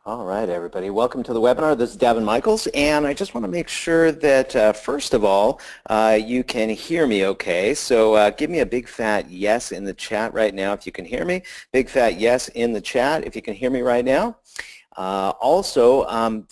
All right, everybody. Welcome to the webinar. This is Davin Michaels, and I just want to make sure that, first of all, you can hear me okay. So give me a big fat yes in the chat right now if you can hear me. Big fat yes in the chat if you can hear me right now. Also,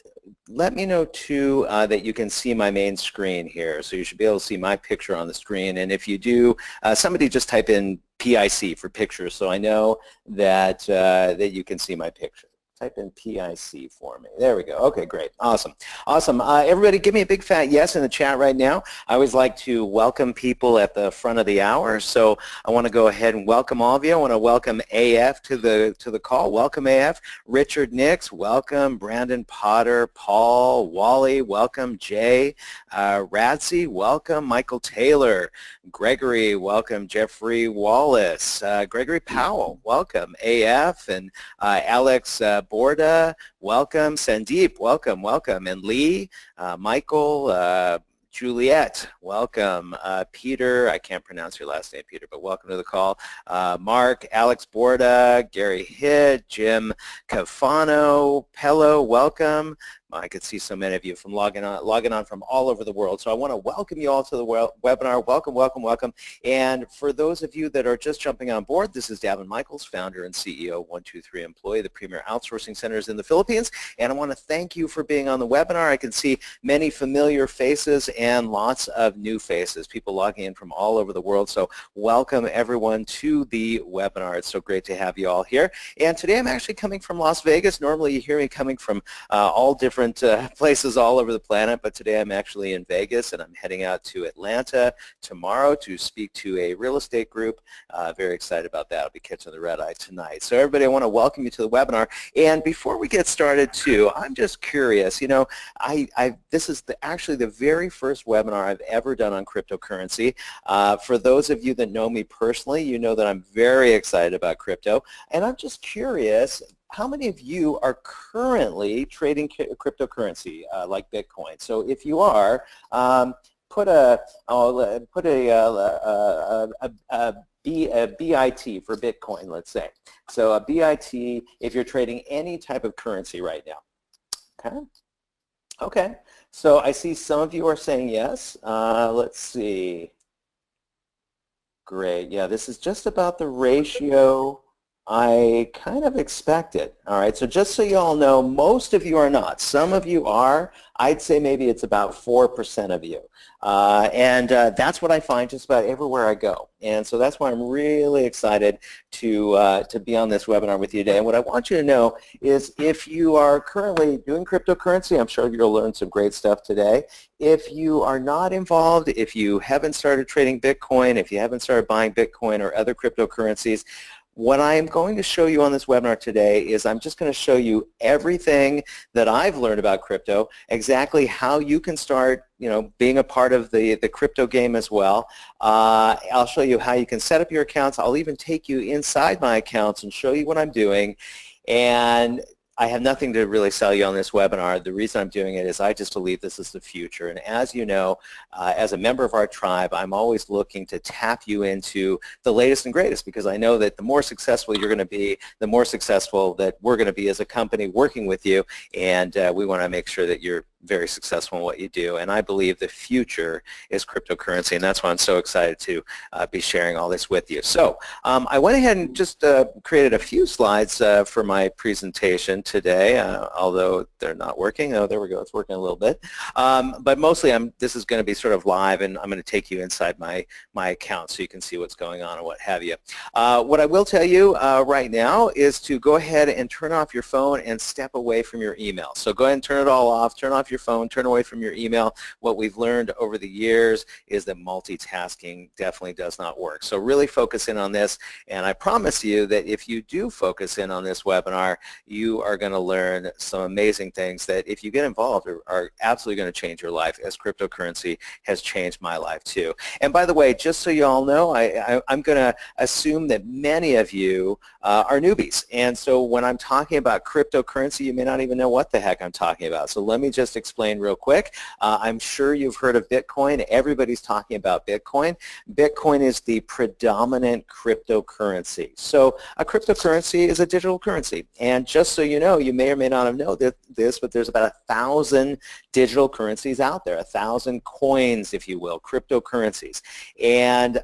let me know, too, that you can see my main screen here. So you should be able to see my picture on the screen. And if you do, somebody just type in PIC for pictures so I know that, that you can see my picture. Type in PIC for me. There we go. Okay, great. Awesome. Awesome. Everybody give me a big fat yes in the chat right now. I always like to welcome people at the front of the hour, so I want to go ahead and welcome all of you. I want to welcome AF to the call. Welcome AF. Richard Nix, welcome. Brandon Potter, Paul, Wally, welcome. Jay, Radzi, welcome. Michael Taylor, Gregory, welcome. Jeffrey Wallace, Gregory Powell, welcome. AF and Alex Borda, welcome. Sandeep, welcome, welcome. And Lee, Michael, Juliet, welcome. Peter, I can't pronounce your last name, Peter, but welcome to the call. Mark, Alex Borda, Gary Hitt, Jim Cafano, Pello, welcome. I could see so many of you from logging on from all over the world. So I want to welcome you all to the webinar. Welcome, welcome, welcome. And for those of you that are just jumping on board, this is Davin Michaels, founder and CEO of 123 Employee, the premier outsourcing centers in the Philippines. And I want to thank you for being on the webinar. I can see many familiar faces and lots of new faces, people logging in from all over the world. So welcome everyone to the webinar. It's so great to have you all here. And today I'm actually coming from Las Vegas. Normally you hear me coming from all different places all over the planet, but today I'm actually in Vegas and I'm heading out to Atlanta tomorrow to speak to a real estate group. Very excited about that. I'll be catching the red eye tonight. So everybody, I want to welcome you to the webinar. And before we get started too, I'm just curious, you know, this is actually the very first webinar I've ever done on cryptocurrency. For those of you that know me personally, you know that I'm very excited about crypto. And I'm just curious, how many of you are currently trading cryptocurrency like Bitcoin? So if you are, put a BIT for Bitcoin, let's say. So a BIT if you're trading any type of currency right now. Okay. Okay. So I see some of you are saying yes. Let's see. Great. Yeah, this is just about the ratio I kind of expected. All right, so just so you all know, most of you are not. Some of you are. I'd say maybe it's about 4% of you. And that's what I find just about everywhere I go. And so that's why I'm really excited to be on this webinar with you today. And what I want you to know is if you are currently doing cryptocurrency, I'm sure you'll learn some great stuff today. If you are not involved, if you haven't started trading Bitcoin, if you haven't started buying Bitcoin or other cryptocurrencies, what I'm going to show you on this webinar today is I'm just going to show you everything that I've learned about crypto, exactly how you can start, you know, being a part of the crypto game as well. I'll show you how you can set up your accounts. I'll even take you inside my accounts and show you what I'm doing. And I have nothing to really sell you on this webinar. The reason I'm doing it is I just believe this is the future. And as you know, as a member of our tribe, I'm always looking to tap you into the latest and greatest because I know that the more successful you're going to be, the more successful that we're going to be as a company working with you. And we want to make sure that you're very successful in what you do. And I believe the future is cryptocurrency, and that's why I'm so excited to be sharing all this with you. So I went ahead and just created a few slides for my presentation today, although they're not working. Oh, there we go. It's working a little bit. But mostly this is going to be sort of live, and I'm going to take you inside my account so you can see what's going on and what have you. What I will tell you right now is to go ahead and turn off your phone and step away from your email. So go ahead and turn it all off. Turn off your phone, turn away from your email. What we've learned over the years is that multitasking definitely does not work. So really focus in on this, and I promise you that if you do focus in on this webinar, you are going to learn some amazing things that if you get involved are absolutely going to change your life, as cryptocurrency has changed my life too. And by the way, just so you all know, I'm going to assume that many of you are newbies, and so when I'm talking about cryptocurrency, you may not even know what the heck I'm talking about. So let me just explain real quick. I'm sure you've heard of Bitcoin. Everybody's talking about Bitcoin. Bitcoin is the predominant cryptocurrency. So a cryptocurrency is a digital currency. And just so you know, you may or may not have known this, but there's about 1,000 digital currencies out there, 1,000 coins, if you will, cryptocurrencies. And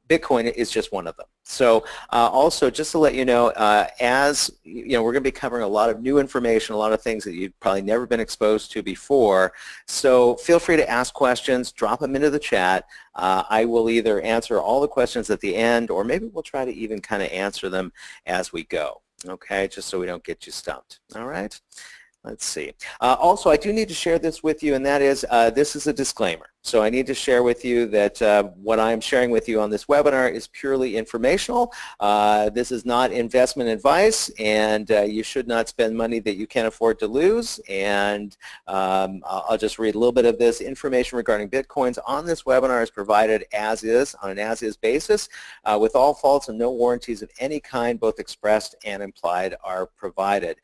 Bitcoin is just one of them. So also, just to let you know, as you know, we're going to be covering a lot of new information, a lot of things that you've probably never been exposed to before. So feel free to ask questions, drop them into the chat. I will either answer all the questions at the end, or maybe we'll try to even kind of answer them as we go. Okay, just so we don't get you stumped. All right. Let's see. Also, I do need to share this with you, and that is, this is a disclaimer. So I need to share with you that what I'm sharing with you on this webinar is purely informational. This is not investment advice, and you should not spend money that you can't afford to lose. And I'll just read a little bit of this. Information regarding Bitcoins on this webinar is provided as is, on an as-is basis, with all faults and no warranties of any kind, both expressed and implied, are provided.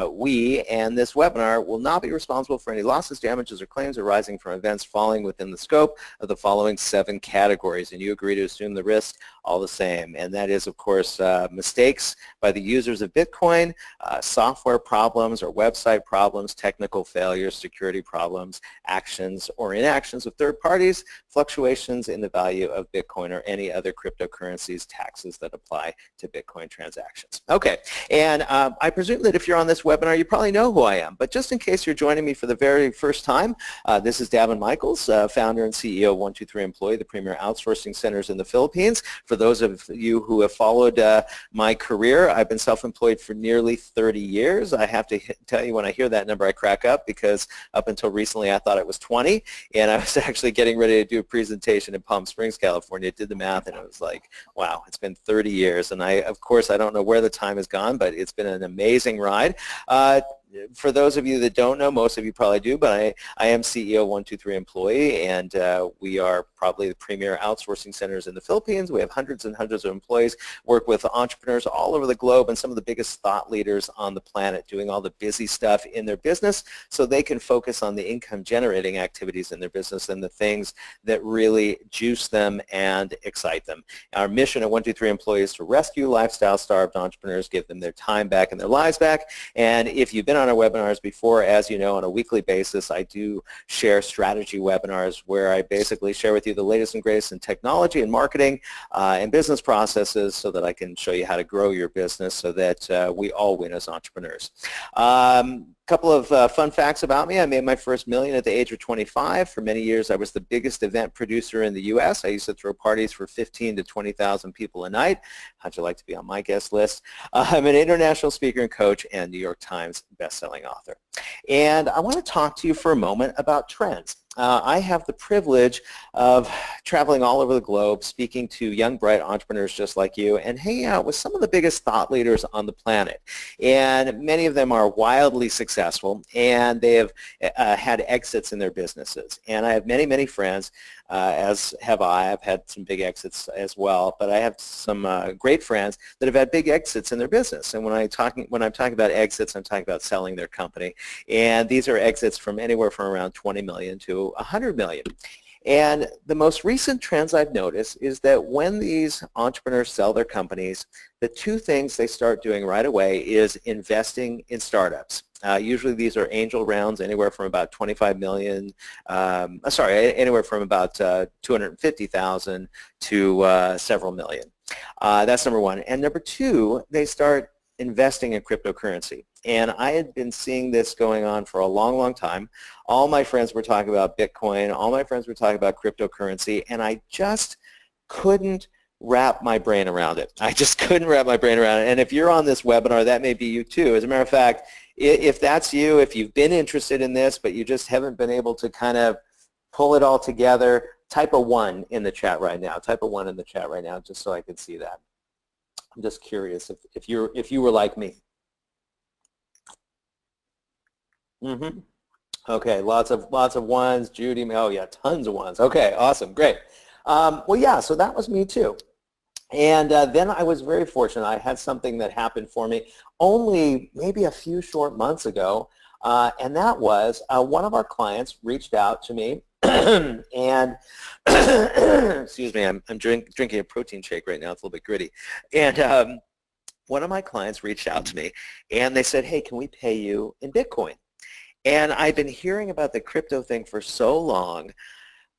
We and this webinar will not be responsible for any losses, damages, or claims arising from events falling within the scope of the following 7 categories, and you agree to assume the risk all the same. And that is, of course, mistakes by the users of Bitcoin, software problems or website problems, technical failures, security problems, actions or inactions of third parties, fluctuations in the value of Bitcoin or any other cryptocurrencies, taxes that apply to Bitcoin transactions. Okay, and I presume that if you're on this webinar, you probably know who I am, but just in case you're joining me for the very first time, this is Davin Michaels, founder and CEO of 123 Employee, the premier outsourcing centers in the Philippines. For those of you who have followed my career, I've been self-employed for nearly 30 years. I have to tell you, when I hear that number, I crack up, because up until recently I thought it was 20, and I was actually getting ready to do a presentation in Palm Springs, California. Did the math, and it was like, wow, it's been 30 years. And of course, I don't know where the time has gone, but it's been an amazing ride. For those of you that don't know, most of you probably do, but I am CEO of 123 Employee, and we are probably the premier outsourcing centers in the Philippines. We have hundreds and hundreds of employees, work with entrepreneurs all over the globe and some of the biggest thought leaders on the planet, doing all the busy stuff in their business so they can focus on the income-generating activities in their business and the things that really juice them and excite them. Our mission at 123 Employee is to rescue lifestyle-starved entrepreneurs, give them their time back and their lives back. And if you've been on our webinars before, as you know, on a weekly basis, I do share strategy webinars where I basically share with you the latest and greatest in technology and marketing and business processes, so that I can show you how to grow your business so that we all win as entrepreneurs. Couple of fun facts about me. I made my first million at the age of 25. For many years, I was the biggest event producer in the U.S. I used to throw parties for 15 to 20,000 people a night. How'd you like to be on my guest list? I'm an international speaker and coach and New York Times best-selling author. And I want to talk to you for a moment about trends. I have the privilege of traveling all over the globe, speaking to young, bright entrepreneurs just like you, and hanging out with some of the biggest thought leaders on the planet. And many of them are wildly successful, and they have had exits in their businesses. And I have many, many friends, as have I. I've had some big exits as well, but I have some great friends that have had big exits in their business. And when I'm talking about exits, I'm talking about selling their company. And these are exits from anywhere from around 20 million to 100 million. And the most recent trends I've noticed is that when these entrepreneurs sell their companies, the 2 things they start doing right away is investing in startups. Usually these are angel rounds, anywhere from about 25 million, anywhere from about 250,000 to several million. That's number one. And number 2, they start investing in cryptocurrency. And I had been seeing this going on for a long, long time. All my friends were talking about Bitcoin. All my friends were talking about cryptocurrency. And I just couldn't wrap my brain around it. I just couldn't wrap my brain around it. And if you're on this webinar, that may be you too. As a matter of fact, if that's you, if you've been interested in this, but you just haven't been able to kind of pull it all together, type a 1 in the chat right now. Type a 1 in the chat right now, just so I can see that. I'm just curious if you were like me. Okay, lots of 1s. Judy, oh yeah, tons of 1s. Okay, awesome, great. Well, yeah, so that was me too. And then I was very fortunate. I had something that happened for me only maybe a few short months ago. and that was one of our clients reached out to me and excuse me, I'm drinking a protein shake right now. It's a little bit gritty. And one of my clients reached out to me and they said, hey, can we pay you in Bitcoin? And I've been hearing about the crypto thing for so long.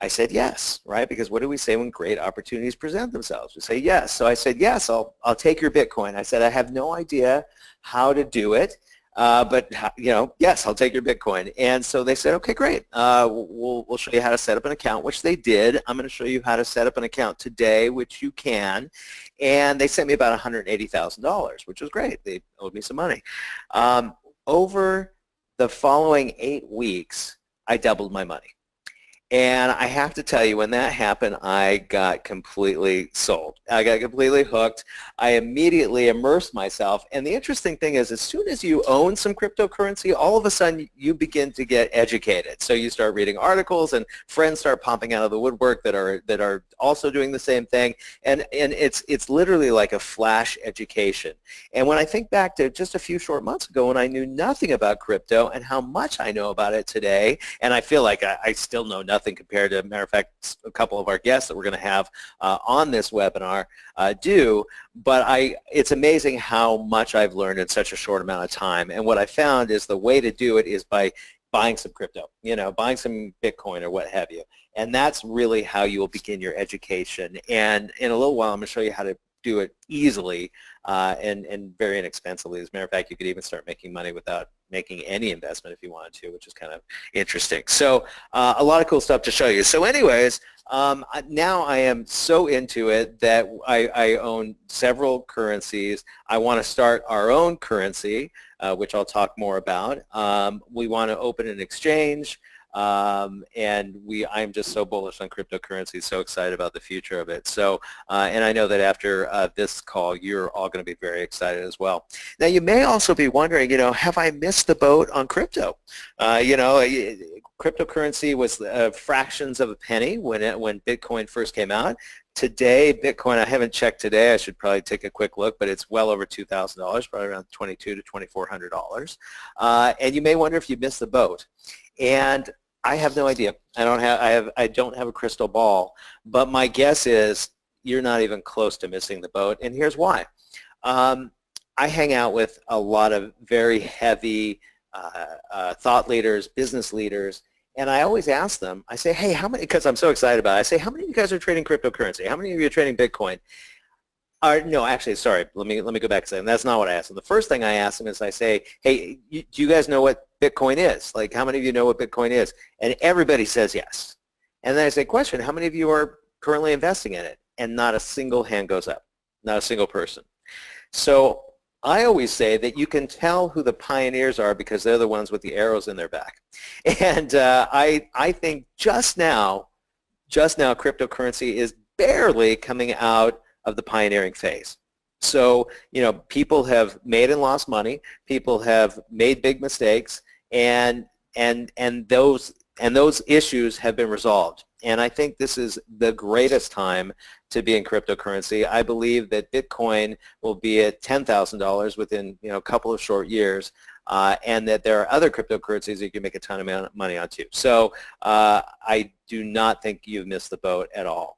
I said yes, right? Because what do we say when great opportunities present themselves? We say yes. So I said, yes, I'll take your Bitcoin. I said, I have no idea how to do it. But yes, I'll take your Bitcoin. And so they said, okay, great. We'll show you how to set up an account, which they did. I'm going to show you how to set up an account today, which you can. And they sent me about $180,000, which was great. They owed me some money. Over the following 8 weeks, I doubled my money. And I have to tell you, when that happened, I got completely sold. I got completely hooked. I immediately immersed myself. And the interesting thing is, as soon as you own some cryptocurrency, all of a sudden you begin to get educated. So you start reading articles, and friends start popping out of the woodwork that are also doing the same thing. And it's literally like a flash education. And when I think back to just a few short months ago when I knew nothing about crypto and how much I know about it today, and I feel like I still know nothing compared to, matter of fact, a couple of our guests that we're going to have on this webinar do, but it's amazing how much I've learned in such a short amount of time. And what I found is the way to do it is by buying some crypto, buying some Bitcoin or what have you. And that's really how you will begin your education. And in a little while, I'm going to show you how to do it easily and very inexpensively. As a matter of fact, you could even start making money without making any investment if you wanted to, which is kind of interesting. So a lot of cool stuff to show you. So anyways, now I am so into it that I own several currencies. I want to start our own currency, which I'll talk more about. We want to open an exchange. And I'm just so bullish on cryptocurrency, so excited about the future of it. So, and I know that after this call, you're all going to be very excited as well. Now, you may also be wondering, have I missed the boat on crypto? Cryptocurrency was fractions of a penny when Bitcoin first came out. Today, Bitcoin, I haven't checked today. I should probably take a quick look, but it's well over $2,000, probably around $2,200 to $2,400. And you may wonder if you missed the boat. And I have no idea. I don't have a crystal ball, but my guess is you're not even close to missing the boat, and here's why. I hang out with a lot of very heavy thought leaders, business leaders, and I always ask them, I say, hey, how many, because I'm so excited about it, I say, how many of you guys are trading cryptocurrency? How many of you are trading Bitcoin? No, actually, sorry, let me go back a second. That's not what I asked them. The first thing I ask them is I say, hey, do you guys know what Bitcoin is? Like, how many of you know what Bitcoin is? And everybody says yes. And then I say, question, how many of you are currently investing in it? And not a single hand goes up, not a single person. So I always say that you can tell who the pioneers are because they're the ones with the arrows in their back. And I think just now cryptocurrency is barely coming out of the pioneering phase. So, people have made and lost money, people have made big mistakes, and those issues have been resolved. And I think this is the greatest time to be in cryptocurrency. I believe that Bitcoin will be at $10,000 within a couple of short years, and that there are other cryptocurrencies that you can make a ton of money on too. So I do not think you've missed the boat at all.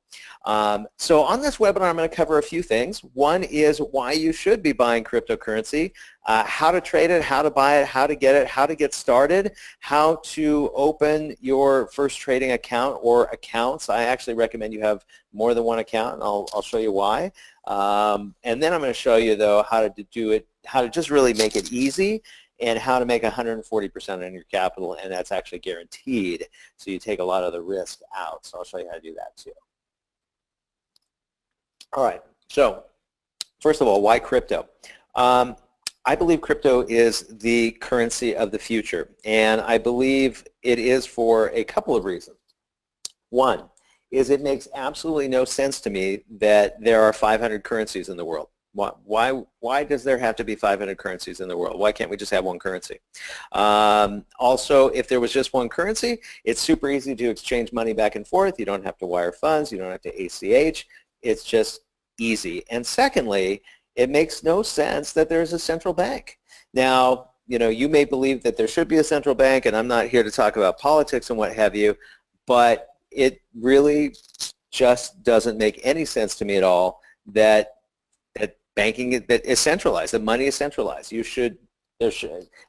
So on this webinar, I'm going to cover a few things. One is why you should be buying cryptocurrency, how to trade it, how to buy it, how to get it, how to get started, how to open your first trading account or accounts. I actually recommend you have more than one account, and I'll show you why. And then I'm going to show you, though, how to do it, how to just really make it easy, and how to make 140% on your capital, and that's actually guaranteed. So you take a lot of the risk out. So I'll show you how to do that too. All right, so first of all, why crypto? I believe crypto is the currency of the future, and I believe it is for a couple of reasons. One is it makes absolutely no sense to me that there are 500 currencies in the world. Why does there have to be 500 currencies in the world? Why can't we just have one currency? Also, if there was just one currency, it's super easy to exchange money back and forth. You don't have to wire funds. You don't have to ACH. It's just easy. And secondly, it makes no sense that there's a central bank. Now, you may believe that there should be a central bank, and I'm not here to talk about politics and what have you, but it really just doesn't make any sense to me at all that banking that is centralized, that money is centralized. It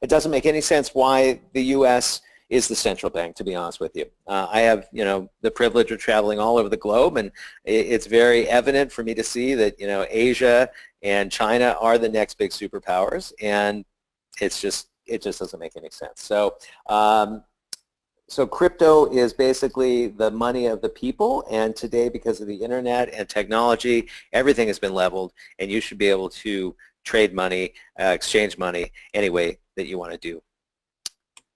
doesn't make any sense why the U.S. is the central bank, to be honest with you. I have, the privilege of traveling all over the globe, and it's very evident for me to see that, Asia and China are the next big superpowers, and it just doesn't make any sense. So, so crypto is basically the money of the people, and today, because of the internet and technology, everything has been leveled, and you should be able to trade money, exchange money any way that you want to do.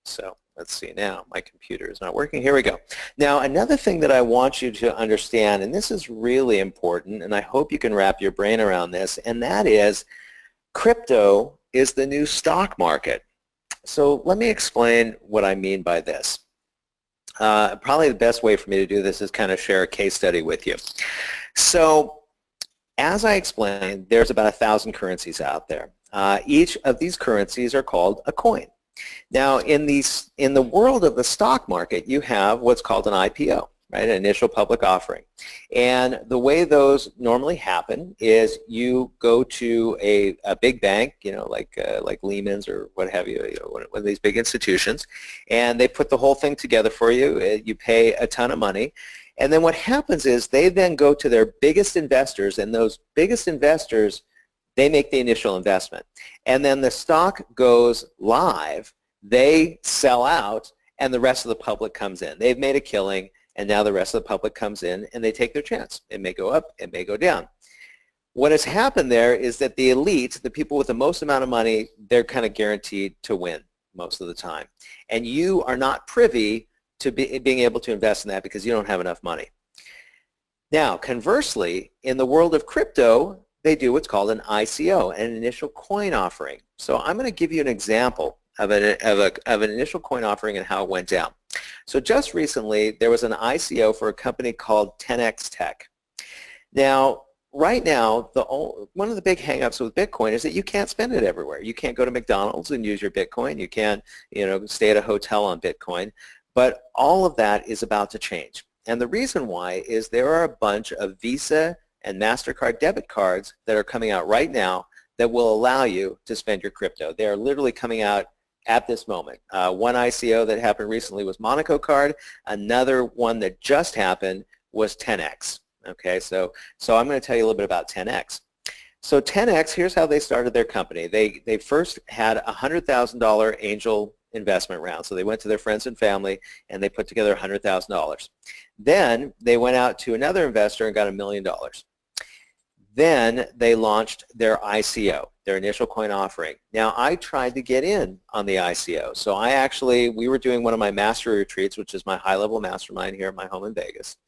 So let's see now. My computer is not working. Here we go. Now, another thing that I want you to understand, and this is really important, and I hope you can wrap your brain around this, and that is crypto is the new stock market. So let me explain what I mean by this. Probably the best way for me to do this is kind of share a case study with you. So as I explained, there's about 1,000 currencies out there. Each of these currencies are called a coin. Now, in the world of the stock market, you have what's called an IPO, right, an initial public offering. And the way those normally happen is you go to a big bank, like Lehman's or what have you, one of these big institutions, and they put the whole thing together for you. You pay a ton of money. And then what happens is they then go to their biggest investors, and those biggest investors, they make the initial investment. And then the stock goes live, they sell out, and the rest of the public comes in. They've made a killing, and now the rest of the public comes in, and they take their chance. It may go up, it may go down. What has happened there is that the elite, the people with the most amount of money, they're kind of guaranteed to win most of the time. And you are not privy to being able to invest in that because you don't have enough money. Now, conversely, in the world of crypto, they do what's called an ICO, an initial coin offering. So I'm going to give you an example of an initial coin offering and how it went down. So just recently, there was an ICO for a company called 10x Tech. Now, right now, one of the big hang-ups with Bitcoin is that you can't spend it everywhere. You can't go to McDonald's and use your Bitcoin. You can't, stay at a hotel on Bitcoin. But all of that is about to change. And the reason why is there are a bunch of Visa and MasterCard debit cards that are coming out right now that will allow you to spend your crypto. They are literally coming out at this moment. One ICO that happened recently was Monaco Card. Another one that just happened was 10x. Okay, so I'm going to tell you a little bit about 10x. So 10x, here's how they started their company. They first had a $100,000 angel investment round. So they went to their friends and family and they put together $100,000. Then they went out to another investor and got $1 million. Then they launched their ICO, their initial coin offering. Now, I tried to get in on the ICO. So we were doing one of my mastery retreats, which is my high-level mastermind here at my home in Vegas.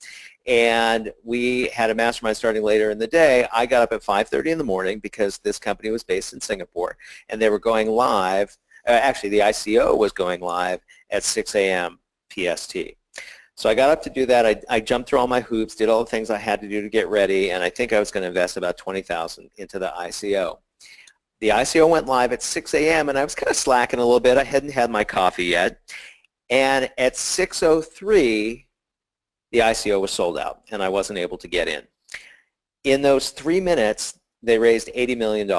And we had a mastermind starting later in the day. I got up at 5:30 in the morning because this company was based in Singapore, and they were going live. Actually, the ICO was going live at 6 a.m. PST. So I got up to do that. I jumped through all my hoops, did all the things I had to do to get ready, and I think I was going to invest about $20,000 into the ICO. The ICO went live at 6 a.m., and I was kind of slacking a little bit. I hadn't had my coffee yet. And at 6:03, the ICO was sold out, and I wasn't able to get in. In those 3 minutes, they raised $80 million.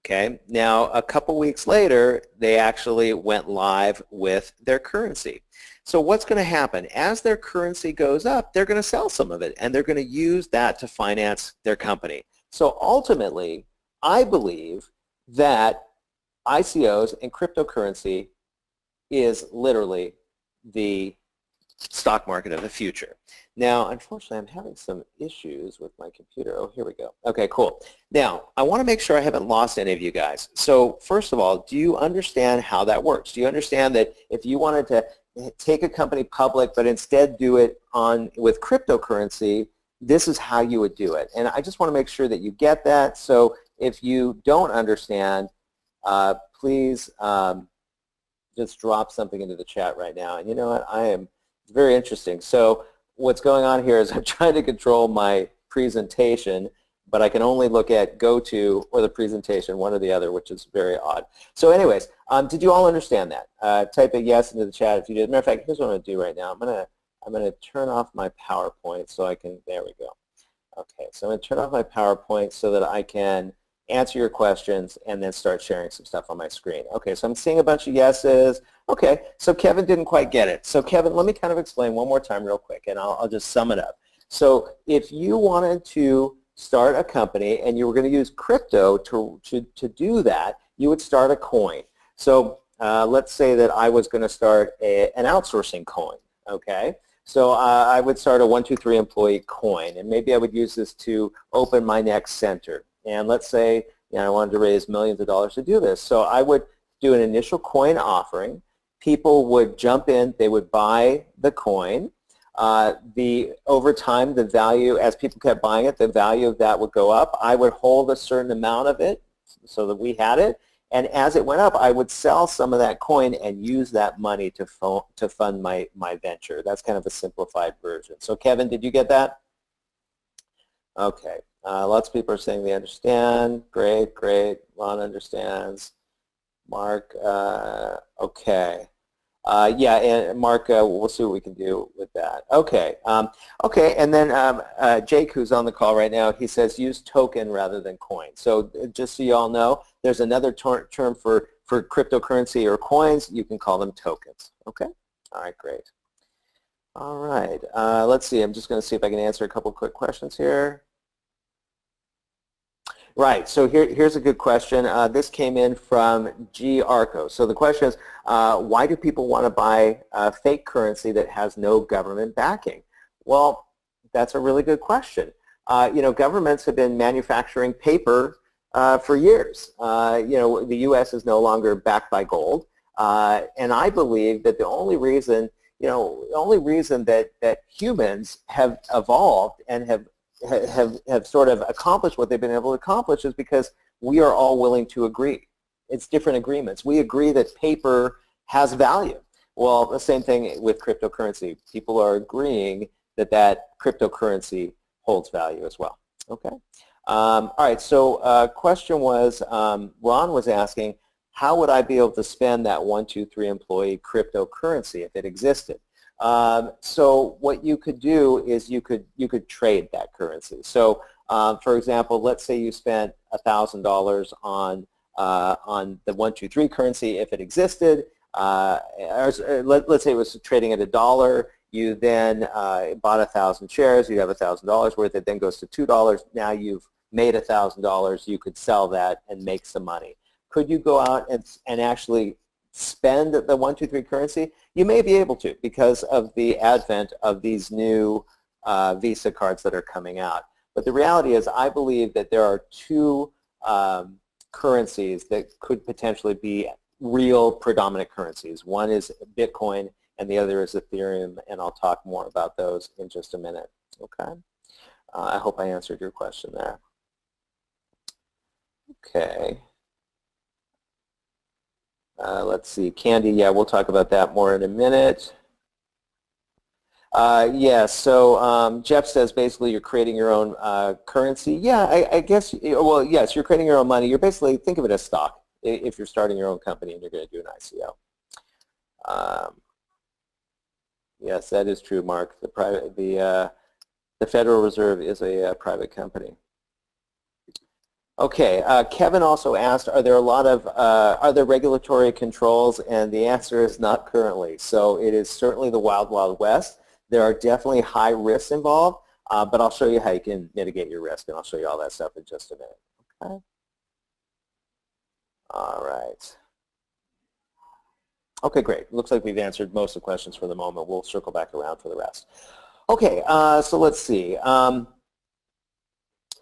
Okay. Now, a couple weeks later, they actually went live with their currency. So what's going to happen? As their currency goes up, they're going to sell some of it, and they're going to use that to finance their company. So ultimately, I believe that ICOs and cryptocurrency is literally the stock market of the future. Now, unfortunately, I'm having some issues with my computer. Oh, here we go. Okay, cool. Now, I want to make sure I haven't lost any of you guys. So first of all, do you understand how that works? Do you understand that if you wanted to take a company public but instead do it with cryptocurrency, this is how you would do it? And I just want to make sure that you get that. So if you don't understand, please just drop something into the chat right now. And you know what? It's very interesting. So what's going on here is I'm trying to control my presentation, but I can only look at go-to or the presentation, one or the other, which is very odd. So anyways, did you all understand that? Type a yes into the chat if you did. Matter of fact, here's what I'm going to do right now. I'm gonna turn off my PowerPoint so I can, there we go. Okay, so I'm going to turn off my PowerPoint so that I can answer your questions and then start sharing some stuff on my screen. Okay, so I'm seeing a bunch of yeses. Okay, so Kevin didn't quite get it. So Kevin, let me kind of explain one more time real quick, and I'll just sum it up. So if you wanted to start a company and you were going to use crypto to do that, you would start a coin. So let's say that I was going to start an outsourcing coin, okay? So I would start a 123 employee coin, and maybe I would use this to open my next center. And let's say I wanted to raise millions of dollars to do this. So I would do an initial coin offering. People would jump in, they would buy the coin. Over time, the value, as people kept buying it, the value of that would go up. I would hold a certain amount of it so that we had it. And as it went up, I would sell some of that coin and use that money to fund my venture. That's kind of a simplified version. So Kevin, did you get that? Okay. Lots of people are saying they understand. Great, great. Lon understands. Mark, okay. Yeah, and Mark, we'll see what we can do with that. Okay, okay, and then Jake, who's on the call right now, he says use token rather than coin. So just so you all know, there's another term for cryptocurrency or coins. You can call them tokens. Okay, all right, great. All right, let's see. I'm just going to see if I can answer a couple quick questions here. Right, so here's a good question. This came in from G. Arco. So the question is, why do people want to buy fake currency that has no government backing? Well, that's a really good question. Governments have been manufacturing paper for years. The U.S. is no longer backed by gold, and I believe that the only reason, that humans have evolved and have sort of accomplished what they've been able to accomplish is because we are all willing to agree. It's different agreements. We agree that paper has value. Well, the same thing with cryptocurrency. People are agreeing that cryptocurrency holds value as well. Okay. All right, so question was, Ron was asking, how would I be able to spend that 123 employee cryptocurrency if it existed? So what you could do is you could trade that currency. So for example, let's say you spent $1,000 on the 123 currency if it existed. Let's say it was trading at $1. You then bought 1,000 shares. You have $1,000 worth. It then goes to $2. Now you've made $1,000. You could sell that and make some money. Could you go out and actually spend the 123 currency? You may be able to because of the advent of these new Visa cards that are coming out. But the reality is I believe that there are two currencies that could potentially be real predominant currencies. One is Bitcoin and the other is Ethereum, and I'll talk more about those in just a minute. Okay. I hope I answered your question there. Okay. Let's see, Candy, yeah, we'll talk about that more in a minute. Yeah, so Jeff says basically you're creating your own currency. Yeah, I guess, well, yes, you're creating your own money. You're basically, think of it as stock if you're starting your own company and you're going to do an ICO. Yes, that is true, Mark. The Federal Reserve is a private company. Okay, Kevin also asked, are there regulatory controls? And the answer is not currently. So it is certainly the wild, wild west. There are definitely high risks involved, but I'll show you how you can mitigate your risk, and I'll show you all that stuff in just a minute. Okay. All right. Okay, great. Looks like we've answered most of the questions for the moment. We'll circle back around for the rest. Okay, so let's see.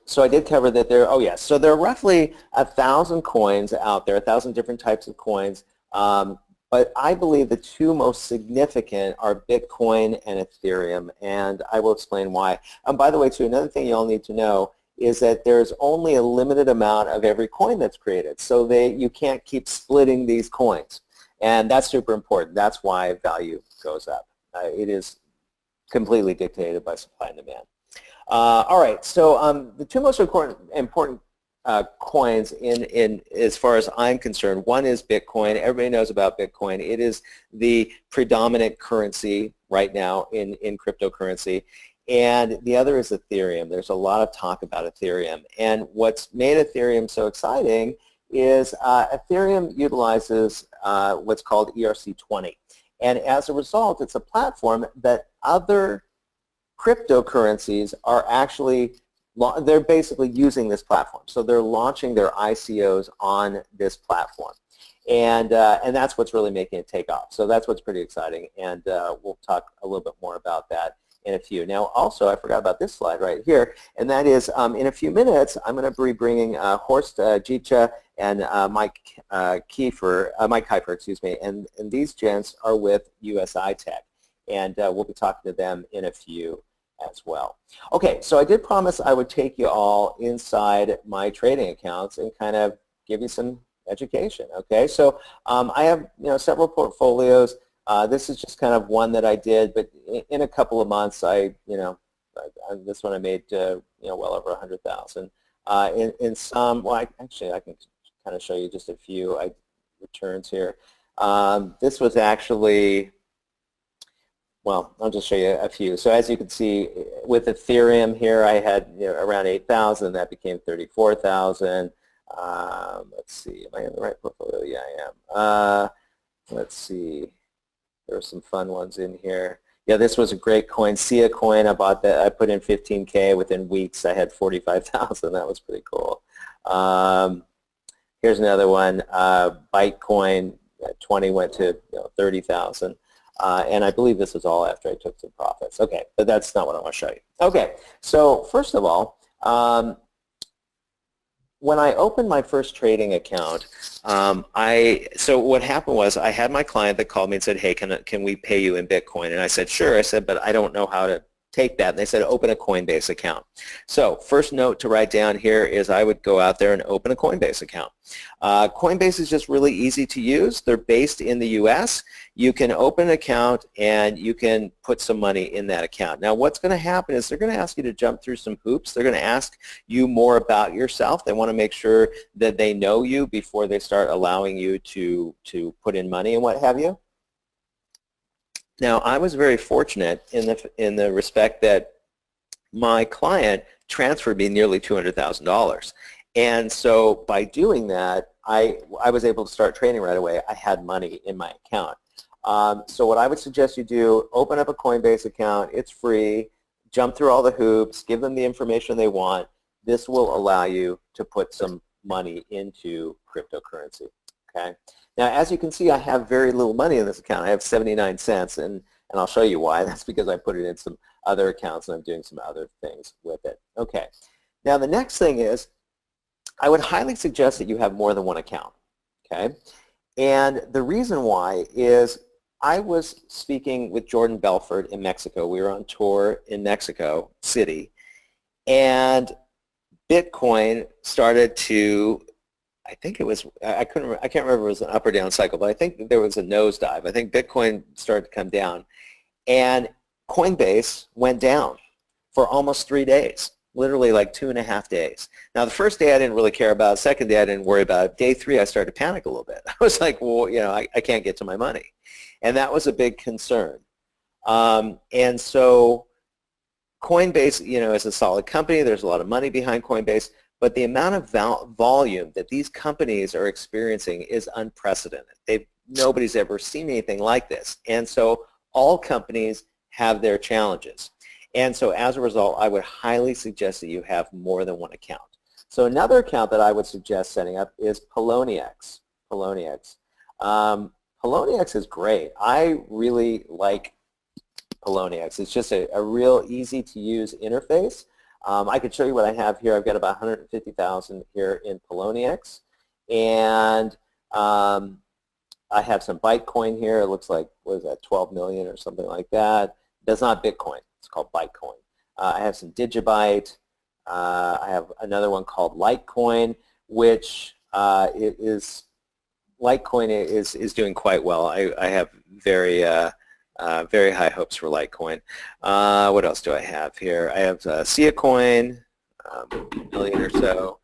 So I did cover that there, oh yes, so there are roughly 1,000 coins out there, 1,000 different types of coins, but I believe the two most significant are Bitcoin and Ethereum, and I will explain why. By the way, too, another thing you all need to know is that there's only a limited amount of every coin that's created, so you can't keep splitting these coins, and that's super important. That's why value goes up. It is completely dictated by supply and demand. All right, so the two most important coins in as far as I'm concerned, one is Bitcoin. Everybody knows about Bitcoin. It is the predominant currency right now in cryptocurrency. And the other is Ethereum. There's a lot of talk about Ethereum. And what's made Ethereum so exciting is Ethereum utilizes what's called ERC-20. And as a result, it's a platform that other cryptocurrencies are actually, they're basically using this platform. So they're launching their ICOs on this platform. And that's what's really making it take off. So that's what's pretty exciting. And we'll talk a little bit more about that in a few. Now, also, I forgot about this slide right here, and that is in a few minutes, I'm going to be bringing Horst Jicha and Mike Kiefer, excuse me, and these gents are with USI Tech, and we'll be talking to them in a few as well. Okay, so I did promise I would take you all inside my trading accounts and kind of give you some education. Okay, so I have several portfolios. This is just kind of one that I did, but in a couple of months, this one I made well over 100,000. In some, well, actually I can kind of show you just a few returns here. This was actually, well, I'll just show you a few. So as you can see, with Ethereum here, I had around 8,000. That became 34,000. Let's see, am I in the right portfolio? Yeah, I am. Let's see. There are some fun ones in here. Yeah, this was a great coin. Sia coin, I bought that. I put in 15K. Within weeks, I had 45,000. That was pretty cool. Here's another one. Bytecoin, 20 went to 30,000. And I believe this was all after I took some profits. Okay, but that's not what I want to show you. Okay, so first of all, when I opened my first trading account, so what happened was I had my client that called me and said, hey, can we pay you in Bitcoin? And I said, sure. I said, but I don't know how to take that. And they said, open a Coinbase account. So first note to write down here is I would go out there and open a Coinbase account. Coinbase is just really easy to use. They're based in the US. You can open an account and you can put some money in that account. Now what's going to happen is they're going to ask you to jump through some hoops. They're going to ask you more about yourself. They want to make sure that they know you before they start allowing you to put in money and what have you. Now, I was very fortunate in the respect that my client transferred me nearly $200,000. And so by doing that, I was able to start trading right away. I had money in my account. So what I would suggest you do, open up a Coinbase account. It's free. Jump through all the hoops. Give them the information they want. This will allow you to put some money into cryptocurrency. Okay. Now, as you can see, I have very little money in this account. I have 79 cents, and I'll show you why. That's because I put it in some other accounts, and I'm doing some other things with it. Okay. Now, the next thing is I would highly suggest that you have more than one account. Okay. And the reason why is I was speaking with Jordan Belfort in Mexico. We were on tour in Mexico City, and Bitcoin started to, I think it was, I can't remember if it was an up or down cycle, but I think there was a nosedive. I think Bitcoin started to come down, and Coinbase went down for almost 3 days, literally like 2.5 days. Now, the first day I didn't really care about. Second day I didn't worry about it. Day 3 I started to panic a little bit. I was like, well, I can't get to my money. And that was a big concern. And so Coinbase, is a solid company. There's a lot of money behind Coinbase. But the amount of volume that these companies are experiencing is unprecedented. Nobody's ever seen anything like this. And so all companies have their challenges. And so as a result, I would highly suggest that you have more than one account. So another account that I would suggest setting up is Poloniex. Poloniex is great. I really like Poloniex. It's just a real easy to use interface. I can show you what I have here. I've got about 150,000 here in Poloniex, and I have some Bytecoin here. It looks like, what is that, 12 million or something like that. That's not Bitcoin. It's called Bytecoin. I have some Digibyte. I have another one called Litecoin, which Litecoin is doing quite well. I have very Very high hopes for Litecoin. What else do I have here? I have Sia Coin, a million or so.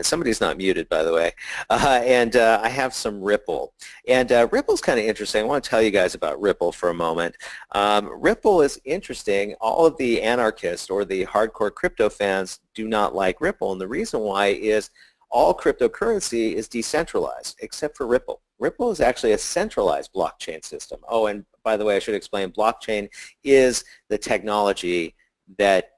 Somebody's not muted, by the way. And I have some Ripple. And Ripple's kind of interesting. I want to tell you guys about Ripple for a moment. Ripple is interesting. All of the anarchists or the hardcore crypto fans do not like Ripple. And the reason why is all cryptocurrency is decentralized, except for Ripple. Ripple is actually a centralized blockchain system. Oh, and by the way, I should explain, blockchain is the technology that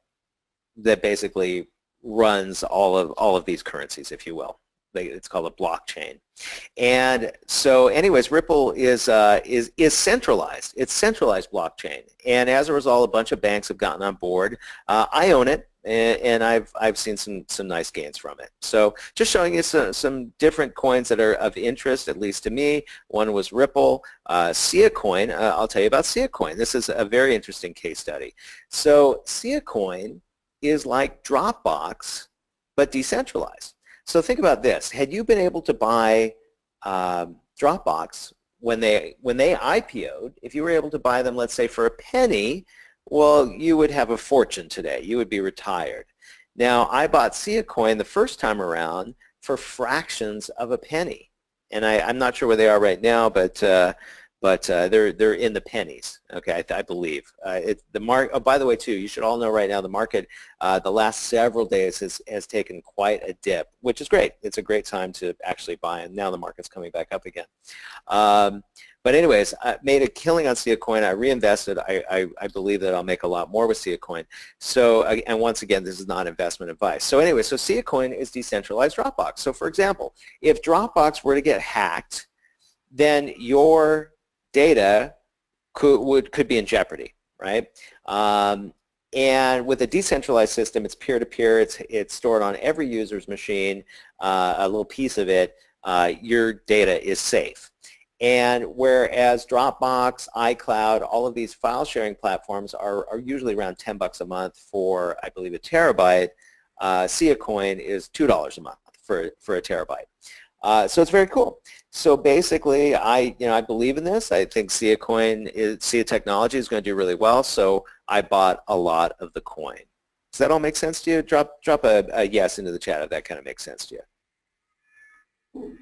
basically runs all of these currencies, if you will. It's called a blockchain. And so anyways, Ripple is centralized. It's centralized blockchain. And as a result, a bunch of banks have gotten on board. I own it, and I've seen some nice gains from it. So just showing you some different coins that are of interest, at least to me. One was Ripple. Sia Coin, I'll tell you about Sia Coin. This is a very interesting case study. So Sia Coin is like Dropbox, but decentralized. So think about this. Had you been able to buy Dropbox when they IPO'd, if you were able to buy them, let's say, for a penny, well, you would have a fortune today. You would be retired. Now, I bought Sia Coin the first time around for fractions of a penny. And I'm not sure where they are right now, but they're in the pennies. Okay, I believe. Oh, by the way, too, you should all know right now the market the last several days has taken quite a dip, which is great. It's a great time to actually buy, and now the market's coming back up again. But anyways, I made a killing on Sia Coin. I reinvested. I believe that I'll make a lot more with Sia Coin. So, and once again, this is not investment advice. So anyway, so Sia Coin is decentralized Dropbox. So for example, if Dropbox were to get hacked, then your data could be in jeopardy, right? And with a decentralized system, it's peer-to-peer. It's stored on every user's machine, a little piece of it. Your data is safe. And whereas Dropbox, iCloud, all of these file sharing platforms are usually around $10 a month for, I believe, a terabyte, Sia Coin is $2 a month for a terabyte. So it's very cool. So basically, I believe in this. I think Sia technology is going to do really well. So I bought a lot of the coin. Does that all make sense to you? Drop a yes into the chat if that kind of makes sense to you.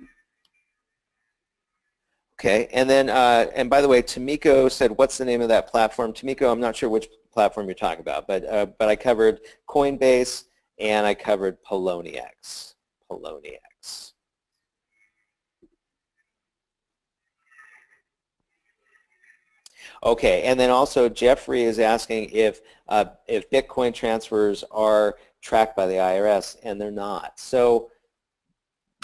Okay, and then and by the way, Tomiko said, "What's the name of that platform?" Tomiko, I'm not sure which platform you're talking about, but I covered Coinbase and I covered Poloniex. Poloniex. Okay, and then also Jeffrey is asking if Bitcoin transfers are tracked by the IRS, and they're not. So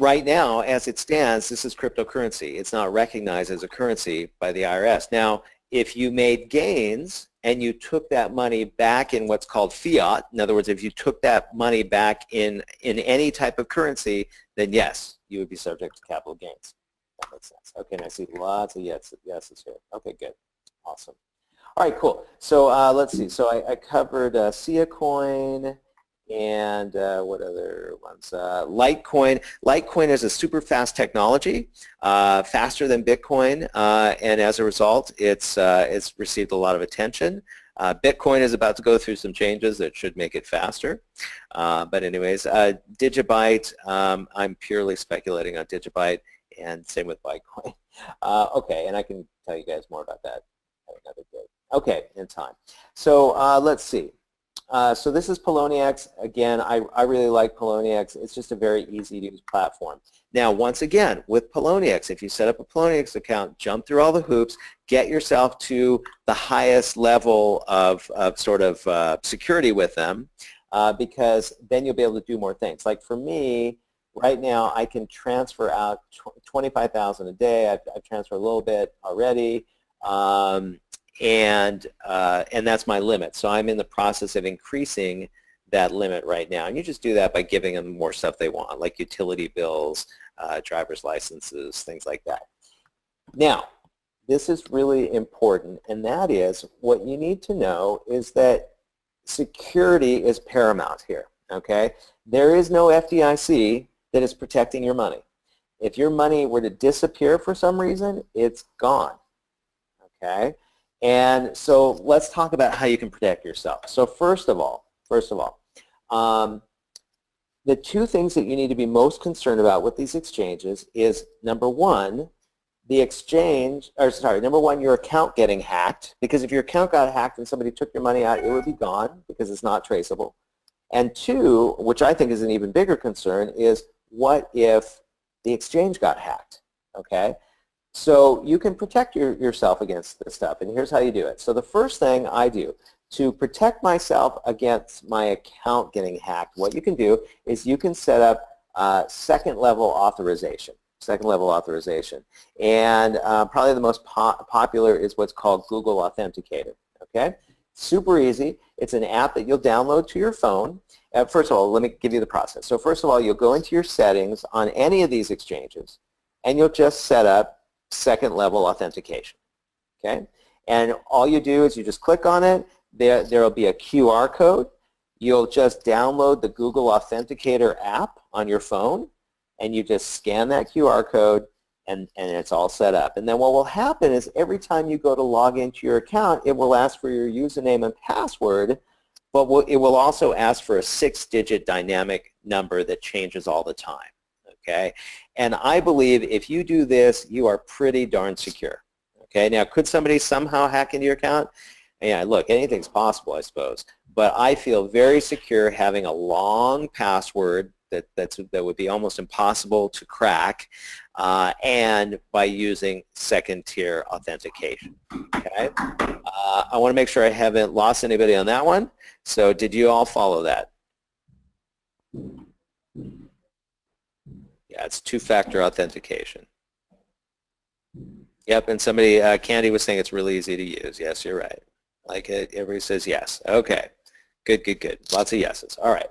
right now, as it stands, this is cryptocurrency. It's not recognized as a currency by the IRS. Now, if you made gains and you took that money back in what's called fiat, in other words, if you took that money back in any type of currency, then yes, you would be subject to capital gains. That makes sense. Okay, and I see lots of yeses here. Okay, good. Awesome. All right, cool. So let's see. So I covered Sia Coin and what other ones? Litecoin. Litecoin is a super fast technology, faster than Bitcoin, and as a result, it's received a lot of attention. Bitcoin is about to go through some changes that should make it faster. But anyways, Digibyte, I'm purely speculating on Digibyte, and same with Bitcoin. Okay, and I can tell you guys more about that another day. Okay, in time. So let's see. So this is Poloniex. Again, I really like Poloniex. It's just a very easy to use platform. Now, once again, with Poloniex, if you set up a Poloniex account, jump through all the hoops, get yourself to the highest level of sort of security with them, because then you'll be able to do more things. Like for me, right now, I can transfer out 25,000 a day. I've transferred a little bit already. And that's my limit. So I'm in the process of increasing that limit right now. And you just do that by giving them more stuff they want, like utility bills, driver's licenses, things like that. Now, this is really important, and that is what you need to know is that security is paramount here, okay? There is no FDIC that is protecting your money. If your money were to disappear for some reason, it's gone, okay? And so let's talk about how you can protect yourself. So first of all, the two things that you need to be most concerned about with these exchanges is, number one, number one, your account getting hacked, because if your account got hacked and somebody took your money out, it would be gone because it's not traceable. And two, which I think is an even bigger concern, is what if the exchange got hacked, okay? So you can protect yourself against this stuff, and here's how you do it. So the first thing I do to protect myself against my account getting hacked, what you can do is you can set up second-level authorization. Second-level authorization. And probably the most popular is what's called Google Authenticator, okay? Super easy. It's an app that you'll download to your phone. First of all, let me give you the process. So first of all, you'll go into your settings on any of these exchanges, and you'll just set up second-level authentication, okay? And all you do is you just click on it. There will be a QR code. You'll just download the Google Authenticator app on your phone, and you just scan that QR code, and it's all set up. And then what will happen is every time you go to log into your account, it will ask for your username and password, but it will also ask for a 6-digit dynamic number that changes all the time, okay? And I believe if you do this, you are pretty darn secure, okay? Now, could somebody somehow hack into your account? Yeah, look, anything's possible, I suppose. But I feel very secure having a long password that would be almost impossible to crack, and by using second-tier authentication. Okay, I want to make sure I haven't lost anybody on that one. So, did you all follow that? Yeah, it's two-factor authentication. Yep, and somebody, Candy was saying it's really easy to use. Yes, you're right. Like everybody says yes. Okay, good, good, good. Lots of yeses. All right.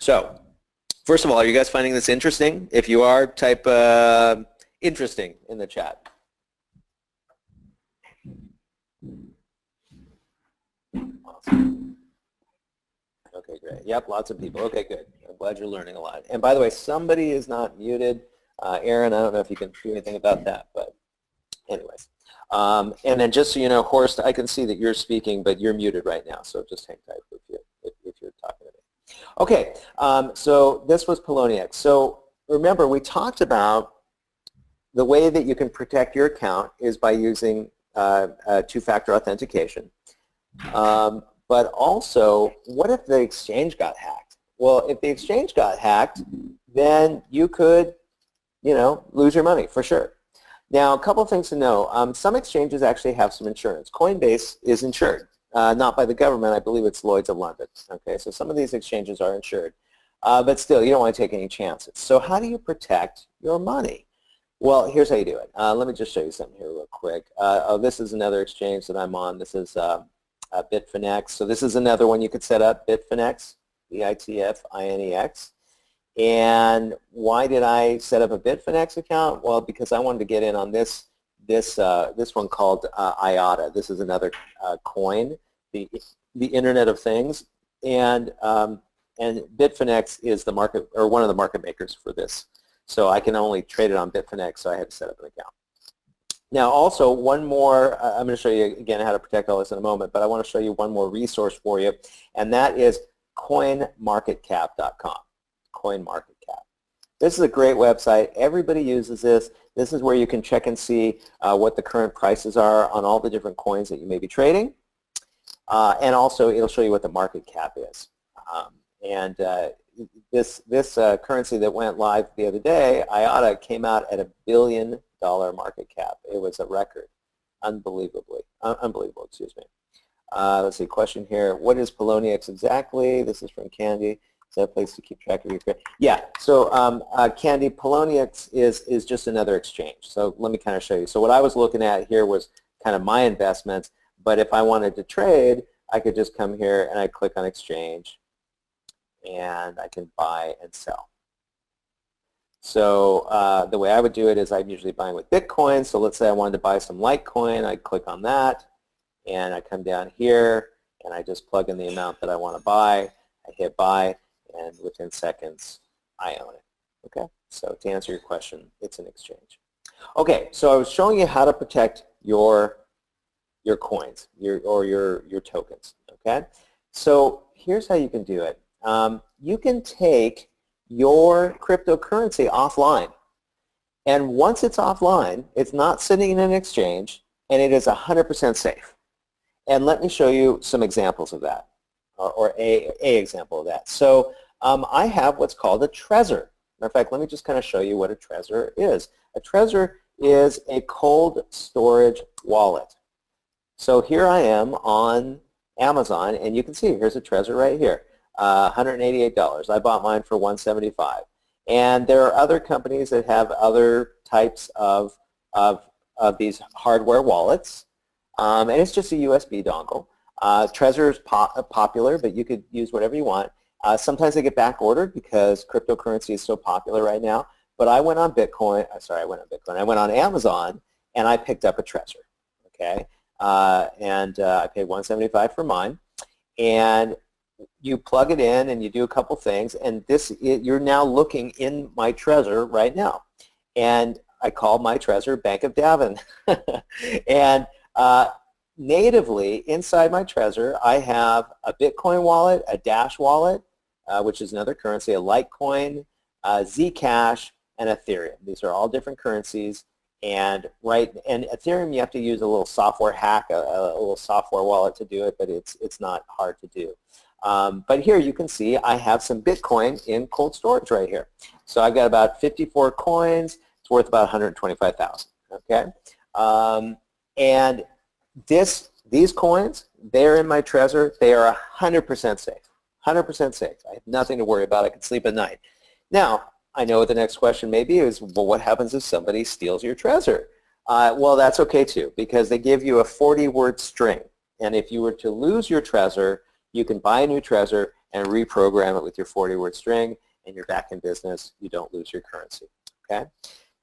So, first of all, are you guys finding this interesting? If you are, type interesting in the chat. Awesome. Okay, great. Yep, lots of people. Okay, good. I'm glad you're learning a lot. And by the way, somebody is not muted. Aaron, I don't know if you can do anything about that, but anyways. And then just so you know, Horst, I can see that you're speaking, but you're muted right now, so just hang tight if you're talking to me. Okay, so this was Poloniex. So remember, we talked about the way that you can protect your account is by using two-factor authentication. But also, what if the exchange got hacked? Well, if the exchange got hacked, then you could, lose your money for sure. Now, a couple of things to know. Some exchanges actually have some insurance. Coinbase is insured. Not by the government. I believe it's Lloyd's of London. Okay, so some of these exchanges are insured. But still, you don't want to take any chances. So how do you protect your money? Well, here's how you do it. Let me just show you something here real quick. This is another exchange that I'm on. This is Bitfinex. So this is another one you could set up, Bitfinex, B-I-T-F-I-N-E-X. And why did I set up a Bitfinex account? Well, because I wanted to get in on this one called IATA. This is another coin, the Internet of Things, and Bitfinex is the market, or one of the market makers for this. So I can only trade it on Bitfinex, so I had to set up an account. Now, also one more. I'm going to show you again how to protect all this in a moment, but I want to show you one more resource for you, and that is CoinMarketCap.com. CoinMarketCap. This is a great website. Everybody uses this. This is where you can check and see what the current prices are on all the different coins that you may be trading. And also, it'll show you what the market cap is. This currency that went live the other day, IATA, came out at $1 billion market cap. It was a record. Unbelievable, excuse me. Let's see, question here. What is Poloniex exactly? This is from Candy. Is that a place to keep track of your credit? Yeah, so Candy, Poloniex is just another exchange. So let me kind of show you. So what I was looking at here was kind of my investments, but if I wanted to trade, I could just come here and I click on exchange, and I can buy and sell. So the way I would do it is I'm usually buying with Bitcoin. So let's say I wanted to buy some Litecoin. I click on that, and I come down here, and I just plug in the amount that I want to buy. I hit buy, and within seconds, I own it. Okay, so to answer your question, it's an exchange. Okay, so I was showing you how to protect your coins, or your tokens, okay? So here's how you can do it. You can take your cryptocurrency offline. And once it's offline, it's not sitting in an exchange, and it is 100% safe. And let me show you some examples of that, or a example of that. So I have what's called a Trezor. Matter of fact, let me just kind of show you what a Trezor is. A Trezor is a cold storage wallet. So here I am on Amazon, and you can see here's a Trezor right here, $188. I bought mine for $175. And there are other companies that have other types of these hardware wallets, and it's just a USB dongle. Trezor is popular, but you could use whatever you want. Sometimes they get back ordered because cryptocurrency is so popular right now. But I went on I went on Amazon, and I picked up a Trezor. Okay, I paid $175 for mine, and you plug it in and you do a couple things, and you're now looking in my Trezor right now. And I call my Trezor Bank of Davin. And natively inside my Trezor, I have a Bitcoin wallet, a Dash wallet, which is another currency, a Litecoin, Zcash, and Ethereum. These are all different currencies. And Ethereum, you have to use a little software hack, a little software wallet to do it, but it's not hard to do. But here you can see I have some Bitcoin in cold storage right here. So I've got about 54 coins. It's worth about 125,000. Okay, and these coins, they're in my Trezor. They are 100% safe. 100% safe. I have nothing to worry about. I can sleep at night. Now, I know what the next question may be is, well, what happens if somebody steals your Trezor? Well, that's okay too, because they give you a 40-word string. And if you were to lose your Trezor, you can buy a new Trezor and reprogram it with your 40-word string, and you're back in business. You don't lose your currency. Okay?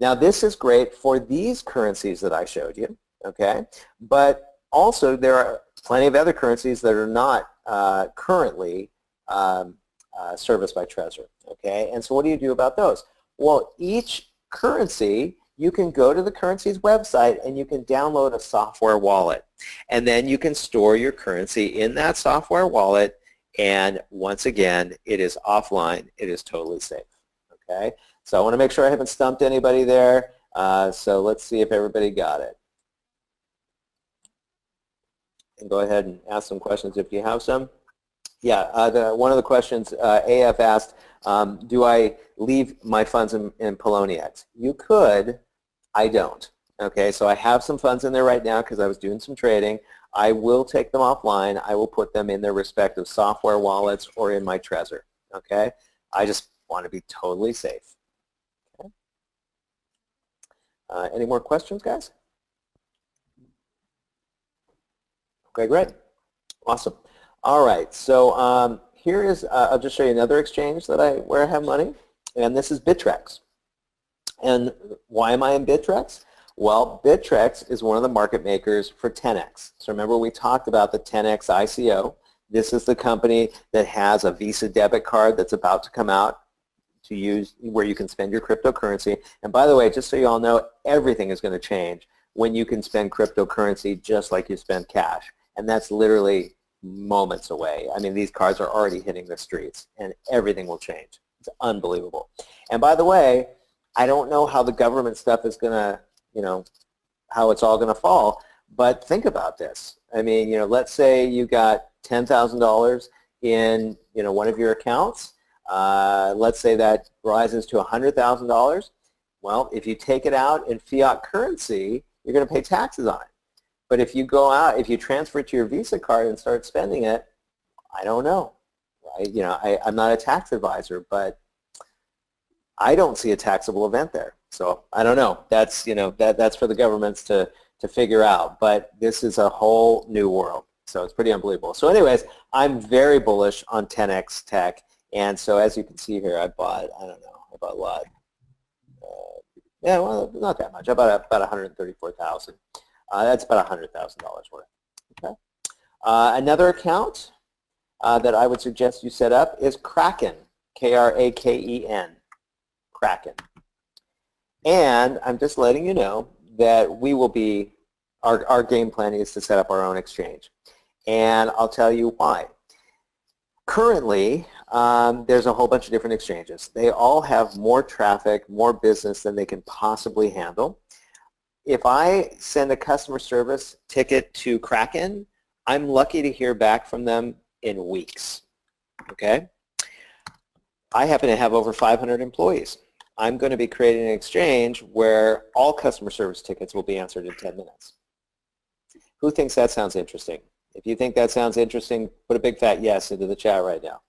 Now, this is great for these currencies that I showed you. Okay? But also, there are plenty of other currencies that are not currently serviced by Trezor. Okay? And so what do you do about those? Well, each currency, you can go to the currency's website and you can download a software wallet. And then you can store your currency in that software wallet, and once again, it is offline. It is totally safe. Okay? So I want to make sure I haven't stumped anybody there. So let's see if everybody got it. And go ahead and ask some questions if you have some. Yeah, one of the questions AF asked, do I leave my funds in Poloniex? You could. I don't. Okay, so I have some funds in there right now because I was doing some trading. I will take them offline. I will put them in their respective software wallets or in my Trezor. Okay, I just want to be totally safe. Okay. Any more questions, guys? Okay, great. Awesome. All right, so here is, I'll just show you another exchange where I have money, and this is Bittrex. And why am I in Bittrex? Well, Bittrex is one of the market makers for 10x. So remember we talked about the 10x ICO. This is the company that has a Visa debit card that's about to come out to use where you can spend your cryptocurrency. And by the way, just so you all know, everything is going to change when you can spend cryptocurrency just like you spend cash. And that's literally moments away. I mean, these cards are already hitting the streets, and everything will change. It's unbelievable. And by the way, I don't know how the government stuff is going to, how it's all going to fall, but think about this. I mean, let's say you got $10,000 in, one of your accounts. Let's say that rises to $100,000. Well, if you take it out in fiat currency, you're going to pay taxes on it. But if you go out, if you transfer it to your Visa card and start spending it, I don't know. Right? I'm not a tax advisor, but I don't see a taxable event there. So I don't know. That's that's for the governments to figure out. But this is a whole new world. So it's pretty unbelievable. So anyways, I'm very bullish on 10x tech. And so as you can see here, I bought a lot. Yeah, well, not that much. I bought about 134,000. That's about $100,000 worth. Okay. Another account that I would suggest you set up is Kraken, K-R-A-K-E-N, Kraken. And I'm just letting you know that we will be our game plan is to set up our own exchange. And I'll tell you why. Currently, there's a whole bunch of different exchanges. They all have more traffic, more business than they can possibly handle. If I send a customer service ticket to Kraken, I'm lucky to hear back from them in weeks, okay? I happen to have over 500 employees. I'm going to be creating an exchange where all customer service tickets will be answered in 10 minutes. Who thinks that sounds interesting? If you think that sounds interesting, put a big fat yes into the chat right now.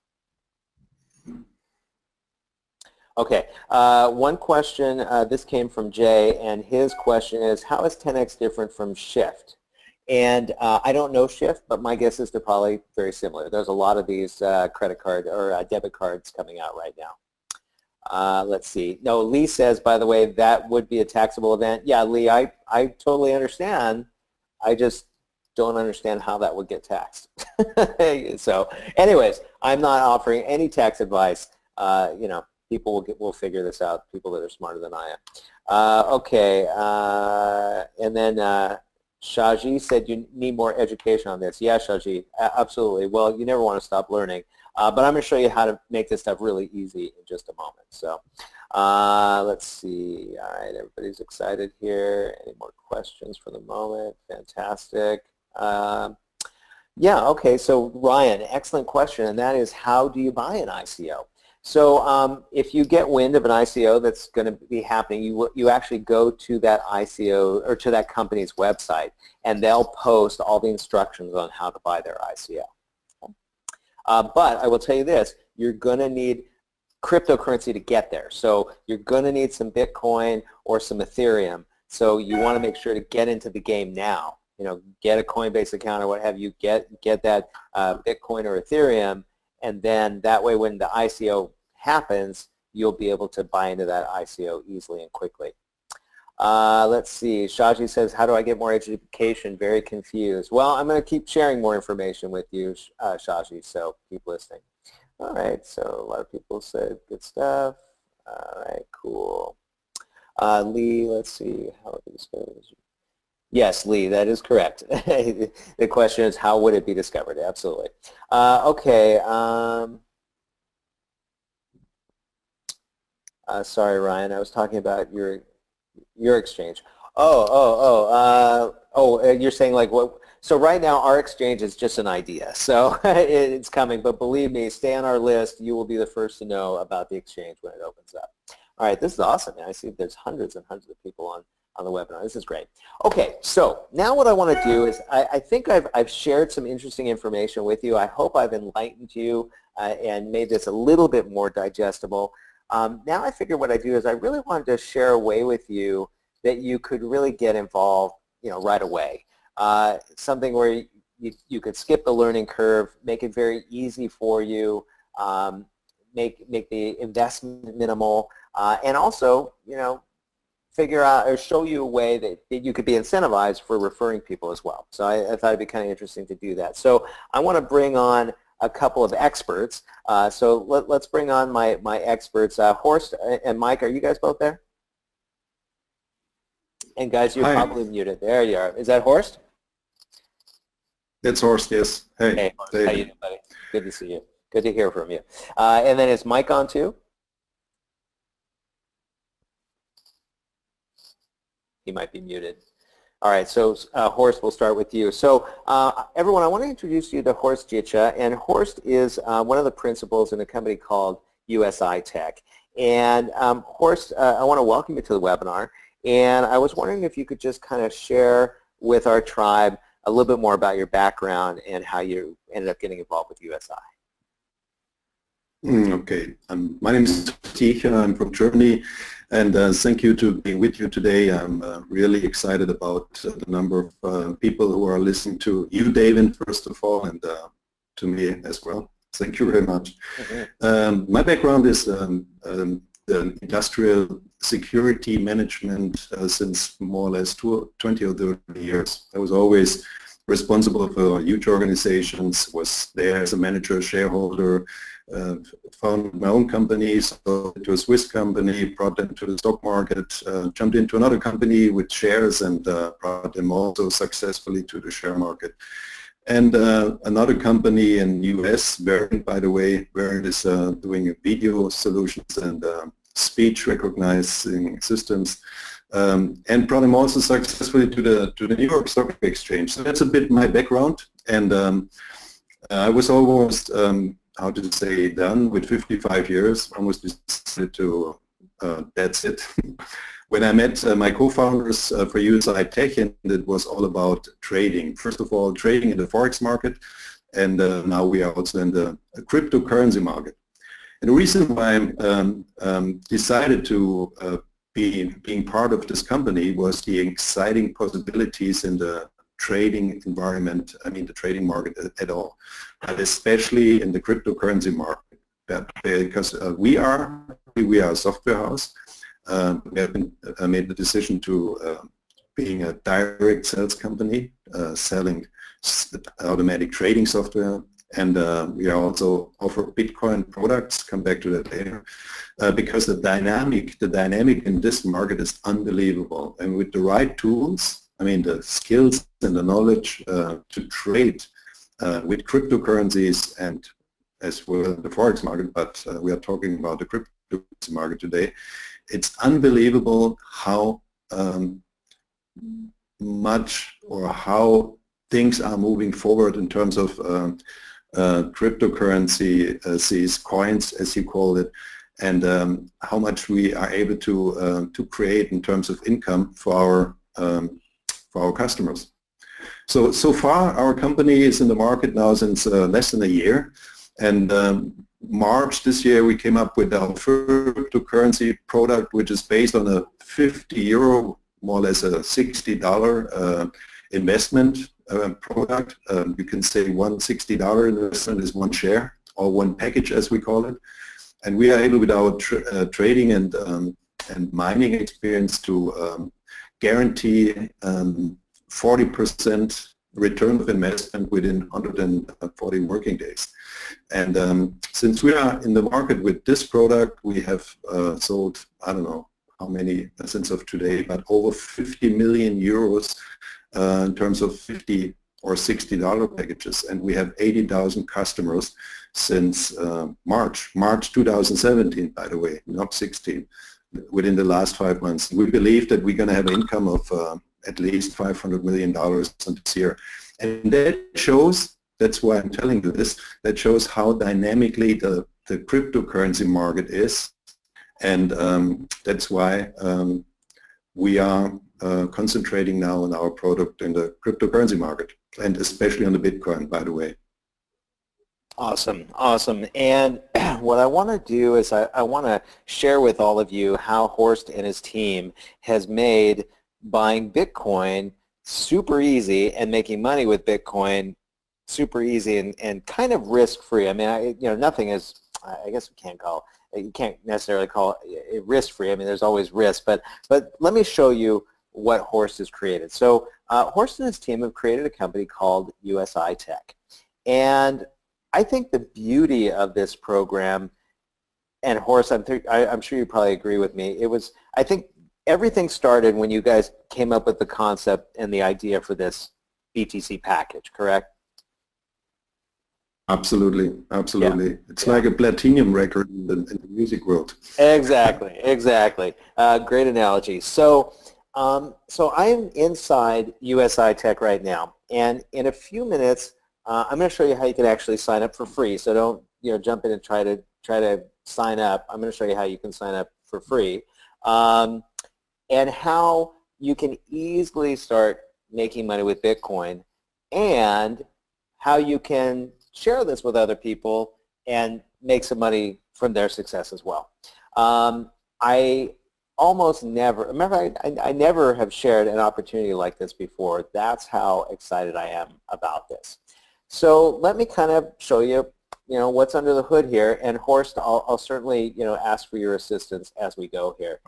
Okay, one question, this came from Jay, and his question is, how is 10x different from Shift? And I don't know Shift, but my guess is they're probably very similar. There's a lot of these credit card or debit cards coming out right now. Let's see. No, Lee says, by the way, that would be a taxable event. Yeah, Lee, I totally understand. I just don't understand how that would get taxed. So anyways, I'm not offering any tax advice. You know, people will figure this out, people that are smarter than I am. Okay, and then Shaji said you need more education on this. Yeah, Shaji, absolutely. Well, you never want to stop learning. But I'm going to show you how to make this stuff really easy in just a moment. So let's see. All right, everybody's excited here. Any more questions for the moment? Fantastic. Yeah, okay, so Ryan, excellent question, and that is, how do you buy an ICO? So if you get wind of an ICO that's going to be happening, you actually go to that ICO or to that company's website, and they'll post all the instructions on how to buy their ICO. But I will tell you this, you're going to need cryptocurrency to get there. So you're going to need some Bitcoin or some Ethereum. So you want to make sure to get into the game now. You know, get a Coinbase account or what have you, get that Bitcoin or Ethereum, and then that way when the ICO happens, you'll be able to buy into that ICO easily and quickly. Let's see, Shaji says, how do I get more education? Very confused. Well, I'm going to keep sharing more information with you, Shaji, so keep listening. All right, so a lot of people said good stuff. All right, cool. Lee, let's see, how would this go? Yes, Lee, that is correct. The question is, how would it be discovered? Absolutely. Okay. Sorry, Ryan. I was talking about your exchange. You're saying like what? So right now our exchange is just an idea. So it's coming, but believe me, stay on our list. You will be the first to know about the exchange when it opens up. All right, this is awesome. I see there's hundreds and hundreds of people on the webinar. This is great. Okay, so now what I want to do is I think I've shared some interesting information with you. I hope I've enlightened you and made this a little bit more digestible. Now I figure what I do is I really wanted to share a way with you that you could really get involved, you know, right away. Something where you could skip the learning curve, make it very easy for you, make the investment minimal, and also, you know, figure out or show you a way that you could be incentivized for referring people as well. So I thought it'd be kind of interesting to do that. So I want to bring on a couple of experts. So let's bring on my experts. Horst and Mike, are you guys both there? And guys, you're probably muted. There you are. Is that Horst? It's Horst, yes. Hey Horst, how you doing, buddy? Good to see you. Good to hear from you. And then is Mike on too? He might be muted. All right, so Horst, we'll start with you. So everyone, I want to introduce you to Horst Jicha, and Horst is one of the principals in a company called USI Tech. And Horst, I want to welcome you to the webinar, and I was wondering if you could just kind of share with our tribe a little bit more about your background and how you ended up getting involved with USI. Okay, my name is Ticha, I'm from Germany, and thank you to being with you today. I'm really excited about the number of people who are listening to you, David, first of all, and to me as well. Thank you very much. My background is the industrial security management since more or less 20 or 30 years. I was always responsible for huge organizations, was there as a manager, shareholder, founded my own company, so to a Swiss company, brought them to the stock market, jumped into another company with shares and brought them also successfully to the share market. And another company in US, Verint, by the way, Verint is doing video solutions and speech recognizing systems, and brought them also successfully to the New York Stock Exchange. So that's a bit my background, and I was almost, how to say, done with 55 years, almost decided to, that's it. When I met my co-founders for USI Tech, and it was all about trading. First of all, trading in the Forex market, and now we are also in the cryptocurrency market. And the reason why I decided to being part of this company was the exciting possibilities in the trading environment, I mean the trading market at all, but especially in the cryptocurrency market, because we are a software house. We have made the decision to being a direct sales company, selling automatic trading software, and we also offer Bitcoin products, come back to that later, because the dynamic in this market is unbelievable, and with the right tools, I mean the skills and the knowledge to trade with cryptocurrencies and as well the Forex market, but we are talking about the cryptocurrency market today. It's unbelievable how much or how things are moving forward in terms of cryptocurrency, coins as you call it, and how much we are able to create in terms of income for our customers. So far our company is in the market now since less than a year, and March this year we came up with our cryptocurrency product, which is based on a 50 euro, more or less a $60 investment product. You can say one $60 investment is one share or one package as we call it, and we are able with our trading and mining experience to guarantee 40% return of investment within 140 working days. And since we are in the market with this product, we have sold, I don't know how many since of today, but over 50 million euros in terms of 50 or $60 packages, and we have 80,000 customers since March 2017, by the way, not 16, within the last 5 months. We believe that we're going to have an income of at least $500 million this year. And that shows, that's why I'm telling you this, that shows how dynamically the cryptocurrency market is, and that's why we are concentrating now on our product in the cryptocurrency market, and especially on the Bitcoin, by the way. Awesome, awesome. And what I want to do is I want to share with all of you how Horst and his team has made buying Bitcoin super easy and making money with Bitcoin super easy and kind of risk-free. I mean, nothing is, I guess we can't call, you can't necessarily call it risk-free. I mean, there's always risk, but let me show you what Horst has created. So Horst and his team have created a company called USI Tech, and I think the beauty of this program, and Horst, I'm sure you probably agree with me, I think everything started when you guys came up with the concept and the idea for this BTC package, correct? Absolutely, absolutely. Yeah. It's like a platinum record in the music world. Exactly, exactly. Great analogy. So, so I'm inside USI Tech right now, and in a few minutes, I'm going to show you how you can actually sign up for free. So don't jump in and try to sign up. I'm going to show you how you can sign up for free, and how you can easily start making money with Bitcoin, and how you can share this with other people and make some money from their success as well. I almost never, remember, I never have shared an opportunity like this before. That's how excited I am about this. So let me kind of show you, what's under the hood here. And Horst, I'll certainly, ask for your assistance as we go here.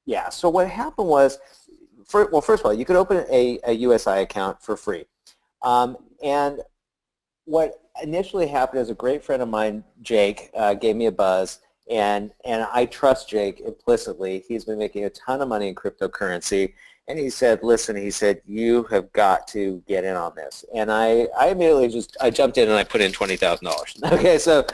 Yeah. So what happened was, well, first of all, you could open a USI account for free, and what initially happened is a great friend of mine, Jake, gave me a buzz, and I trust Jake implicitly. He's been making a ton of money in cryptocurrency, and he said, listen, he said, you have got to get in on this. And I immediately I jumped in and I put in $20,000. Okay, so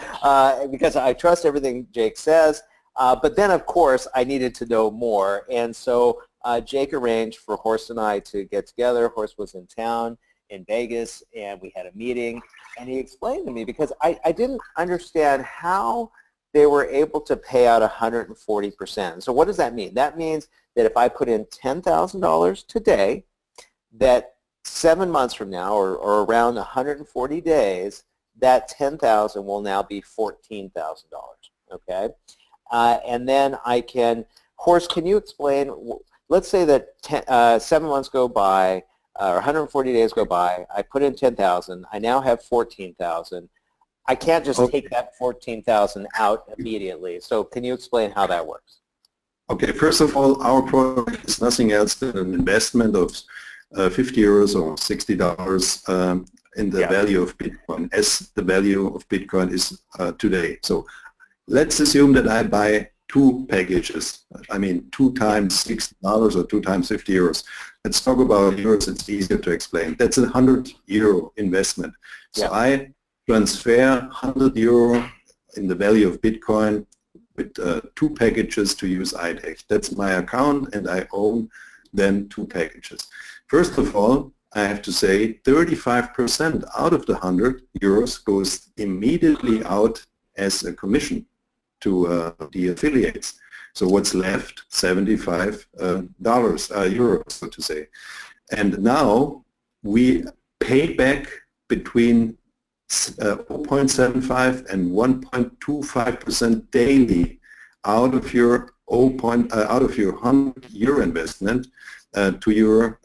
because I trust everything Jake says, but then of course I needed to know more, and so Jake arranged for Horst and I to get together. Horst was in town in Vegas, and we had a meeting, and he explained to me, because I didn't understand how they were able to pay out 140%. So what does that mean? That means that if I put in $10,000 today, that 7 months from now, or around 140 days, that $10,000 will now be $14,000. Okay, and then I can, Horst, can you explain? Let's say that 7 months go by, or 140 days go by. I put in 10,000. I now have 14,000. I can't just take that 14,000 out immediately. So can you explain how that works? Okay, first of all, our product is nothing else than an investment of 50 euros or $60 in the value of Bitcoin, as the value of Bitcoin is today. So let's assume that I buy 2 packages. I mean, 2 times $60 or 2 times 50 euros. Let's talk about euros. It's easier to explain. That's a €100 investment. So I transfer 100 euro in the value of Bitcoin with 2 packages to use IDEX. That's my account, and I own then 2 packages. First of all, I have to say 35% out of the 100 euros goes immediately out as a commission to the affiliates. So what's left? $75 euros, so to say. And now we pay back between 0.75 and 1.25% daily out of your €100 investment to your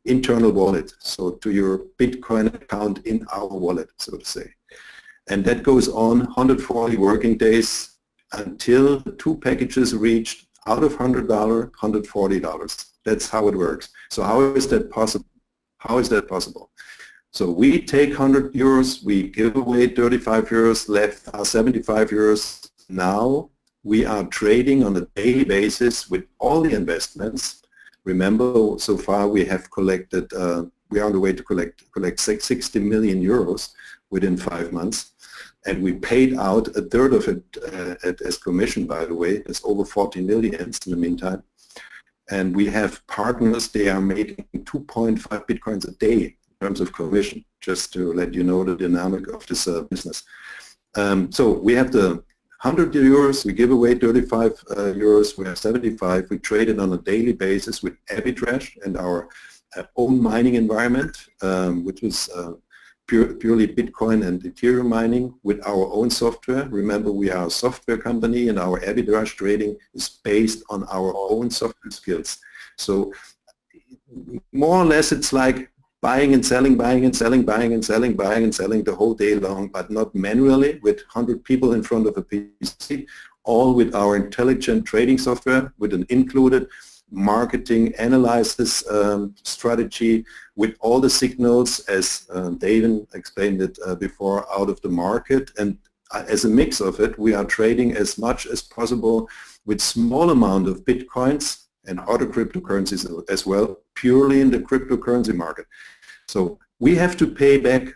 internal wallet, so to your Bitcoin account in our wallet, so to say. And that goes on 140 working days until the 2 packages reached out of $100, $140. That's how it works. So how is that possible? How is that possible? So we take 100 euros, we give away 35 euros, left are 75 euros. Now we are trading on a daily basis with all the investments. Remember, so far we have collected, we are on the way to collect 60 million euros within 5 months. And we paid out a third of it as commission, by the way. It's over 40 million in the meantime. And we have partners, they are making 2.5 Bitcoins a day in terms of commission, just to let you know the dynamic of this business. So we have the 100 euros, we give away 35 euros, we have 75, we trade it on a daily basis with arbitrage and our own mining environment, which is purely Bitcoin and Ethereum mining with our own software. Remember, we are a software company, and our arbitrage trading is based on our own software skills. So more or less it's like buying and selling, buying and selling, buying and selling, buying and selling the whole day long, but not manually with 100 people in front of a PC, all with our intelligent trading software with an included marketing analysis strategy with all the signals, as David explained it before, out of the market. And as a mix of it, we are trading as much as possible with small amount of Bitcoins and other cryptocurrencies as well, purely in the cryptocurrency market. So we have to pay back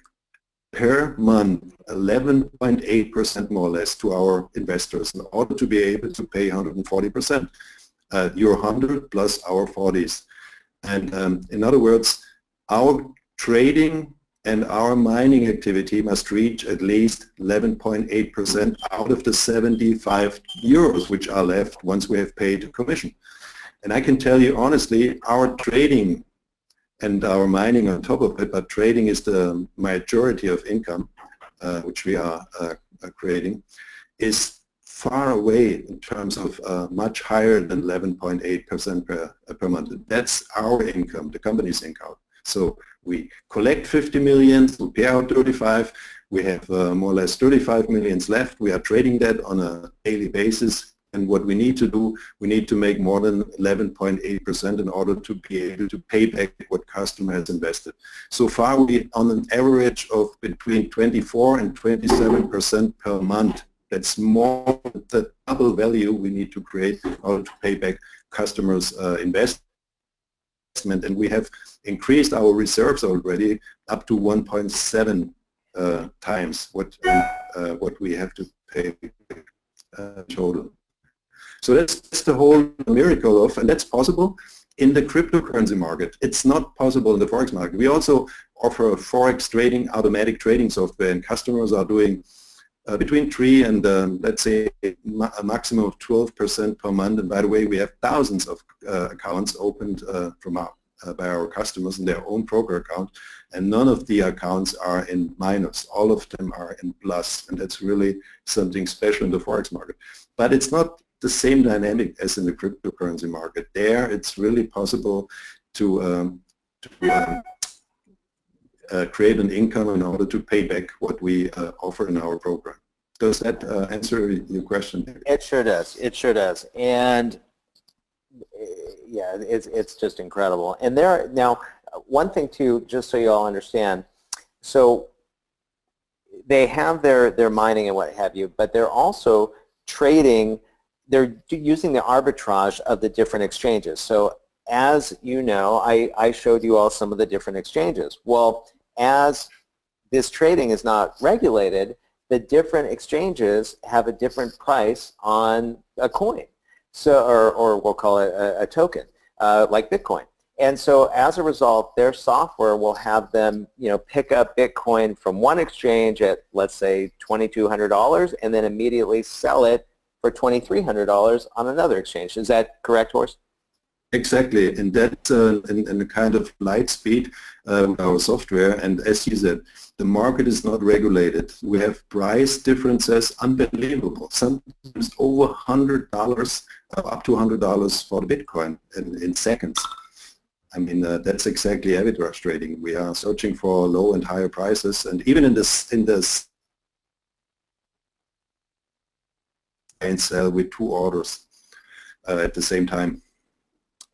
per month 11.8% more or less to our investors in order to be able to pay 140%. Your 100 plus our 40s. And in other words, our trading and our mining activity must reach at least 11.8% out of the 75 euros which are left once we have paid a commission. And I can tell you honestly, our trading and our mining on top of it, but trading is the majority of income which we are creating, is far away in terms of much higher than 11.8% per month. That's our income, the company's income. So we collect 50 million, we pay out 35, we have more or less 35 millions left. We are trading that on a daily basis And what we need to do, we need to make more than 11.8% in order to be able to pay back what customer has invested. So far, we on an average of between 24 and 27% per month. That's more than the double value we need to create in order to pay back customers' investment. And we have increased our reserves already up to 1.7 times what we have to pay total. So that's the whole miracle of, and that's possible in the cryptocurrency market. It's not possible in the Forex market. We also offer Forex trading, automatic trading software, and customers are doing between 3 and let's say a maximum of 12% per month. And by the way, we have thousands of accounts opened by our customers in their own broker account, and none of the accounts are in minus. All of them are in plus, and that's really something special in the Forex market. But it's not the same dynamic as in the cryptocurrency market. There, it's really possible to create an income in order to pay back what we offer in our program. Does that answer your question? It sure does. It sure does. And yeah, it's just incredible. And now, one thing too, just so you all understand, so they have their mining and what have you, but they're also trading. They're using the arbitrage of the different exchanges. So as you know, I showed you all some of the different exchanges. Well, as this trading is not regulated, the different exchanges have a different price on a coin, so or we'll call it a token, like Bitcoin. And so as a result, their software will have them, pick up Bitcoin from one exchange at, let's say, $2,200, and then immediately sell it for $2,300 on another exchange. Is that correct, Horst? Exactly, and that's in a kind of light speed with our software. And as you said, the market is not regulated. We have price differences unbelievable. Sometimes over $100, up to $100 for the Bitcoin in seconds. I mean, that's exactly arbitrage trading. We are searching for low and higher prices, and even in this and sell with 2 orders at the same time.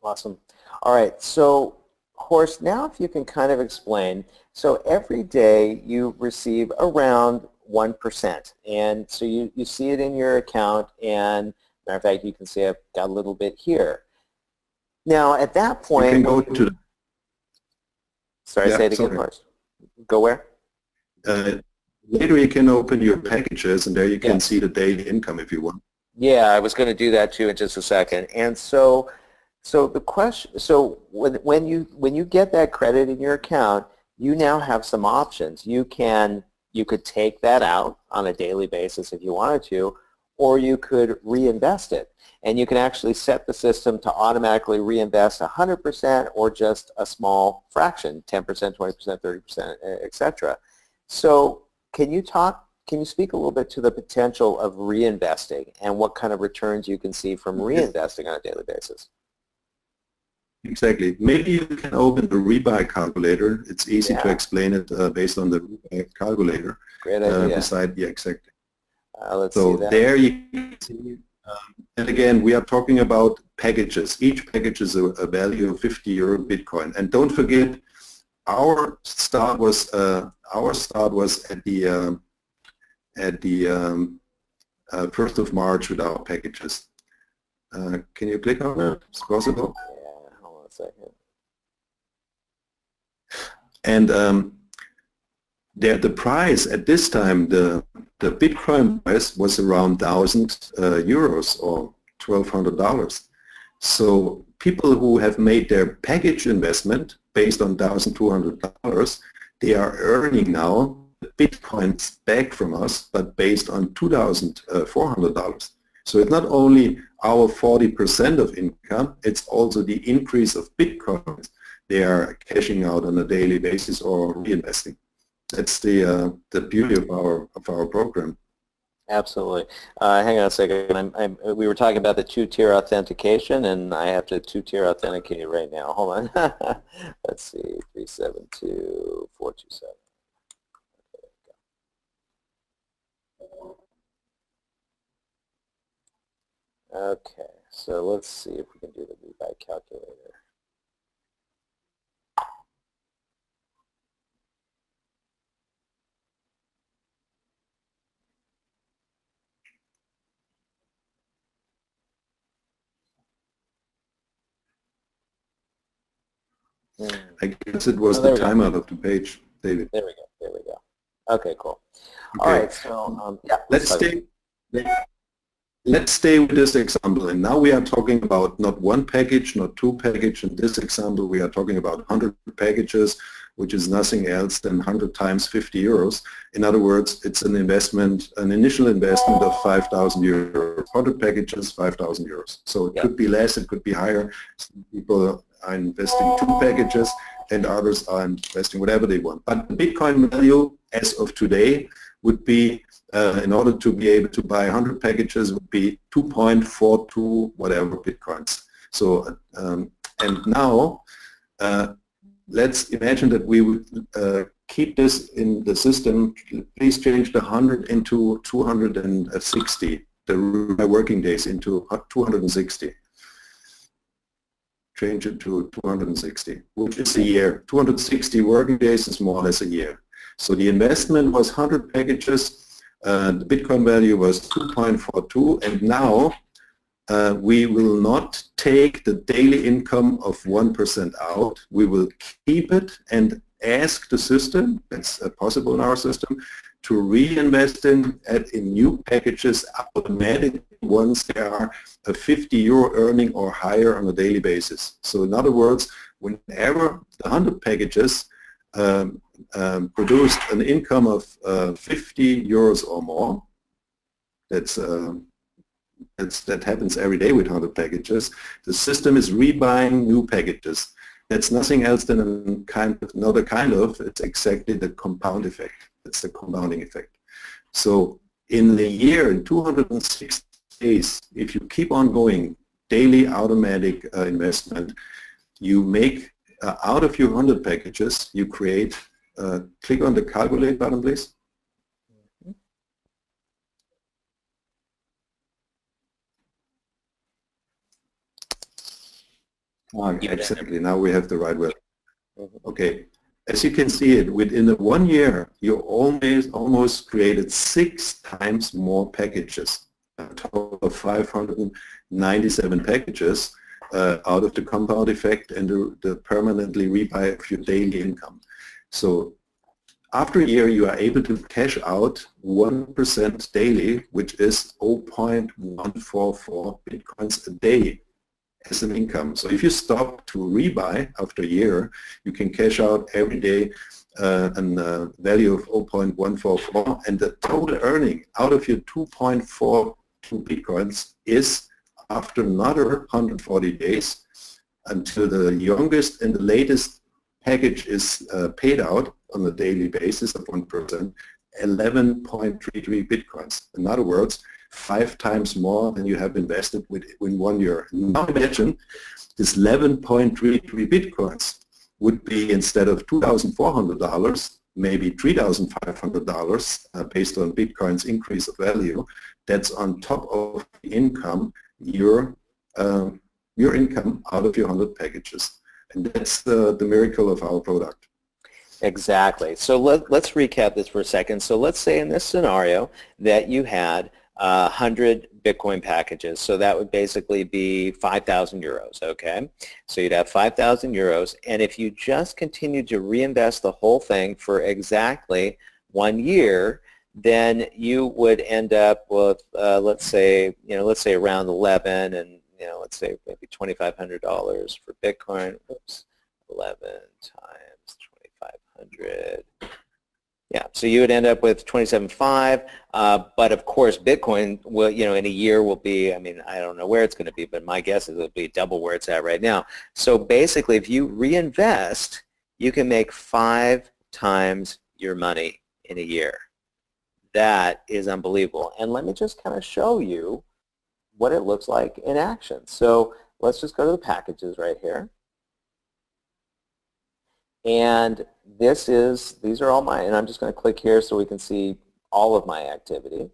Awesome. All right, so Horst, now if you can kind of explain, so every day you receive around 1%, and so you see it in your account, and matter of fact, you can see I've got a little bit here. Now at that point, you can go to sorry, say it again, Horst. Go where? Later you can open your packages, and there you can see the daily income if you want. Yeah, I was going to do that too in just a second. And so the question, so when you get that credit in your account, you now have some options. You could take that out on a daily basis if you wanted to, or you could reinvest it. And you can actually set the system to automatically reinvest 100% or just a small fraction, 10%, 20%, 30%, etc. So can you speak a little bit to the potential of reinvesting and what kind of returns you can see from reinvesting on a daily basis? Exactly. Maybe you can open the rebuy calculator. It's easy to explain it based on the rebuy calculator. Great idea. Beside, exactly. Let's so see that. There you can see, and again, we are talking about packages. Each package is a value of 50 euro Bitcoin. And don't forget, our start was at the 1st of March with our packages. Can you click on it? It's possible. Yeah, hold on a second. And the price at this time, the Bitcoin price was around 1,000 euros or $1,200. So people who have made their package investment based on $1,200, they are earning now Bitcoins back from us, but based on $2,400. So it's not only our 40% of income, it's also the increase of Bitcoins they are cashing out on a daily basis or reinvesting. That's the beauty of our program. Absolutely. Hang on a second. We were talking about the 2-tier authentication, and I have to 2-tier authenticate right now. Hold on. Let's see. 372-427. Okay, so let's see if we can do the rebuy calculator. I guess it was Oh, the there we go. timeout of the page, David. There we go. There we go. Okay, cool. All Okay. right, so yeah, Let's stay. Let's stay with this example. And now we are talking about not one package, not two packages. In this example, we are talking about 100 packages, which is nothing else than 100 times 50 euros. In other words, it's an investment, an initial investment of 5,000 euros. 100 packages, 5,000 euros. So it could be less, it could be higher. Some people are investing two packages and others are investing whatever they want. But the Bitcoin value as of today would be, in order to be able to buy 100 packages, would be 2.42 whatever Bitcoins. So, and now, let's imagine that we would keep this in the system. Please change the 100 into 260, the working days into 260. Change it to 260, which is a year. 260 working days is more or less a year. So the investment was 100 packages, the Bitcoin value was 2.42, and now we will not take the daily income of 1% out. We will keep it and ask the system, that's possible in our system, to reinvest in new packages automatically once they are a 50 euro earning or higher on a daily basis. So in other words, whenever the 100 packages produced an income of 50 euros or more, that happens every day with 100 packages, the system is rebuying new packages. That's nothing else than it's exactly the compound effect. It's the compounding effect. So in the year, in 260 days, if you keep on going daily automatic investment, you make out of your 100 packages, you create, click on the calculate button, please. Exactly, now we have the right word. Okay, as you can see it, within 1 year, you almost created 6 times more packages, a total of 597 packages out of the compound effect and the permanently rebuy of your daily income. So after a year, you are able to cash out 1% daily, which is 0.144 Bitcoins a day as an income. So if you stop to rebuy after a year, you can cash out every day a value of 0.144, and the total earning out of your 2.42 Bitcoins is, after another 140 days, until the youngest and the latest package is paid out on a daily basis of 1%, 11.33 Bitcoins. In other words, 5 times more than you have invested in 1 year. Now imagine this 11.33 Bitcoins would be, instead of $2,400, maybe $3,500 based on Bitcoin's increase of value. That's on top of the income, your income out of your 100 packages. And that's the miracle of our product. Exactly. So let's recap this for a second. So let's say in this scenario that you had 100 Bitcoin packages. So that would basically be 5,000 euros, okay? So you'd have 5,000 euros, and if you just continued to reinvest the whole thing for exactly 1 year, then you would end up with, let's say around 11, and let's say maybe $2,500 for Bitcoin. Oops, 11 times 2,500. Yeah, so you would end up with 27.5, but of course Bitcoin will, in a year will be, I mean, I don't know where it's going to be, but my guess is it'll be double where it's at right now. So basically, if you reinvest, you can make 5 times your money in a year. That is unbelievable. And let me just kind of show you what it looks like in action. So let's just go to the packages right here. And these are all mine, and I'm just going to click here so we can see all of my activity.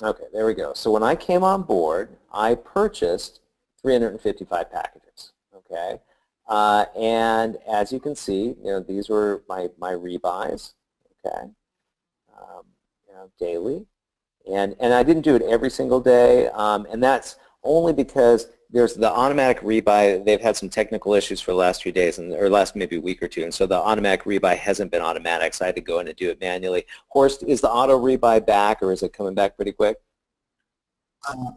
Okay, there we go. So when I came on board, I purchased 355 packages. Okay, and as you can see, these were my rebuys. Okay, daily. And I didn't do it every single day, and that's only because there's the automatic rebuy. They've had some technical issues for the last few days, or last maybe week or two, and so the automatic rebuy hasn't been automatic, so I had to go in and do it manually. Horst, is the auto rebuy back, or is it coming back pretty quick?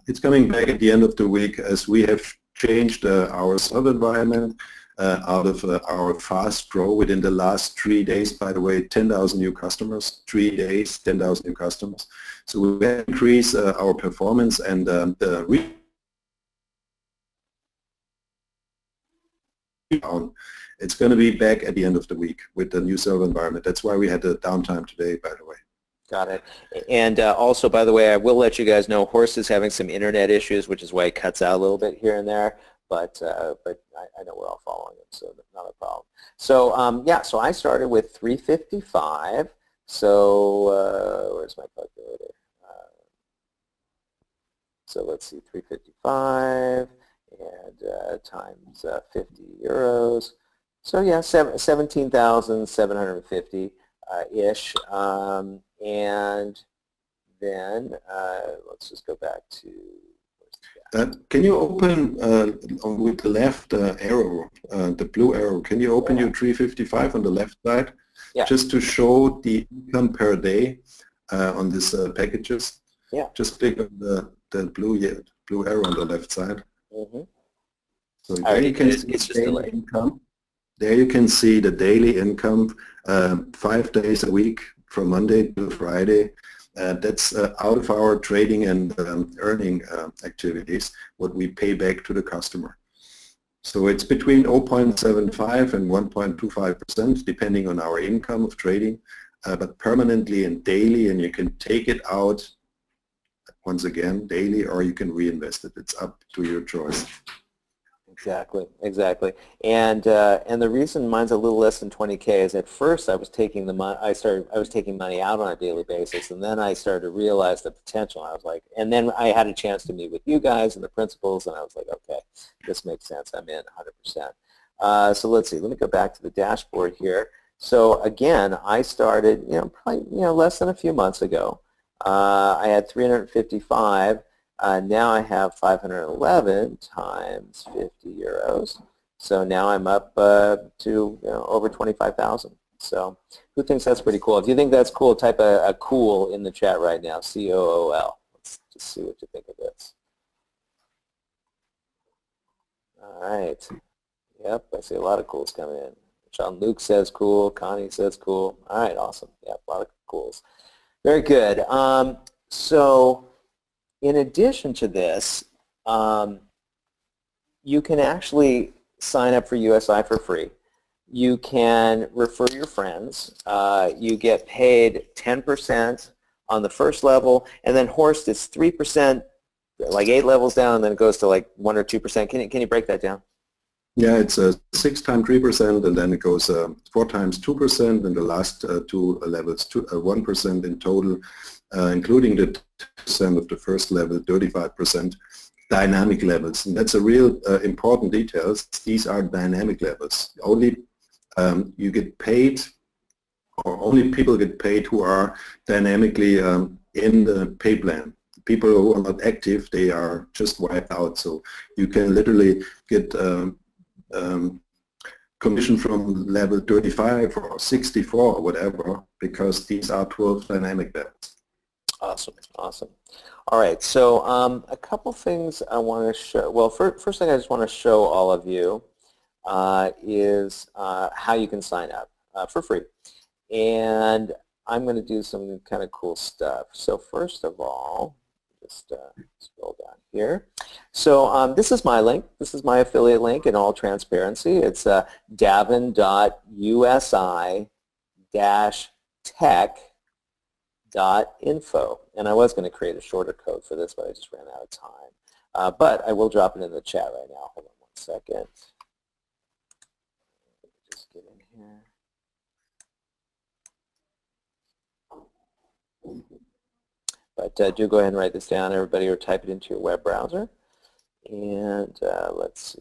It's coming back at the end of the week as we have changed our sub environment out of our fast grow within the last 3 days. By the way, 10,000 new customers, 3 days, 10,000 new customers. So we increase our performance, and the rebound, it's going to be back at the end of the week with the new server environment. That's why we had the downtime today, by the way. Got it. And also, by the way, I will let you guys know Horst is having some internet issues, which is why it cuts out a little bit here and there. But I know we're all following it, so not a problem. So yeah, so I started with 355. So where's my calculator? So let's see, 355 and times 50 euros. So yeah, 17,750 ish. And then let's just go back to. Can you open with the left arrow, the blue arrow, can you open your 355 on the left side? Yeah. Just to show the income per day on these packages? Yeah. Just click on the blue arrow on the left side. Mm-hmm. So there you can see it's just daily delayed. income. There you can see the daily income 5 days a week from Monday to Friday. That's out of our trading and earning activities, what we pay back to the customer. So it's between 0.75 and 1.25% depending on our income of trading, but permanently and daily, and you can take it out once again daily, or you can reinvest it. It's up to your choice. Exactly, exactly. And the reason mine's a little less than 20K is at first I was taking the money. I was taking money out on a daily basis, and then I started to realize the potential. I was like, and then I had a chance to meet with you guys and the principals, and I was like, okay, this makes sense. I'm in 100%. So let's see. Let me go back to the dashboard here. So again, I started, probably less than a few months ago. I had 355. Now I have 511 times 50 euros. So now I'm up to over 25,000. So who thinks that's pretty cool? If you think that's cool, type a cool in the chat right now, C-O-O-L. Let's just see what you think of this. All right. Yep, I see a lot of cools coming in. Jean-Luc says cool. Connie says cool. All right, awesome. Yeah, a lot of cools. Very good. So in addition to this, you can actually sign up for USI for free. You can refer your friends. You get paid 10% on the first level, and then Horst is 3%, like 8 levels down, and then it goes to like 1 or 2%. Can you break that down? Yeah, it's 6 times 3%, and then it goes 4 times 2%, and the last 2 levels 1% in total, including the 2% of the first level, 35% dynamic levels. And that's a real important detail. These are dynamic levels. Only you get paid, or only people get paid who are dynamically in the pay plan. People who are not active, they are just wiped out. So you can literally get commission from level 35 or 64 or whatever, because these are 12 dynamic levels. Awesome, awesome. All right, so a couple things I want to show. Well, first thing I just want to show all of you is how you can sign up for free. And I'm going to do some kind of cool stuff. So first of all, just scroll down here. So this is my link. This is my affiliate link in all transparency. It's davin.usi-tech.info. And I was going to create a shorter code for this, but I just ran out of time. But I will drop it in the chat right now. Hold on 1 second. Just get in here. But do go ahead and write this down, everybody, or type it into your web browser. And let's see.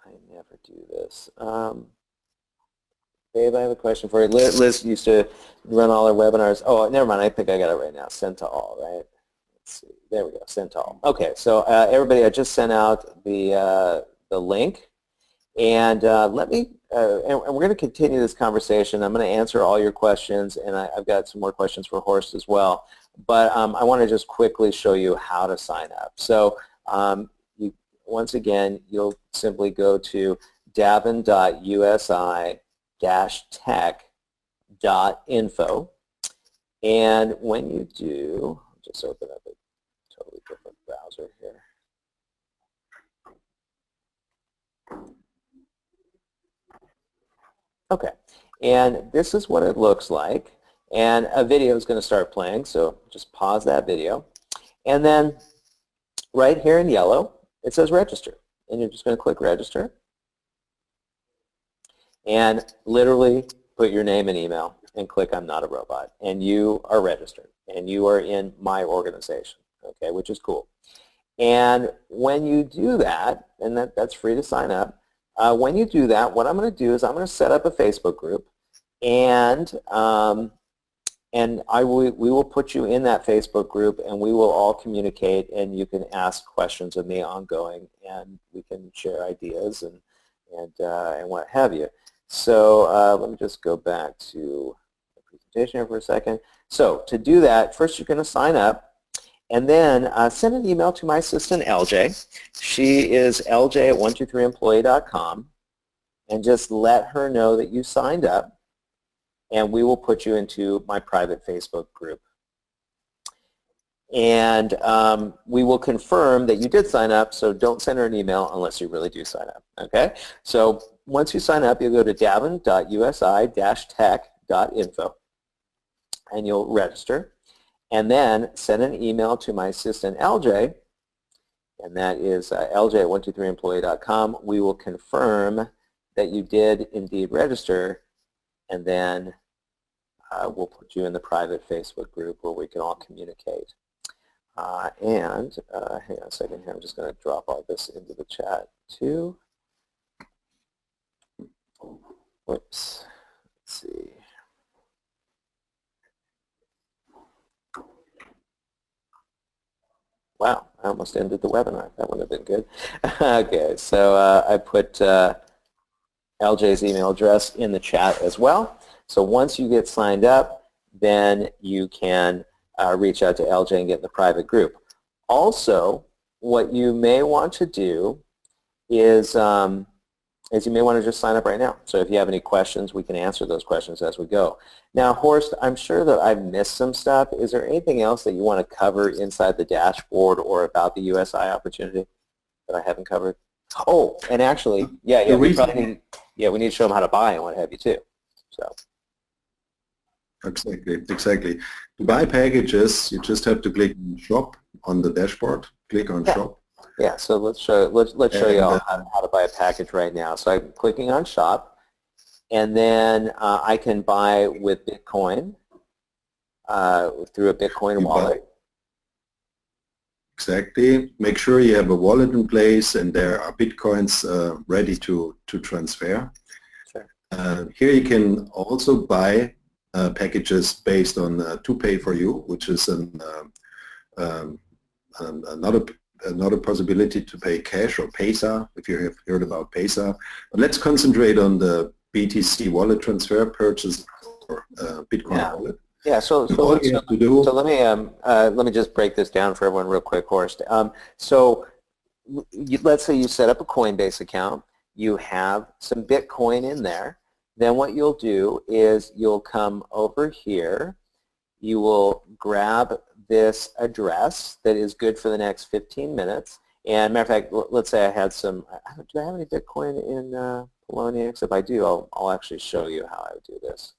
I never do this. Dave, I have a question for you. Liz used to run all our webinars. Oh, never mind. I think I got it right now. Send to all, right? Let's see. There we go. Send to all. Okay. So everybody, I just sent out the link, and let me. And we're going to continue this conversation. I'm going to answer all your questions, and I've got some more questions for Horst as well. But I want to just quickly show you how to sign up. So once again, you'll simply go to davin.usi-tech.info, and when you do, I'll just open up a totally different browser here. Okay, and this is what it looks like, and a video is going to start playing, so just pause that video, and then right here in yellow it says register, and you're just going to click register and literally put your name and email and click I'm not a robot, and you are registered and you are in my organization, okay, which is cool. And when you do that, and that's free to sign up, when you do that, what I'm going to do is I'm going to set up a Facebook group, and we will put you in that Facebook group, and we will all communicate, and you can ask questions of me ongoing, and we can share ideas and what have you. So let me just go back to the presentation here for a second. So to do that, first you're going to sign up, and then send an email to my assistant, LJ. She is lj@123employee.com, and just let her know that you signed up, and we will put you into my private Facebook group. And we will confirm that you did sign up, so don't send her an email unless you really do sign up, okay? So once you sign up, you'll go to davin.usi-tech.info, and you'll register, and then send an email to my assistant, LJ, and that is lj@123employee.com. We will confirm that you did indeed register, and then we'll put you in the private Facebook group where we can all communicate. Hang on a second here. I'm just going to drop all this into the chat too. Whoops. Let's see. Wow, I almost ended the webinar. That would have been good. Okay, so I put LJ's email address in the chat as well. So once you get signed up, then you can reach out to LJ and get in the private group. Also, what you may want to do is you may want to just sign up right now. So if you have any questions, we can answer those questions as we go. Now, Horst, I'm sure that I've missed some stuff. Is there anything else that you want to cover inside the dashboard or about the USI opportunity that I haven't covered? Oh, and actually, we probably need, we need to show them how to buy and what have you too. So. Exactly. To buy packages, you just have to click on Shop on the dashboard. Click on Shop. Yeah, so let's show you all how to buy a package right now. So I'm clicking on Shop, and then I can buy with Bitcoin through a Bitcoin wallet. Exactly. Make sure you have a wallet in place and there are Bitcoins ready to transfer. Sure. Here you can also buy packages based on to pay for you, which is another possibility to pay cash or Pesa, if you have heard about Pesa. But let's concentrate on the BTC wallet transfer purchase or Bitcoin wallet. Yeah, so let me just break this down for everyone real quick, Horst. Let's say you set up a Coinbase account, you have some Bitcoin in there, then what you'll do is you'll come over here, you will grab this address that is good for the next 15 minutes. And matter of fact, let's say I had some, do I have any Bitcoin in Poloniex? If I do, I'll actually show you how I would do this.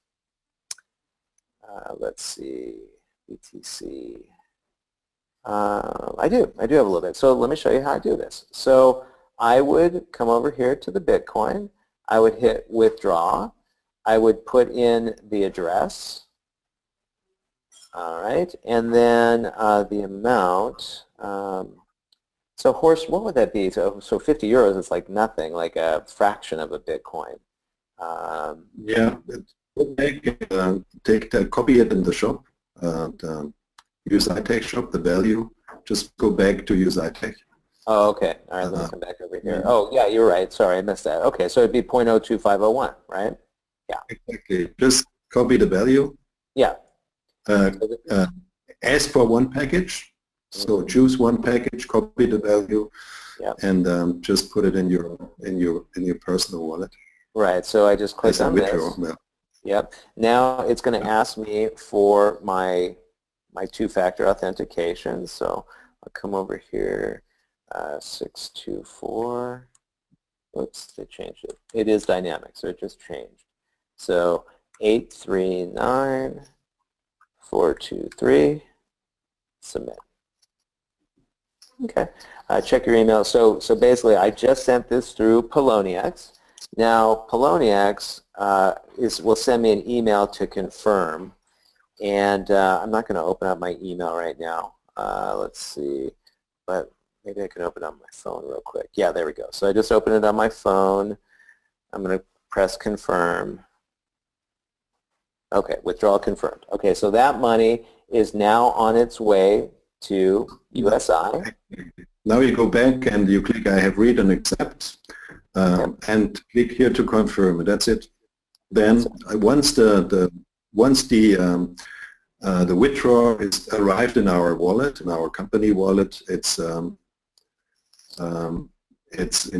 Let's see, BTC. I do have a little bit. So let me show you how I do this. So I would come over here to the Bitcoin. I would hit withdraw. I would put in the address. All right, and then the amount. So Horst, what would that be? So 50 euros is like nothing, like a fraction of a Bitcoin. Yeah, take the, copy it in the shop, use iTech shop, the value. Just go back to use iTech. Oh, okay. All right, let me come back over here. Oh, yeah, you're right. Sorry, I missed that. Okay, so it'd be 0.02501, right? Yeah. Exactly. Just copy the value. Yeah. Ask for one package. So choose one package, copy the value, and just put it in your personal wallet. Right. So I just click on this. Yeah. Yep. Now it's going to ask me for my two-factor authentication. So I'll come over here. 624. Oops, they changed it. It is dynamic, so it just changed. So 839423. Submit. Okay. Check your email. So basically, I just sent this through Poloniex. Now, Poloniex will send me an email to confirm, and I'm not going to open up my email right now. Let's see, but maybe I can open up my phone real quick. Yeah, there we go. So I just opened it on my phone. I'm going to press confirm. Okay, withdrawal confirmed. Okay, so that money is now on its way to USI. Now you go back and you click I have read and accept, and click here to confirm. That's it. Then once the withdrawal is arrived in our wallet, in our company wallet, it's in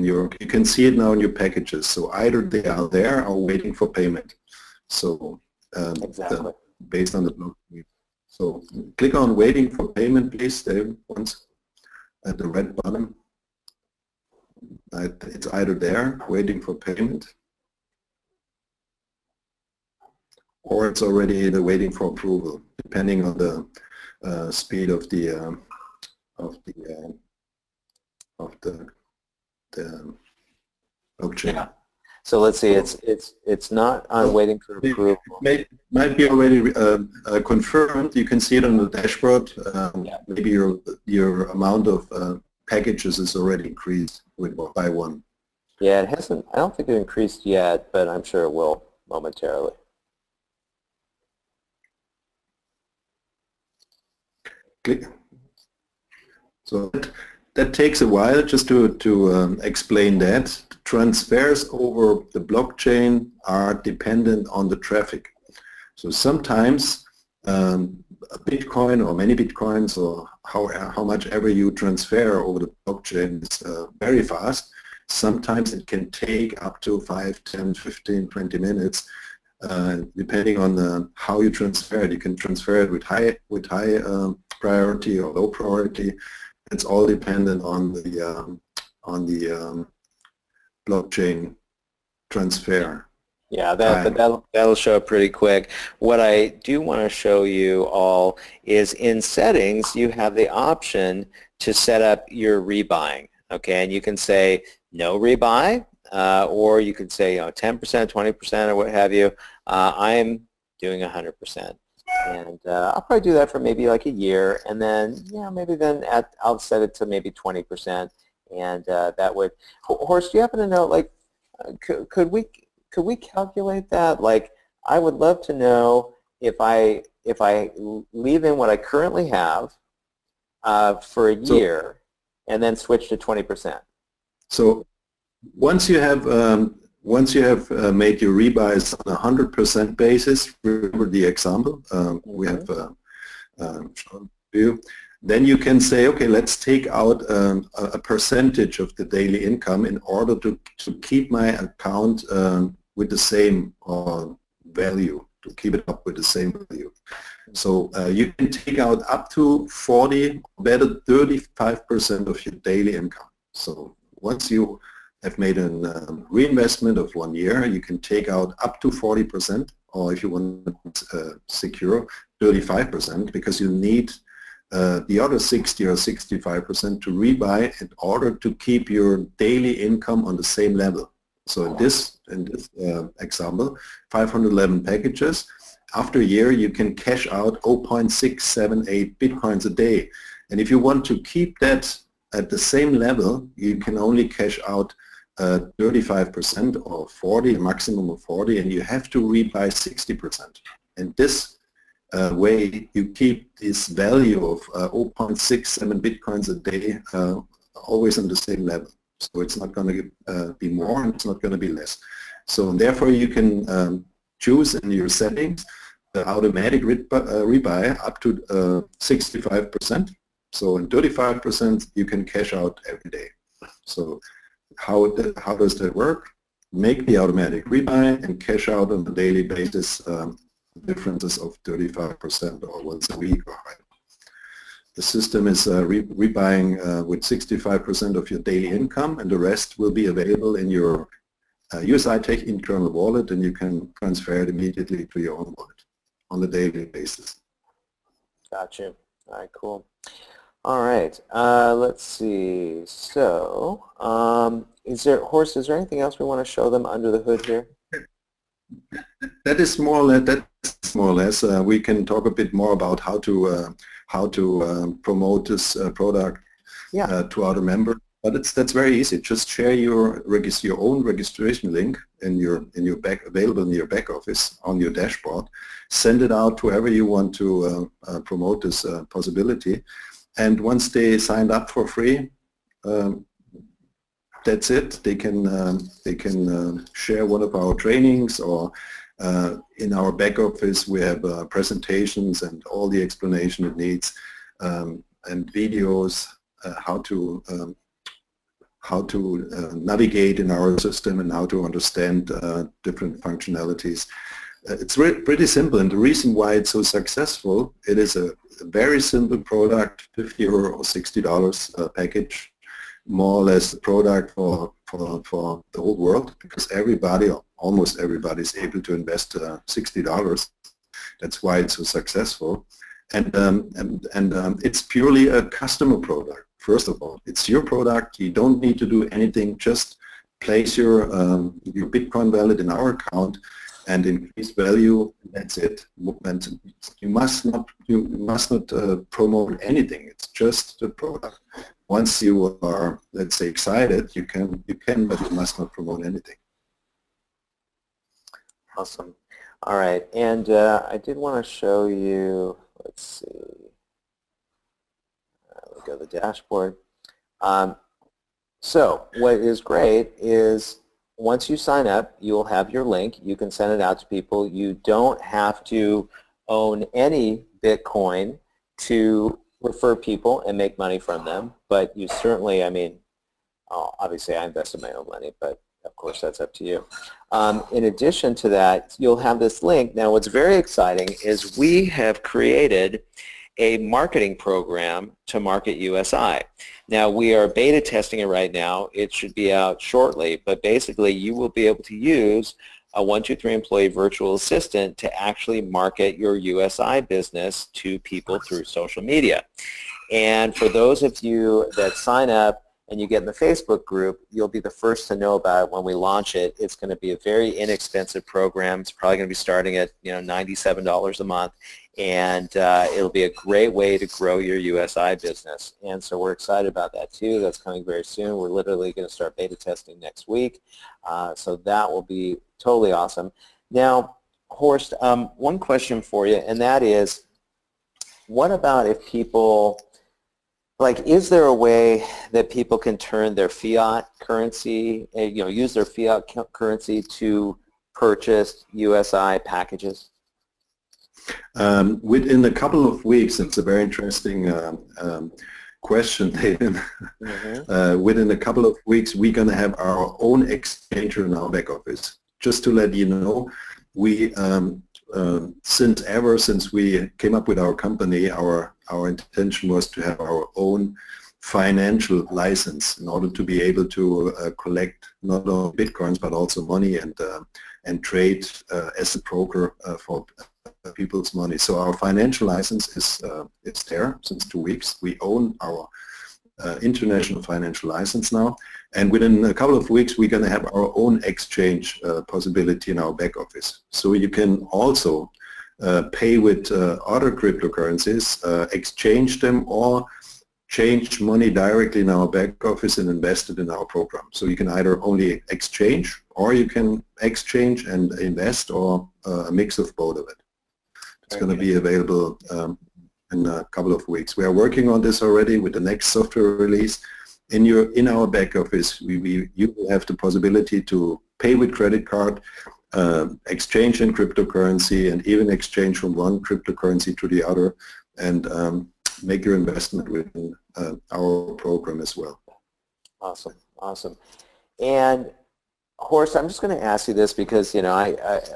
your. You can see it now in your packages. So either they are there or waiting for payment. So exactly. Based on the blockchain. So click on waiting for payment, please, Dave, once at the red button. It's either there, waiting for payment, or it's already waiting for approval, depending on the speed of the blockchain. Yeah. So let's see. It's not on waiting for approval. It might be already confirmed. You can see it on the dashboard. Maybe your amount of packages is already increased by one. Yeah, it hasn't. I don't think it increased yet, but I'm sure it will momentarily. Click. So that takes a while just to explain that. Transfers over the blockchain are dependent on the traffic. So sometimes a Bitcoin or many Bitcoins or how much ever you transfer over the blockchain is very fast. Sometimes it can take up to 5, 10, 15, 20 minutes, depending on how you transfer it. You can transfer it with high priority or low priority. It's all dependent on the blockchain transfer. Yeah, that'll show up pretty quick. What I do want to show you all is in settings, you have the option to set up your rebuying. Okay, and you can say no rebuy, or you can say 10%, 20%, or what have you. I'm doing 100%. And I'll probably do that for maybe like a year, and then maybe then I'll set it to maybe 20%, and that would. Horst, do you happen to know, like, could we calculate that? Like, I would love to know if I leave in what I currently have for a year, and then switch to 20%. So once you have made your rebuys on a 100% basis, remember the example we have shown you, then you can say, okay, let's take out a percentage of the daily income in order to keep my account with the same value, to keep it up with the same value. So you can take out up to 40, better 35% of your daily income. So once you have made a reinvestment of 1 year, you can take out up to 40%, or if you want to secure 35%, because you need the other 60 or 65% to rebuy in order to keep your daily income on the same level. So in this example, 511 packages. After a year, you can cash out 0.678 bitcoins a day. And if you want to keep that at the same level, you can only cash out 35% or 40, a maximum of 40, and you have to rebuy 60%. And this way, you keep this value of 0.67 bitcoins a day always on the same level. So it's not going to be more and it's not going to be less. So therefore you can choose in your settings the automatic rebuy up to 65%. So in 35% you can cash out every day. So how does that work? Make the automatic rebuy and cash out on a daily basis differences of 35% or once a week or higher. The system is rebuying with 65% of your daily income, and the rest will be available in your USI Tech internal wallet, and you can transfer it immediately to your own wallet on a daily basis. Gotcha. All right, cool. All right, let's see. So, Horst, is there anything else we want to show them under the hood here? That is more or less. We can talk a bit more about how to promote this product to other members. But that's very easy. Just share your own registration link available in your back office on your dashboard. Send it out to whoever you want to promote this possibility. And once they signed up for free, that's it. They can share one of our trainings, or in our back office we have presentations and all the explanation it needs, and videos how to navigate in our system and how to understand different functionalities. It's pretty simple, and the reason why it's so successful, it is a very simple product, €50 or $60 package, more or less the product for the whole world, because everybody, or almost everybody, is able to invest $60. That's why it's so successful, and it's purely a customer product. First of all, it's your product. You don't need to do anything. Just place your Bitcoin wallet in our account and increase value. That's it. And you must not promote anything. It's just the product. Once you are, let's say, excited, you can, but you must not promote anything. Awesome. All right, and I did want to show you. Let's see. We go to the dashboard. So what is great is once you sign up, you'll have your link. You can send it out to people. You don't have to own any Bitcoin to refer people and make money from them, but you certainly, I mean, obviously I invested my own money, but of course that's up to you. In addition to that, you'll have this link. Now what's very exciting is we have created a marketing program to market USI. Now we are beta testing it right now. It should be out shortly, but basically you will be able to use a 123 employee virtual assistant to actually market your USI business to people through social media. And for those of you that sign up and you get in the Facebook group, you'll be the first to know about it when we launch it. It's going to be a very inexpensive program. It's probably going to be starting at $97 a month, and it'll be a great way to grow your USI business. And so we're excited about that too. That's coming very soon. We're literally going to start beta testing next week, so that will be totally awesome. Now, Horst, one question for you, and that is, what about if people, like, is there a way that people can turn their fiat currency, use their fiat currency to purchase USI packages? Within a couple of weeks, it's a very interesting question, David. Mm-hmm. Within a couple of weeks, we're going to have our own exchanger in our back office. Just to let you know, we since we came up with our company, our intention was to have our own financial license in order to be able to collect not only Bitcoins but also money and trade as a broker for people's money. So our financial license is there since 2 weeks. We own our international financial license now. And within a couple of weeks, we're going to have our own exchange possibility in our back office. So you can also pay with other cryptocurrencies, exchange them, or change money directly in our back office and invest it in our program. So you can either only exchange, or you can exchange and invest, or a mix of both of it. It's going to be available in a couple of weeks. We are working on this already with the next software release. In our back office, you will have the possibility to pay with credit card, exchange in cryptocurrency, and even exchange from one cryptocurrency to the other, and make your investment within our program as well. Awesome, awesome. And Horst, I'm just going to ask you this because, you know,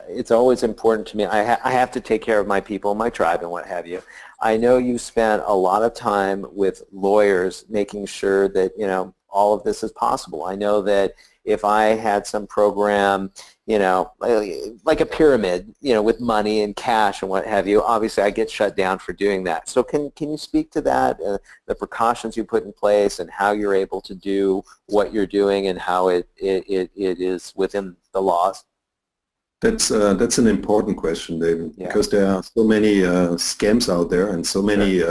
it's always important to me. I have to take care of my people, my tribe, and what have you. I know you spent a lot of time with lawyers making sure that, you know, all of this is possible. I know that if I had some program, you know, like a pyramid, you know, with money and cash and what have you, obviously I get shut down for doing that. So can you speak to that, the precautions you put in place and how you're able to do what you're doing and how it is within the laws? That's an important question, David, because there are so many scams out there and so many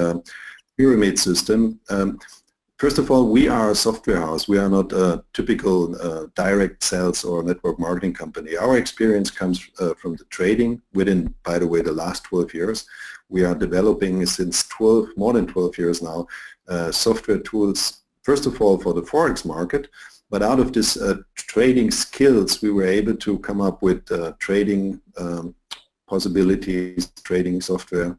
pyramid systems. First of all, we are a software house. We are not a typical direct sales or network marketing company. Our experience comes from the trading within, by the way, the last 12 years. We are developing since more than 12 years now, software tools, first of all, for the Forex market. But out of this trading skills, we were able to come up with trading possibilities, trading software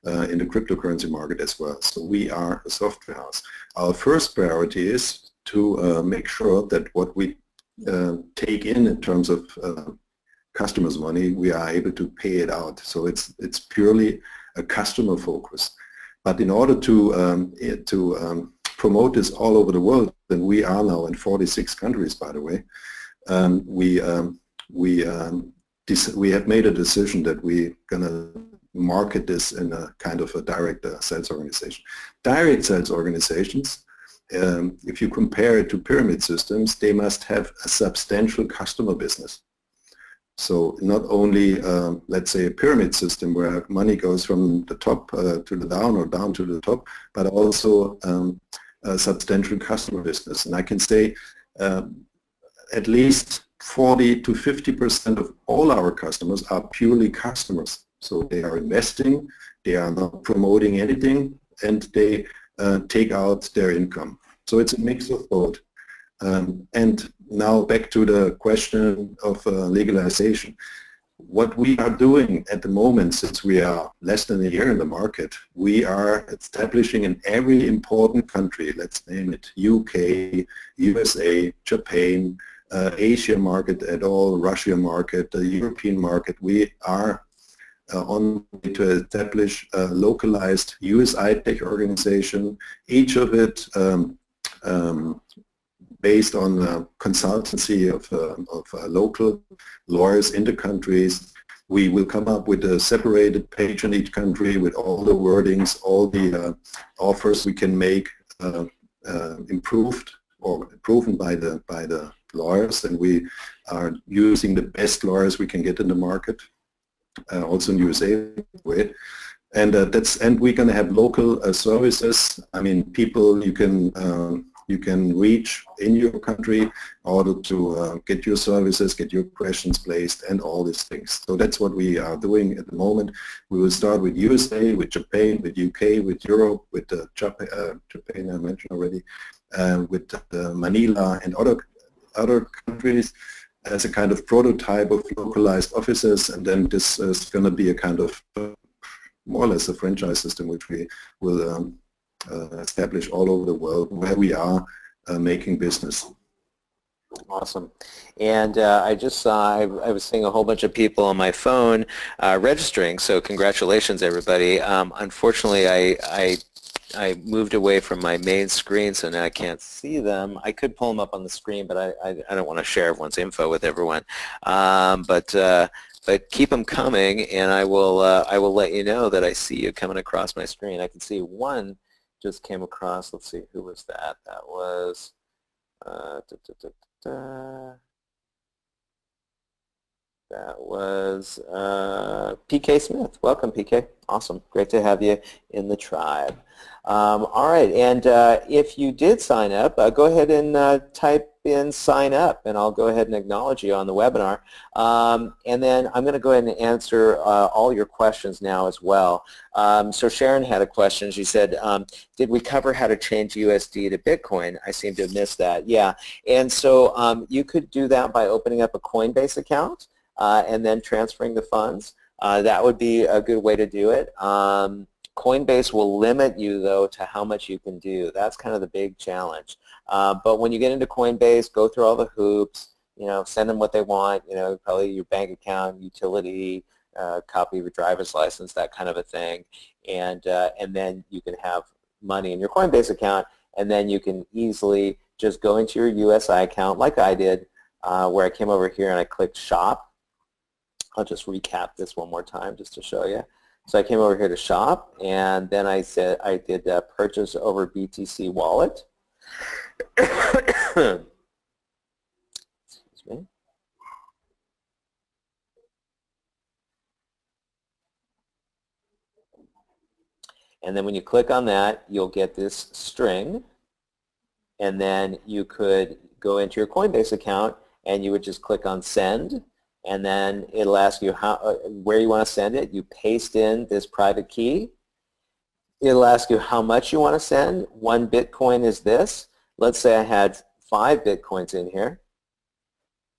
in the cryptocurrency market as well. So we are a software house. Our first priority is to make sure that what we take in terms of customers' money, we are able to pay it out. So it's purely a customer focus. But in order to promote this all over the world, and we are now in 46 countries, by the way, we have made a decision that we're going to market this in a kind of a direct sales organization. Direct sales organizations, if you compare it to pyramid systems, they must have a substantial customer business. So not only, let's say, a pyramid system where money goes from the top to the down or down to the top, but also a substantial customer business. And I can say at least 40 to 50% of all our customers are purely customers. So they are investing, they are not promoting anything, and they take out their income. So it's a mix of both. And now back to the question of legalization. What we are doing at the moment, since we are less than a year in the market, we are establishing in every important country, let's name it UK, USA, Japan, Asia market at all, Russia market, the European market. We are on to establish a localized US tech organization, each of it based on consultancy of local lawyers in the countries. We will come up with a separated page in each country with all the wordings, all the offers we can make improved or proven by the lawyers, and we are using the best lawyers we can get in the market. Also in USA, and we're going to have local services. I mean, people you can reach in your country in order to get your services, get your questions placed, and all these things. So that's what we are doing at the moment. We will start with USA, with Japan, with UK, with Europe, with Japan I mentioned already, with Manila and other countries, as a kind of prototype of localized offices, and then this is going to be a kind of more or less a franchise system which we will establish all over the world where we are making business. Awesome. And I just saw, I was seeing a whole bunch of people on my phone registering, so congratulations everybody. Unfortunately, I moved away from my main screen, so now I can't see them. I could pull them up on the screen, but I don't want to share everyone's info with everyone. But keep them coming, and I will let you know that I see you coming across my screen. I can see one just came across. Let's see, who was that? That was that was PK Smith. Welcome, PK. Awesome. Great to have you in the tribe. All right, and if you did sign up, go ahead and type in sign up, and I'll go ahead and acknowledge you on the webinar. And then I'm going to go ahead and answer all your questions now as well. So Sharon had a question. She said, did we cover how to change USD to Bitcoin? I seem to have missed that. Yeah, and so you could do that by opening up a Coinbase account and then transferring the funds. That would be a good way to do it. Coinbase will limit you, though, to how much you can do. That's kind of the big challenge. But when you get into Coinbase, go through all the hoops, send them what they want, probably your bank account, utility, copy of your driver's license, that kind of a thing. And then you can have money in your Coinbase account, and then you can easily just go into your USI account like I did, where I came over here and I clicked Shop. I'll just recap this one more time just to show you. So I came over here to Shop, and then I said I did purchase over BTC wallet. Excuse me. And then when you click on that, you'll get this string, and then you could go into your Coinbase account, and you would just click on Send, and then it'll ask you where you want to send it. You paste in this private key. It'll ask you how much you want to send. 1 Bitcoin is this. Let's say I had 5 Bitcoins in here.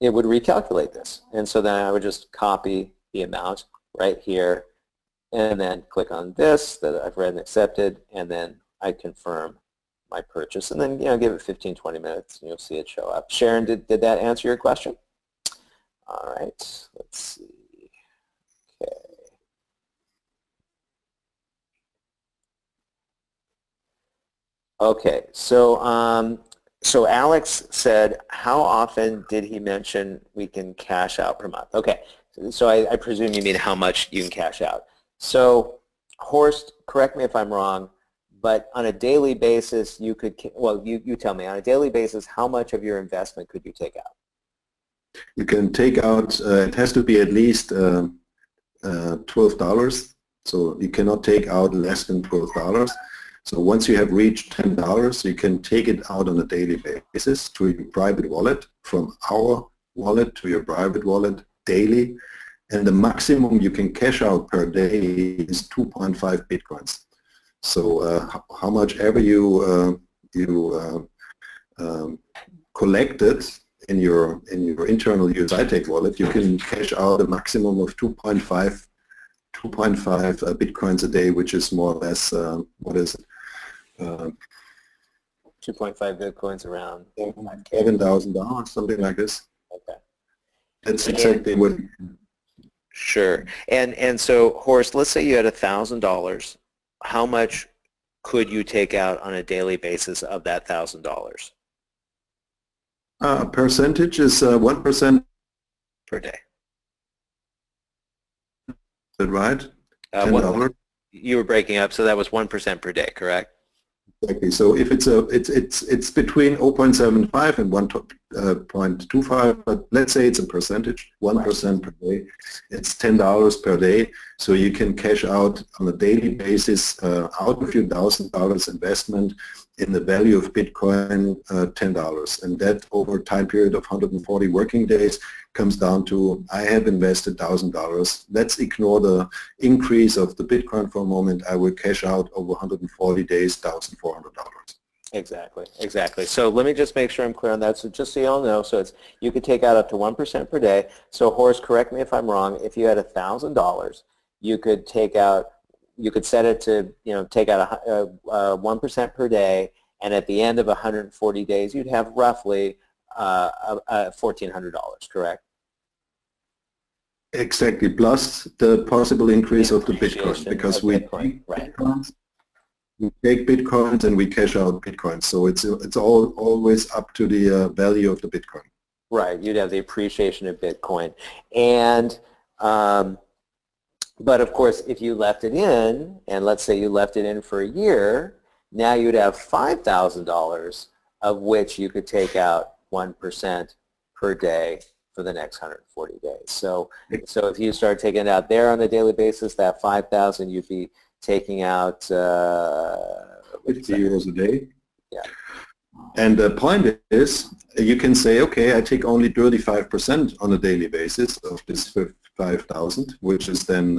It would recalculate this. And so then I would just copy the amount right here and then click on this that I've read and accepted, and then I confirm my purchase. And then give it 15, 20 minutes and you'll see it show up. Sharon, did that answer your question? All right, let's see. Okay. Okay, so so Alex said, how often did he mention we can cash out per month? Okay, so I presume you mean how much you can cash out. So Horst, correct me if I'm wrong, but on a daily basis you could, well, you tell me, on a daily basis, how much of your investment could you take out? You can take out, it has to be at least $12, so you cannot take out less than $12. So once you have reached $10, you can take it out on a daily basis to your private wallet, from our wallet to your private wallet daily, and the maximum you can cash out per day is 2.5 Bitcoins. So how much ever you collected in your internal USITech wallet, you can cash out a maximum of 2.5 Bitcoins a day, which is more or less, what is it? 2.5 Bitcoins around $7,000, something like this. Okay. That's exactly what. Sure. And so, Horst, let's say you had $1,000. How much could you take out on a daily basis of that $1,000? Percentage is 1% per day. Is that right? $10. You were breaking up, so that was 1% per day, correct? Exactly. So if it's between 0.75 and 1.25, but let's say it's a percentage, 1% per day. It's $10 per day. So you can cash out on a daily basis out of your $1,000 investment in the value of Bitcoin, $10. And that over a time period of 140 working days comes down to, I have invested $1,000. Let's ignore the increase of the Bitcoin for a moment. I will cash out over 140 days, $1,400. Exactly, exactly. So let me just make sure I'm clear on that. So just so you all know, so it's, you could take out up to 1% per day. So Horace, correct me if I'm wrong, if you had $1,000, you could take out, you could set it to, take out 1% per day, and at the end of 140 days, you'd have roughly $1,400, correct? Exactly, plus the possible increase of the Bitcoin, because we take Bitcoins and we cash out Bitcoins, so it's always up to the value of the Bitcoin. Right, you'd have the appreciation of Bitcoin, and but of course, if you left it in, and let's say you left it in for a year, now you'd have $5,000 of which you could take out 1% per day for the next 140 days. So if you start taking it out there on a daily basis, that 5,000 you'd be taking out 50 euros a day. Yeah. And the point is, you can say, okay, I take only 35% on a daily basis of this 5,000, which is then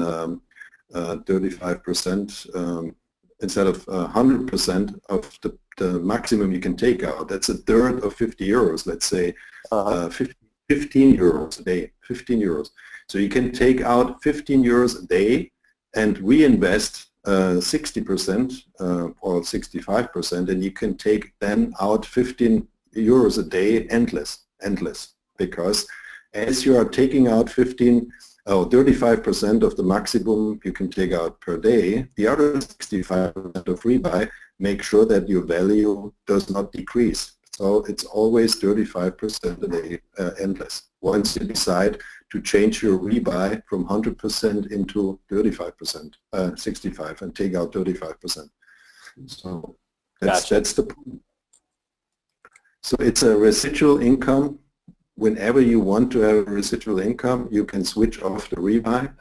35% instead of 100% of the maximum you can take out. That's a third of 50 euros, let's say 15 euros a day, 15 euros. So you can take out 15 euros a day and reinvest 60% or 65%, and you can take then out 15 euros a day endless, because as you are taking out 35% of the maximum you can take out per day, the other 65% of rebuy, make sure that your value does not decrease. So it's always 35% a day endless. Once you decide to change your rebuy from 100% into 35%, 65, and take out 35%. So that's the point. So it's a residual income. Whenever you want to have a residual income, you can switch off the rebuy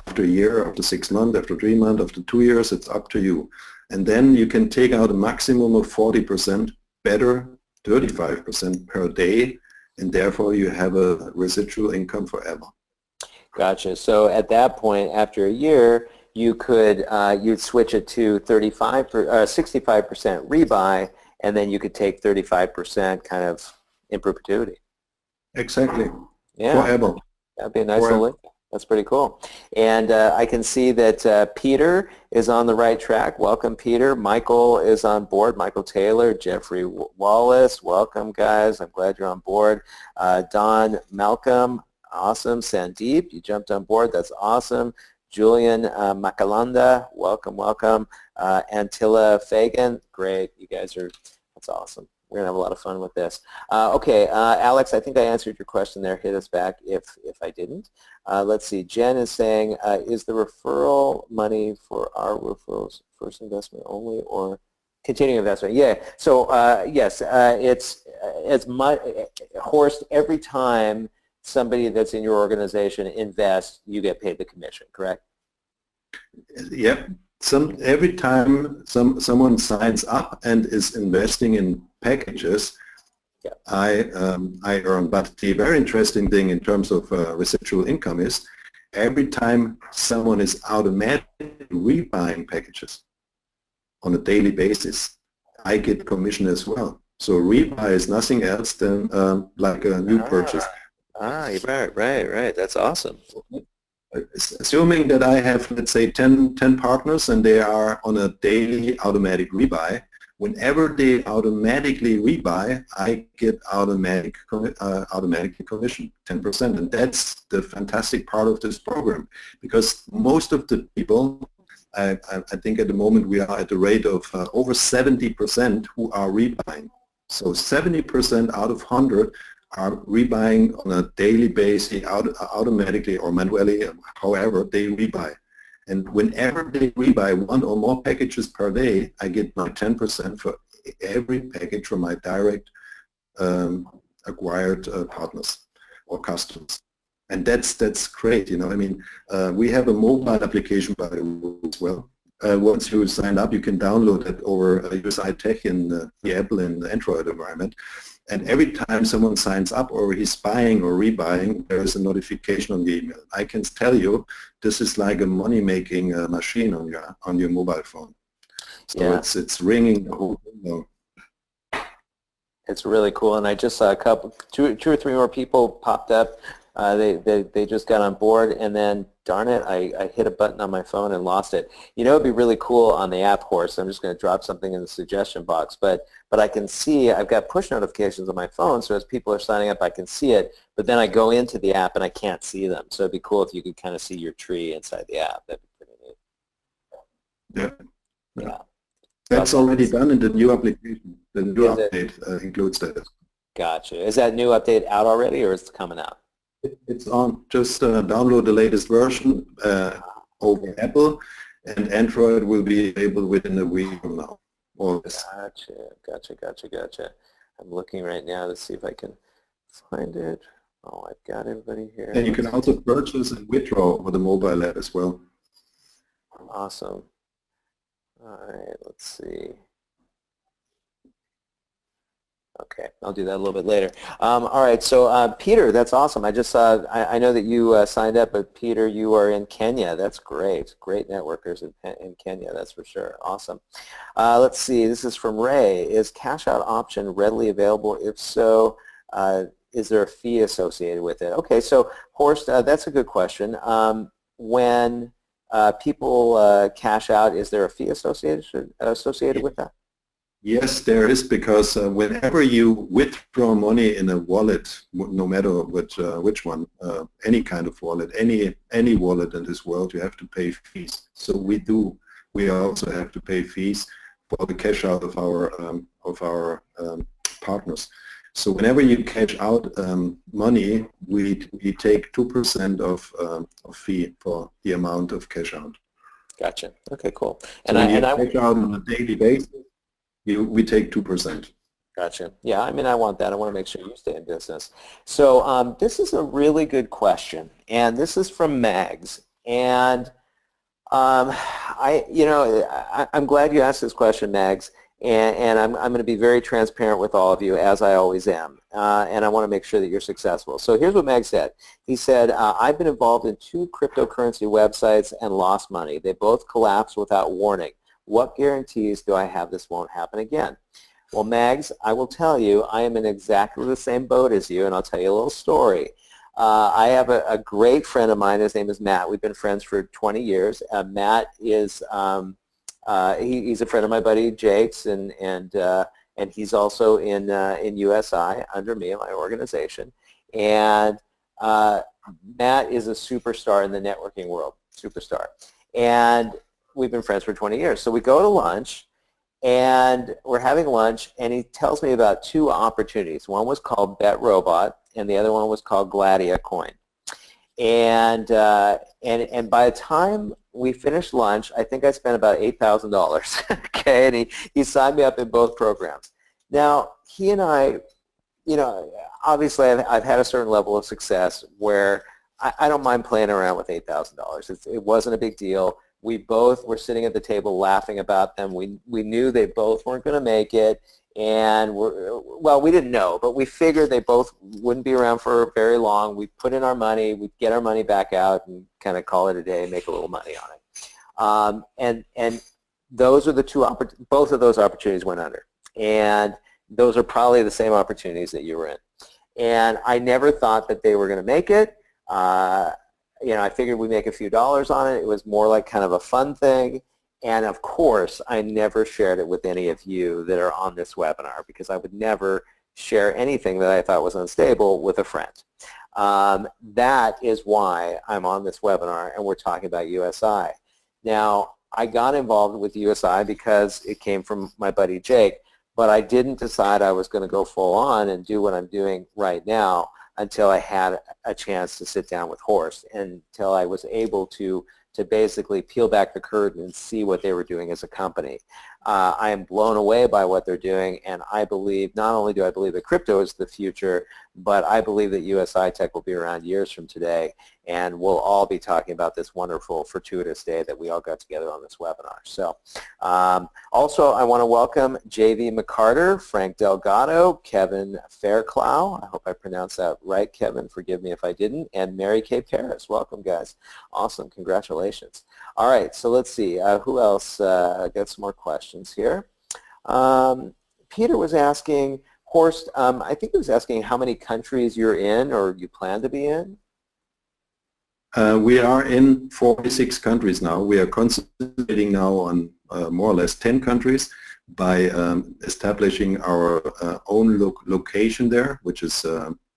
after a year, after 6 months, after 3 months, after 2 years. It's up to you. And then you can take out a maximum of 40%, better 35% per day, and therefore you have a residual income forever. Gotcha. So at that point, after a year, you could you'd switch it to 65% rebuy, and then you could take 35% kind of in perpetuity. Exactly. Yeah. Forever. That'd be a nice little link. That's pretty cool. And I can see that Peter is on the right track. Welcome, Peter. Michael is on board. Michael Taylor, Jeffrey Wallace. Welcome, guys. I'm glad you're on board. Don Malcolm, awesome. Sandeep, you jumped on board. That's awesome. Julian Macalanda, welcome, welcome. Antilla Fagan, great. You guys are, that's awesome. We're going to have a lot of fun with this. Okay, Alex, I think I answered your question there. Hit us back if I didn't. Let's see. Jen is saying, is the referral money for our referrals first investment only or continuing investment? Yeah. So yes, it's much, Horst, every time somebody that's in your organization invests, you get paid the commission, correct? Yep. Every time someone signs up and is investing in packages, yeah, I earn. But the very interesting thing in terms of residual income is every time someone is automatically rebuying packages on a daily basis, I get commission as well. So rebuy is nothing else than like a new purchase. Right. That's awesome. Assuming that I have, let's say, 10 partners and they are on a daily automatic rebuy, whenever they automatically rebuy, I get automatic commission, 10%. And that's the fantastic part of this program, because most of the people, I think at the moment we are at the rate of over 70% who are rebuying. So 70% out of 100 are rebuying on a daily basis, automatically or manually, however they rebuy. And whenever they rebuy 1 or more packages per day, I get my 10% for every package from my direct acquired partners or customers. And that's great, you know. I mean, we have a mobile application by the way as well. Once you sign up, you can download it over USI Tech in the Apple and Android environment. And every time someone signs up or he's buying or rebuying, there is a notification on the email. I can tell you, this is like a money-making machine on your mobile phone. So yeah, it's ringing the whole window. It's really cool, and I just saw two or three more people popped up. They just got on board, and then darn it, I hit a button on my phone and lost it. You know, it'd be really cool on the app, Horst. I'm just going to drop something in the suggestion box, but I can see I've got push notifications on my phone, so as people are signing up, I can see it. But then I go into the app and I can't see them. So it'd be cool if you could kind of see your tree inside the app. That'd be pretty neat. Yeah. That's already done in the new application. The new update includes that. Gotcha. Is that new update out already, or is it coming out? It's on. Just download the latest version over Apple, and Android will be able within a week from now. or less. Gotcha. I'm looking right now to see if I can find it. Oh, I've got everybody here. And you can also purchase and withdraw over the mobile app as well. Awesome. All right, let's see. Okay, I'll do that a little bit later. All right, so Peter, that's awesome. I just saw, I know that you signed up, but Peter, you are in Kenya. That's great. Great networkers in Kenya, that's for sure. Awesome. Let's see, this is from Ray. Is cash out option readily available? If so, is there a fee associated with it? Okay, so Horst, that's a good question. When people cash out, is there a fee associated with that? Yes, there is, because whenever you withdraw money in a wallet, no matter which one, any kind of wallet, any wallet in this world, you have to pay fees. So we also have to pay fees for the cash out of our partners. So whenever you cash out money, we take 2% of fee for the amount of cash out. Gotcha. Okay, cool. And so when you cash out on a daily basis, we take 2%. Gotcha. Yeah, I mean, I want that. I want to make sure you stay in business. So this is a really good question, and this is from Mags. And I'm glad you asked this question, Mags. And I'm going to be very transparent with all of you, as I always am. And I want to make sure that you're successful. So here's what Meg said. He said, I've been involved in 2 cryptocurrency websites and lost money. They both collapsed without warning. What guarantees do I have this won't happen again? Well, Mags, I will tell you, I am in exactly the same boat as you, and I'll tell you a little story. I have a great friend of mine. His name is Matt. We've been friends for 20 years. Matt is he's a friend of my buddy Jake's, and he's also in USI under me in my organization. And Matt is a superstar in the networking world, superstar. And we've been friends for 20 years. So we go to lunch, and we're having lunch, and he tells me about 2 opportunities. One was called Bet Robot, and the other one was called Gladia Coin. And by the time we finished lunch, I think I spent about $8,000. Okay, and he signed me up in both programs. Now, he and I, obviously I've had a certain level of success where I don't mind playing around with $8,000. It wasn't a big deal. We both were sitting at the table laughing about them. We knew they both weren't going to make it, and we didn't know, but we figured they both wouldn't be around for very long. We'd put in our money, we'd get our money back out, and kind of call it a day, make a little money on it. And those are the both of those opportunities went under, and those are probably the same opportunities that you were in. And I never thought that they were going to make it. I figured we'd make a few dollars on it. It was more like kind of a fun thing. And of course, I never shared it with any of you that are on this webinar, because I would never share anything that I thought was unstable with a friend. That is why I'm on this webinar, and we're talking about USI. Now, I got involved with USI because it came from my buddy Jake, but I didn't decide I was going to go full on and do what I'm doing right now until I had a chance to sit down with Horst, and until I was able to basically peel back the curtain and see what they were doing as a company. I am blown away by what they're doing, and I believe, not only do I believe that crypto is the future, but I believe that USI Tech will be around years from today, and we'll all be talking about this wonderful, fortuitous day that we all got together on this webinar. So, also, I want to welcome J.V. McCarter, Frank Delgado, Kevin Fairclough, I hope I pronounced that right, Kevin, forgive me if I didn't, and Mary Kay Paris. Welcome, guys. Awesome, congratulations. All right, so let's see, who else? I got some more questions here. Peter was asking, Horst, I think he was asking how many countries you're in or you plan to be in? We are in 46 countries now. We are concentrating now on more or less 10 countries by establishing our own location there, which is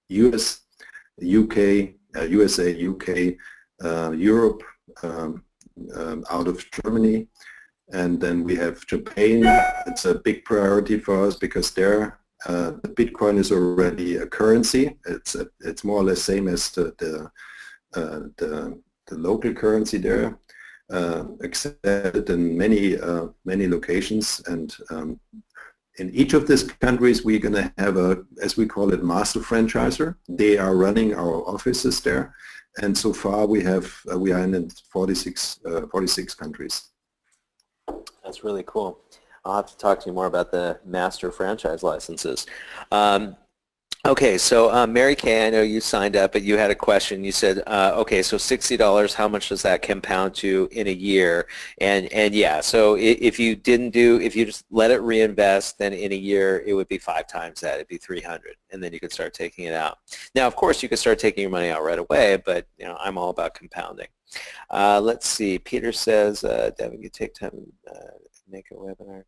US, UK, USA, UK, Europe, out of Germany, and then we have Japan. It's a big priority for us because there the Bitcoin is already a currency. It's more or less same as the local currency there. accepted in many locations, and in each of these countries we're going to have a, as we call it, master franchisor. They are running our offices there, and so far we are in 46 countries. That's really cool. I'll have to talk to you more about the master franchise licenses. Okay, so Mary Kay, I know you signed up, but you had a question. You said, okay, so $60, how much does that compound to in a year? And yeah, so if you just let it reinvest, then in a year it would be 5 times that. It'd be 300, and then you could start taking it out. Now, of course, you could start taking your money out right away, but you know, I'm all about compounding. Let's see. Peter says, Devin, you take time to make a webinar.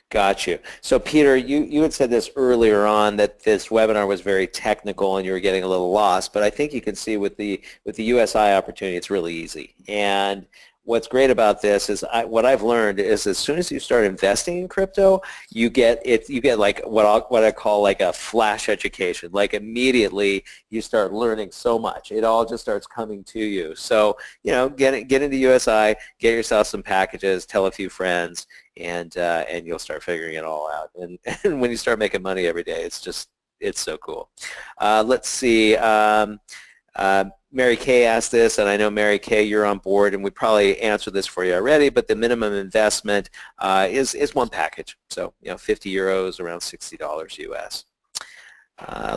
Got you. So Peter, you had said this earlier on that this webinar was very technical and you were getting a little lost, but I think you can see with the USI opportunity, it's really easy. And what's great about this is what I've learned is as soon as you start investing in crypto, you get like what I call like a flash education. Like immediately you start learning so much. It all just starts coming to you. So, you know, get into USI, get yourself some packages, tell a few friends, and you'll start figuring it all out. And when you start making money every day, it's so cool. Let's see. Mary Kay asked this, and I know Mary Kay, you're on board, and we probably answered this for you already, but the minimum investment is one package. So, you know, 50 euros, around $60 US.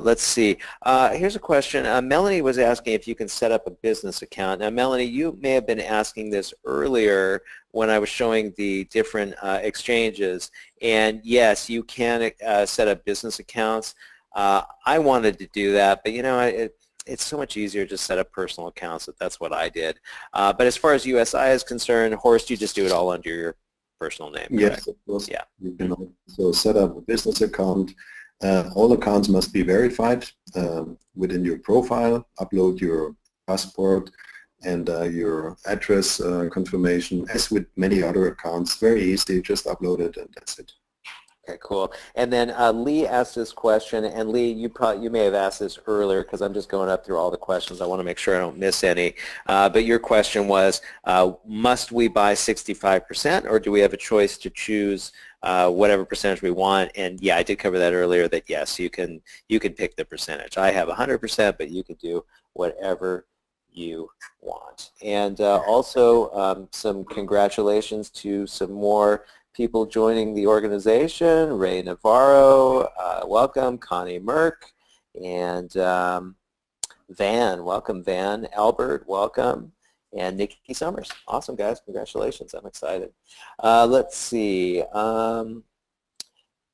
Let's see. Here's a question. Melanie was asking if you can set up a business account. Now, Melanie, you may have been asking this earlier when I was showing the different exchanges. And yes, you can set up business accounts. I wanted to do that, but you know, it's so much easier to set up personal accounts. That's what I did. But as far as USI is concerned, Horst, you just do it all under your personal name. Yes, correct? of course. Yeah. You can also set up a business account. All accounts must be verified within your profile. Upload your passport and your address confirmation. As with many other accounts, very easy. Just upload it and that's it. Okay, cool. And then Lee asked this question, and Lee, you may have asked this earlier because I'm just going up through all the questions. I want to make sure I don't miss any. But your question was, must we buy 65%, or do we have a choice to choose whatever percentage we want? And yeah, I did cover that earlier. That yes, you can pick the percentage. I have 100%, but you can do whatever you want. And also some congratulations to some more people joining the organization. Ray Navarro, welcome. Connie Merck, and Van, welcome Van. Albert, welcome. And Nikki Summers. Awesome, guys. Congratulations. I'm excited. Let's see.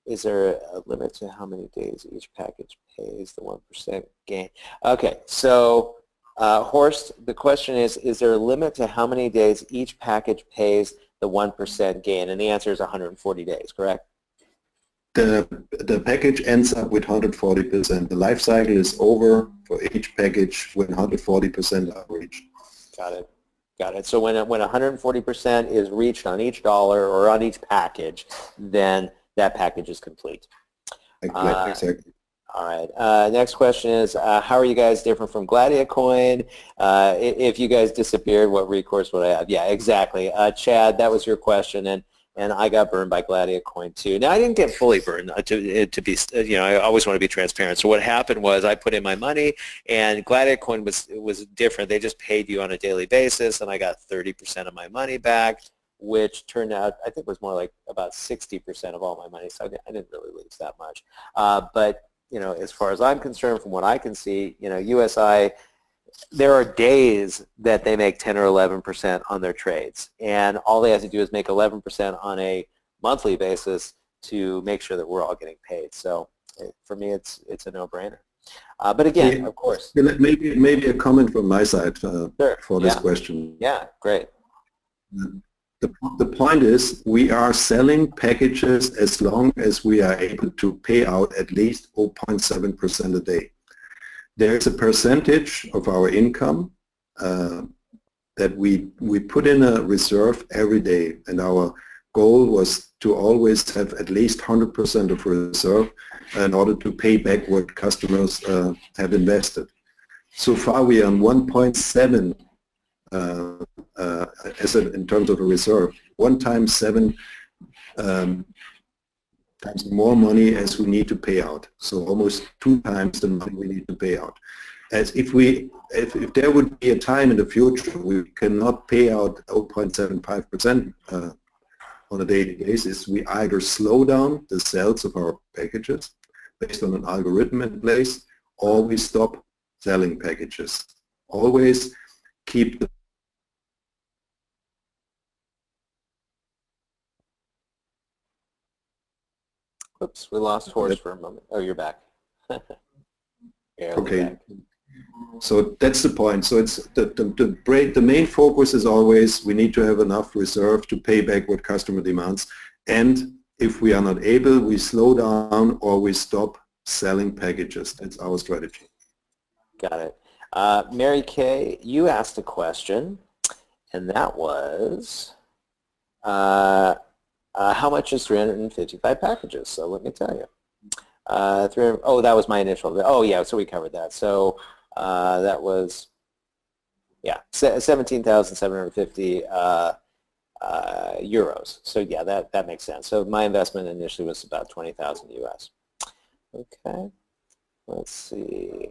Is there a limit to how many days each package pays the 1% gain? Okay, so Horst, the question is there a limit to how many days each package pays the 1% gain? And the answer is 140 days, correct? The package ends up with 140%. The life cycle is over for each package when 140% are reached. Got it. Got it. So when 140% is reached on each dollar or on each package, then that package is complete. Exactly. All right. Next question is, how are you guys different from Gladia Coin? If you guys disappeared, what recourse would I have? Yeah, exactly. Chad, that was your question, and I got burned by Gladia Coin too. Now, I didn't get fully burned. To be, you know, I always want to be transparent. So what happened was I put in my money, and Gladia Coin was different. They just paid you on a daily basis, and I got 30% of my money back, which turned out, I think, was more like about 60% of all my money. So I didn't really lose that much. But you know, as far as I'm concerned, from what I can see, you know, USI, there are days that they make 10 or 11% on their trades, and all they have to do is make 11% on a monthly basis to make sure that we're all getting paid. So for me, it's a no-brainer. But again, of course, maybe a comment from my side sure. for this question. Yeah, great. The point is, we are selling packages as long as we are able to pay out at least 0.7% a day. There is a percentage of our income that we put in a reserve every day, and our goal was to always have at least 100% of reserve in order to pay back what customers have invested. So far we are on 1.7 in terms of a reserve. 1 times 7 times more money as we need to pay out. So almost 2 times the money we need to pay out. As if there would be a time in the future we cannot pay out 0.75% on a daily basis, we either slow down the sales of our packages based on an algorithm in place, or we stop selling packages. Always keep the Oops, we lost Horst for a moment. Oh, you're back. okay. Back. So that's the point. So it's the main focus is always we need to have enough reserve to pay back what customer demands. And if we are not able, we slow down or we stop selling packages. That's our strategy. Got it. Mary Kay, you asked a question, and that was, how much is 355 packages? So let me tell you. Oh, that was my initial. Oh, yeah, so we covered that. So that was, yeah, 17,750 euros. So yeah, that makes sense. So my investment initially was about 20,000 US. Okay, let's see.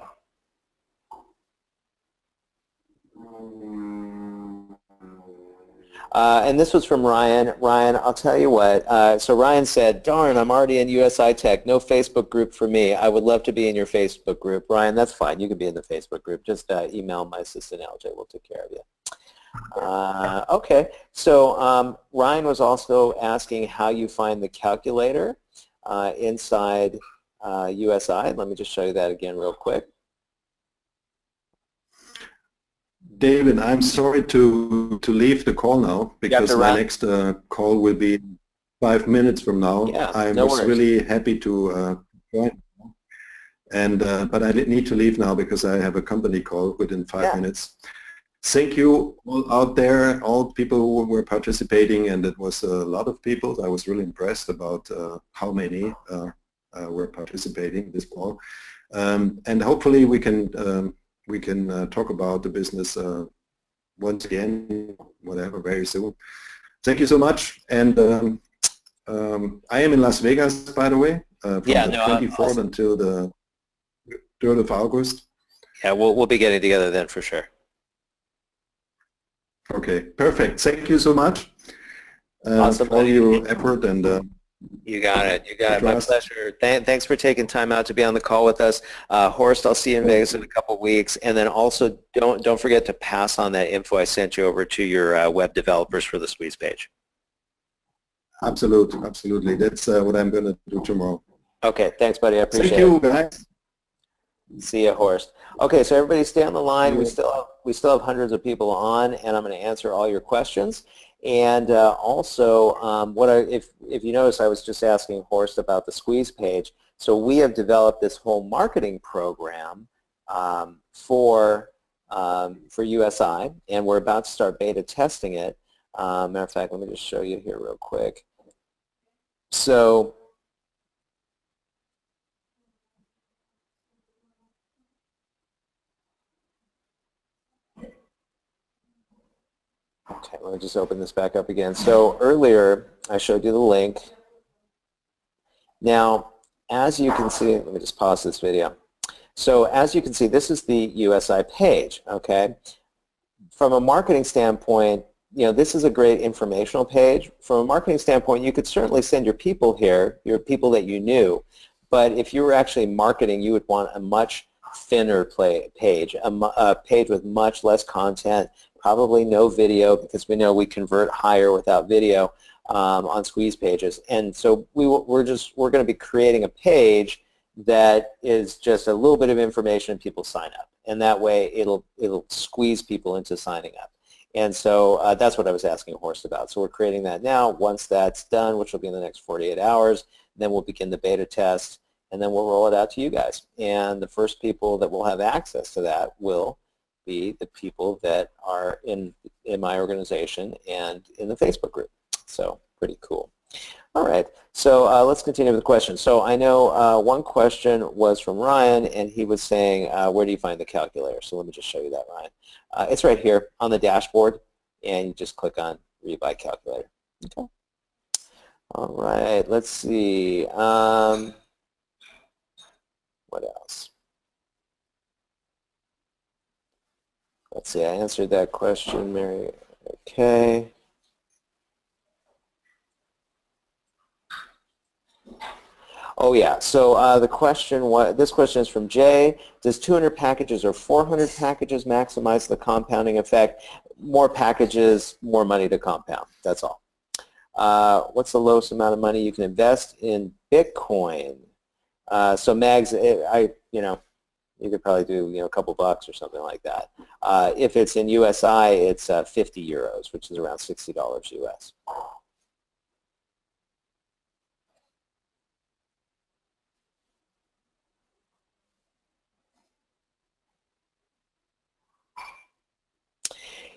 And this was from Ryan. Ryan, I'll tell you what. So Ryan said, darn, I'm already in USI Tech. No Facebook group for me. I would love to be in your Facebook group. Ryan, that's fine. You can be in the Facebook group. Just email my assistant, LJ. We'll take care of you. Okay. So Ryan was also asking how you find the calculator inside USI. Let me just show you that again real quick. David, I'm sorry to leave the call now because my next call will be 5 minutes from now. Yeah, I no was worries. really happy to join, and but I need to leave now because I have a company call within 5 minutes. Thank you all out there, all people who were participating, and it was a lot of people. I was really impressed about how many were participating in this call, and hopefully we can talk about the business once again, whatever, very soon. Thank you so much. And I am in Las Vegas, by the way, from the 24th until the 3rd of August. Yeah, we'll be getting together then for sure. Okay, perfect. Thank you so much Awesome, for all your effort and you got it. You got it. My pleasure. Thanks for taking time out to be on the call with us. Horst, I'll see you in Vegas in a couple of weeks. And then also don't forget to pass on that info I sent you over to your web developers for the squeeze page. Absolutely, absolutely. That's what I'm going to do tomorrow. Okay, thanks, buddy. I appreciate it. Thank you, guys. See you, Horst. Okay, so everybody stay on the line. We still have hundreds of people on, and I'm going to answer all your questions. And also, if you notice, I was just asking Horst about the squeeze page. So we have developed this whole marketing program for USI, and we're about to start beta testing it. Matter of fact, let me just show you here real quick. So okay, let me just open this back up again. So earlier, I showed you the link. Now, as you can see, let me just pause this video. So as you can see, this is the USI page, okay? From a marketing standpoint, you know, this is a great informational page. From a marketing standpoint, you could certainly send your people here, your people that you knew, but if you were actually marketing, you would want a much thinner page, a page with much less content, probably no video, because we know we convert higher without video on squeeze pages. And so we're going to be creating a page that is just a little bit of information and people sign up. And that way it'll squeeze people into signing up. And so that's what I was asking Horst about. So we're creating that now. Once that's done, which will be in the next 48 hours, then we'll begin the beta test, and then we'll roll it out to you guys. And the first people that will have access to that will be the people that are in my organization and in the Facebook group. So pretty cool. All right, so let's continue with the question. So I know one question was from Ryan, and he was saying, where do you find the calculator? So let me just show you that, Ryan. It's right here on the dashboard, and you just click on Read by Calculator. Okay. All right, let's see. What else? Let's see, I answered that question, Mary. Okay. Oh yeah, so the question, this question is from Jay. Does 200 packages or 400 packages maximize the compounding effect? More packages, more money to compound, that's all. What's the lowest amount of money you can invest in Bitcoin? So Mags, you could probably do a couple bucks or something like that. If it's in USI, it's 50 euros, which is around $60 US.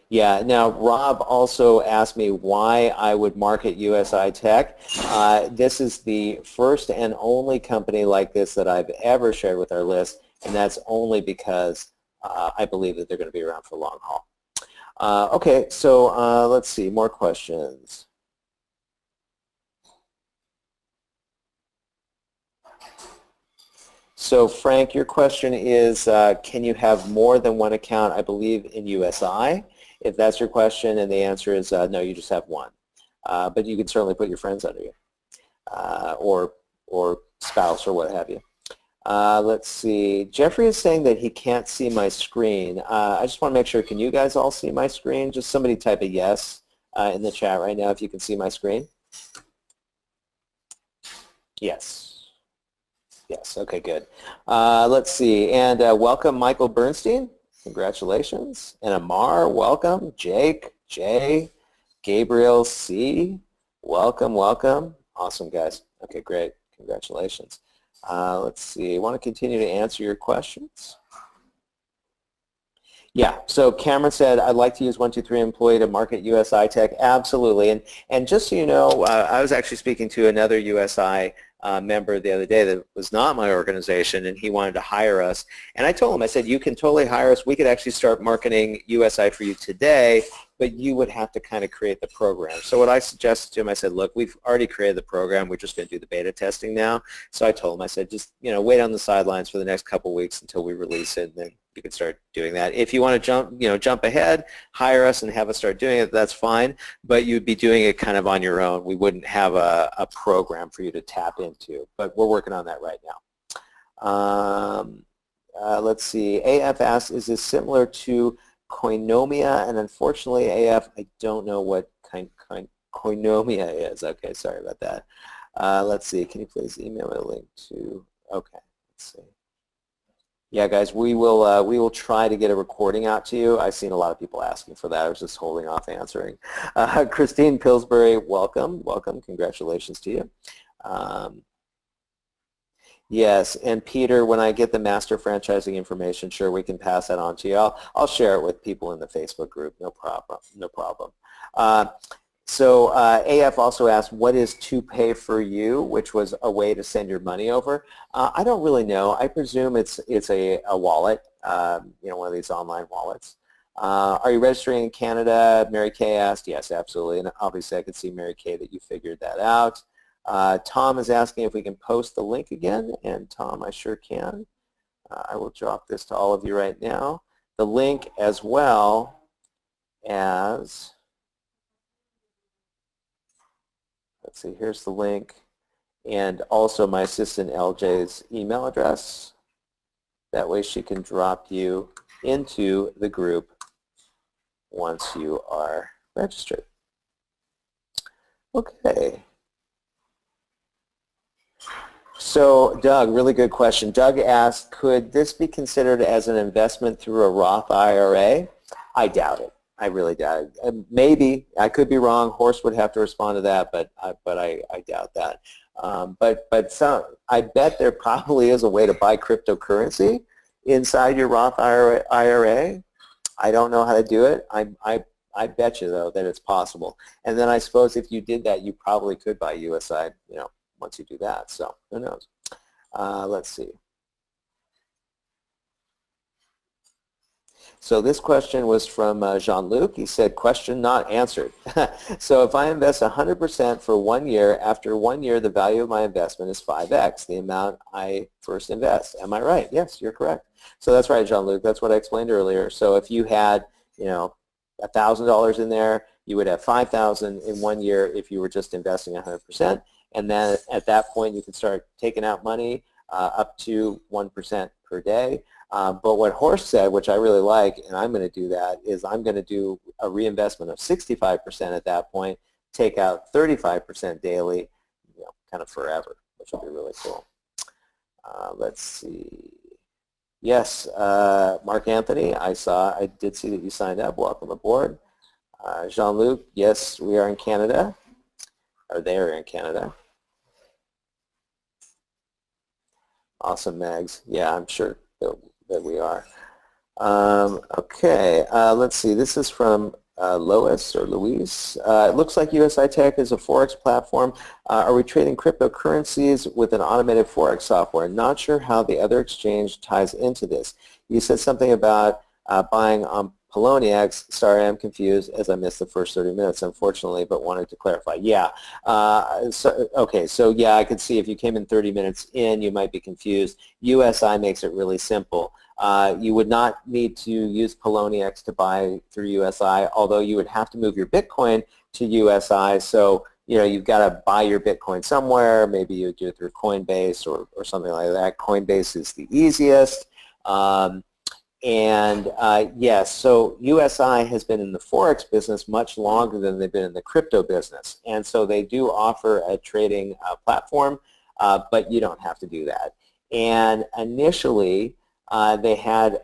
Yeah, now Rob also asked me why I would market USI Tech. This is the first and only company like this that I've ever shared with our list, and that's only because I believe that they're going to be around for the long haul. Okay, so let's see, more questions. So Frank, your question is, can you have more than one account, I believe, in USI? If that's your question, and the answer is no, you just have one. But you can certainly put your friends under you, or spouse, or what have you. Let's see. Jeffrey is saying that he can't see my screen. I just want to make sure, can you guys all see my screen? Just somebody type a yes in the chat right now if you can see my screen. Yes. Yes, okay, good. Let's see, and welcome Michael Bernstein, congratulations. And Amar, welcome. Jake, Jay, Gabriel C, welcome, welcome. Awesome, guys. Okay, great, congratulations. Let's see, I want to continue to answer your questions. Yeah, so Cameron said, I'd like to use 123 employee to market USI Tech. Absolutely, and just so you know, I was actually speaking to another USI member the other day that was not my organization, and he wanted to hire us. And I told him, I said, you can totally hire us. We could actually start marketing USI for you today, but you would have to kind of create the program. So what I suggested to him, I said, look, we've already created the program. We're just going to do the beta testing now. So I told him, I said, just wait on the sidelines for the next couple weeks until we release it, and then you can start doing that. If you want to jump ahead, hire us and have us start doing it, that's fine, but you'd be doing it kind of on your own. We wouldn't have a program for you to tap into, but we're working on that right now. Let's see, AF asks, is this similar to Koinomia? And unfortunately, AF, I don't know what kind Koinomia is. Okay, sorry about that. Let's see, can you please email me a link to, okay, let's see. Yeah, guys, we will try to get a recording out to you. I've seen a lot of people asking for that. I was just holding off answering. Christine Pillsbury, welcome, welcome. Congratulations to you. Yes, and Peter, when I get the master franchising information, sure, we can pass that on to you. I'll share it with people in the Facebook group. No problem. No problem. So AF also asked, what is to pay for you, which was a way to send your money over? I don't really know. I presume it's a wallet, one of these online wallets. Are you registering in Canada? Mary Kay asked, yes, absolutely. And obviously I could see, Mary Kay, that you figured that out. Tom is asking if we can post the link again, and Tom, I sure can. I will drop this to all of you right now. The link, as well as, let's see, here's the link, and also my assistant LJ's email address. That way she can drop you into the group once you are registered. Okay. So Doug, really good question. Doug asked, could this be considered as an investment through a Roth IRA? I doubt it. I really doubt it. Maybe. I could be wrong. Horst would have to respond to that, but I doubt that. I bet there probably is a way to buy cryptocurrency inside your Roth IRA. I don't know how to do it. I I bet you, though, that it's possible. And then I suppose if you did that, you probably could buy USI, once you do that. So who knows? Let's see. So this question was from Jean-Luc. He said, question not answered. So if I invest 100% for 1 year, after 1 year, the value of my investment is 5x, the amount I first invest. Am I right? Yes, you're correct. So that's right, Jean-Luc. That's what I explained earlier. So if you had, $1,000 in there, you would have 5,000 in 1 year if you were just investing 100%. And then at that point, you can start taking out money up to 1% per day. But what Horst said, which I really like, and I'm going to do that, is I'm going to do a reinvestment of 65% at that point, take out 35% daily, kind of forever, which will be really cool. Let's see. Yes, Mark Anthony, I did see that you signed up. Welcome aboard. Jean-Luc, yes, we are in Canada, or they are in Canada. Awesome, Megs. Yeah, I'm sure that we are. Okay, let's see. This is from Lois or Luis. It looks like USI Tech is a Forex platform. Are we trading cryptocurrencies with an automated Forex software? Not sure how the other exchange ties into this. You said something about buying on Poloniex. Sorry, I'm confused as I missed the first 30 minutes, unfortunately, but wanted to clarify. Yeah. So yeah, I could see if you came in 30 minutes in, you might be confused. USI makes it really simple. You would not need to use Poloniex to buy through USI, although you would have to move your Bitcoin to USI. So you've got to buy your Bitcoin somewhere. Maybe you do it through Coinbase or something like that. Coinbase is the easiest. Yes, so USI has been in the Forex business much longer than they've been in the crypto business. And so they do offer a trading platform, but you don't have to do that. And initially, they had,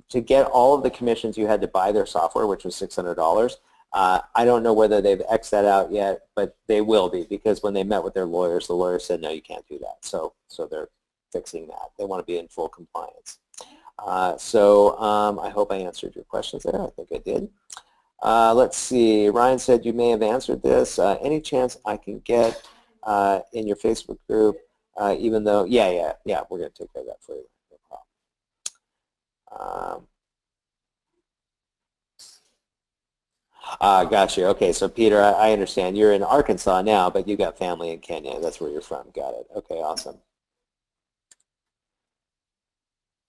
to get all of the commissions, you had to buy their software, which was $600. I don't know whether they've X'd that out yet, but they will be, because when they met with their lawyers, the lawyers said, no, you can't do that. So they're fixing that. They want to be in full compliance. I hope I answered your questions there. I think I did. Let's see. Ryan said you may have answered this. Any chance I can get in your Facebook group, even though, yeah, we're going to take care of that for you. No problem. Got you. Okay, so Peter, I understand. You're in Arkansas now, but you got family in Kenya. That's where you're from. Got it. Okay, awesome.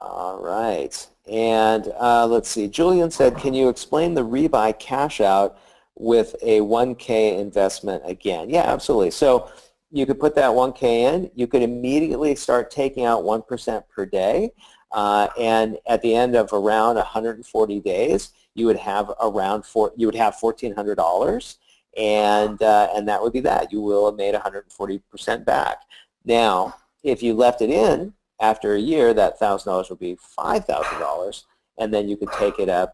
All right, and let's see. Julian said, can you explain the rebuy cash out with a 1K investment again? Yeah, absolutely. So you could put that 1K in. You could immediately start taking out 1% per day, and at the end of around 140 days, you would have around $1,400, and that would be that. You will have made 140% back. Now, if you left it in, after a year, that $1,000 will be $5,000, and then you could take it out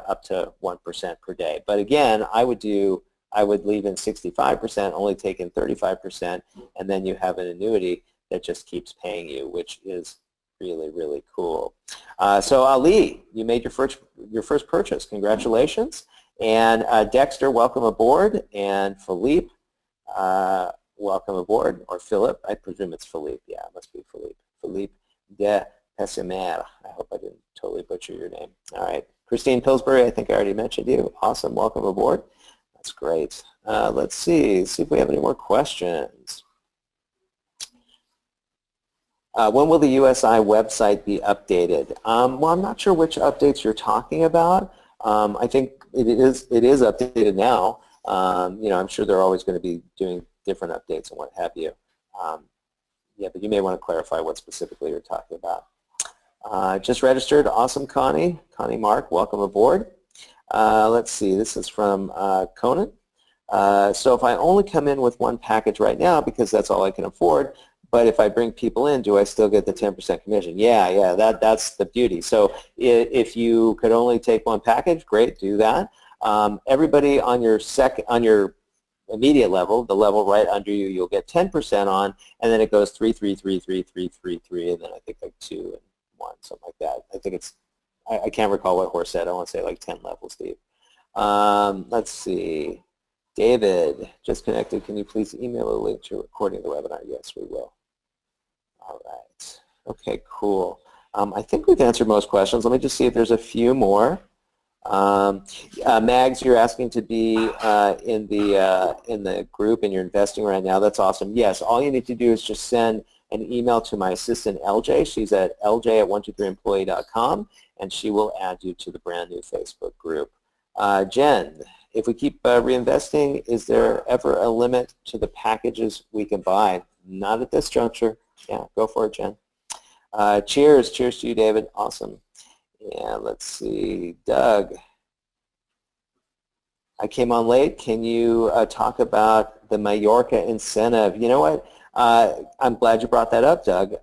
up to 1% per day. But again, I would leave in 65%, only take in 35%, and then you have an annuity that just keeps paying you, which is really, really cool. So Ali, you made your first purchase. Congratulations. And Dexter, welcome aboard. And Philippe, welcome aboard. Or Philip, I presume it's Philippe. Yeah, it must be Philippe. Philippe de Pessimer. I hope I didn't totally butcher your name. All right. Christine Pillsbury, I think I already mentioned you. Awesome. Welcome aboard. That's great. Let's see if we have any more questions. When will the USI website be updated? Well, I'm not sure which updates you're talking about. I think it is updated now. I'm sure they're always going to be doing different updates and what have you. Yeah, but you may want to clarify what specifically you're talking about. Just registered. Awesome, Connie. Connie Mark, welcome aboard. Let's see. This is from Conan. So if I only come in with one package right now because that's all I can afford, but if I bring people in, do I still get the 10% commission? Yeah, that's the beauty. So if you could only take one package, great, do that. Everybody on your immediate level, the level right under you, you'll get 10% on, and then it goes 3, 3, 3, 3, 3, 3, 3, and then I think like 2 and 1, something like that. I think it's, I can't recall what Horst said. I want to say like 10 levels deep. Let's see. David, just connected. Can you please email a link to recording the webinar? Yes, we will. All right. Okay, cool. I think we've answered most questions. Let me just see if there's a few more. Mags, you're asking to be in the group and you're investing right now. That's awesome. Yes, all you need to do is just send an email to my assistant LJ. She's at lj@123employee.com, and she will add you to the brand new Facebook group. Jen, if we keep reinvesting, is there ever a limit to the packages we can buy? Not at this juncture. Yeah, go for it, Jen. Cheers to you, David. Awesome. Yeah, let's see. Doug, I came on late. Can you talk about the Mallorca incentive? You know what? I'm glad you brought that up, Doug.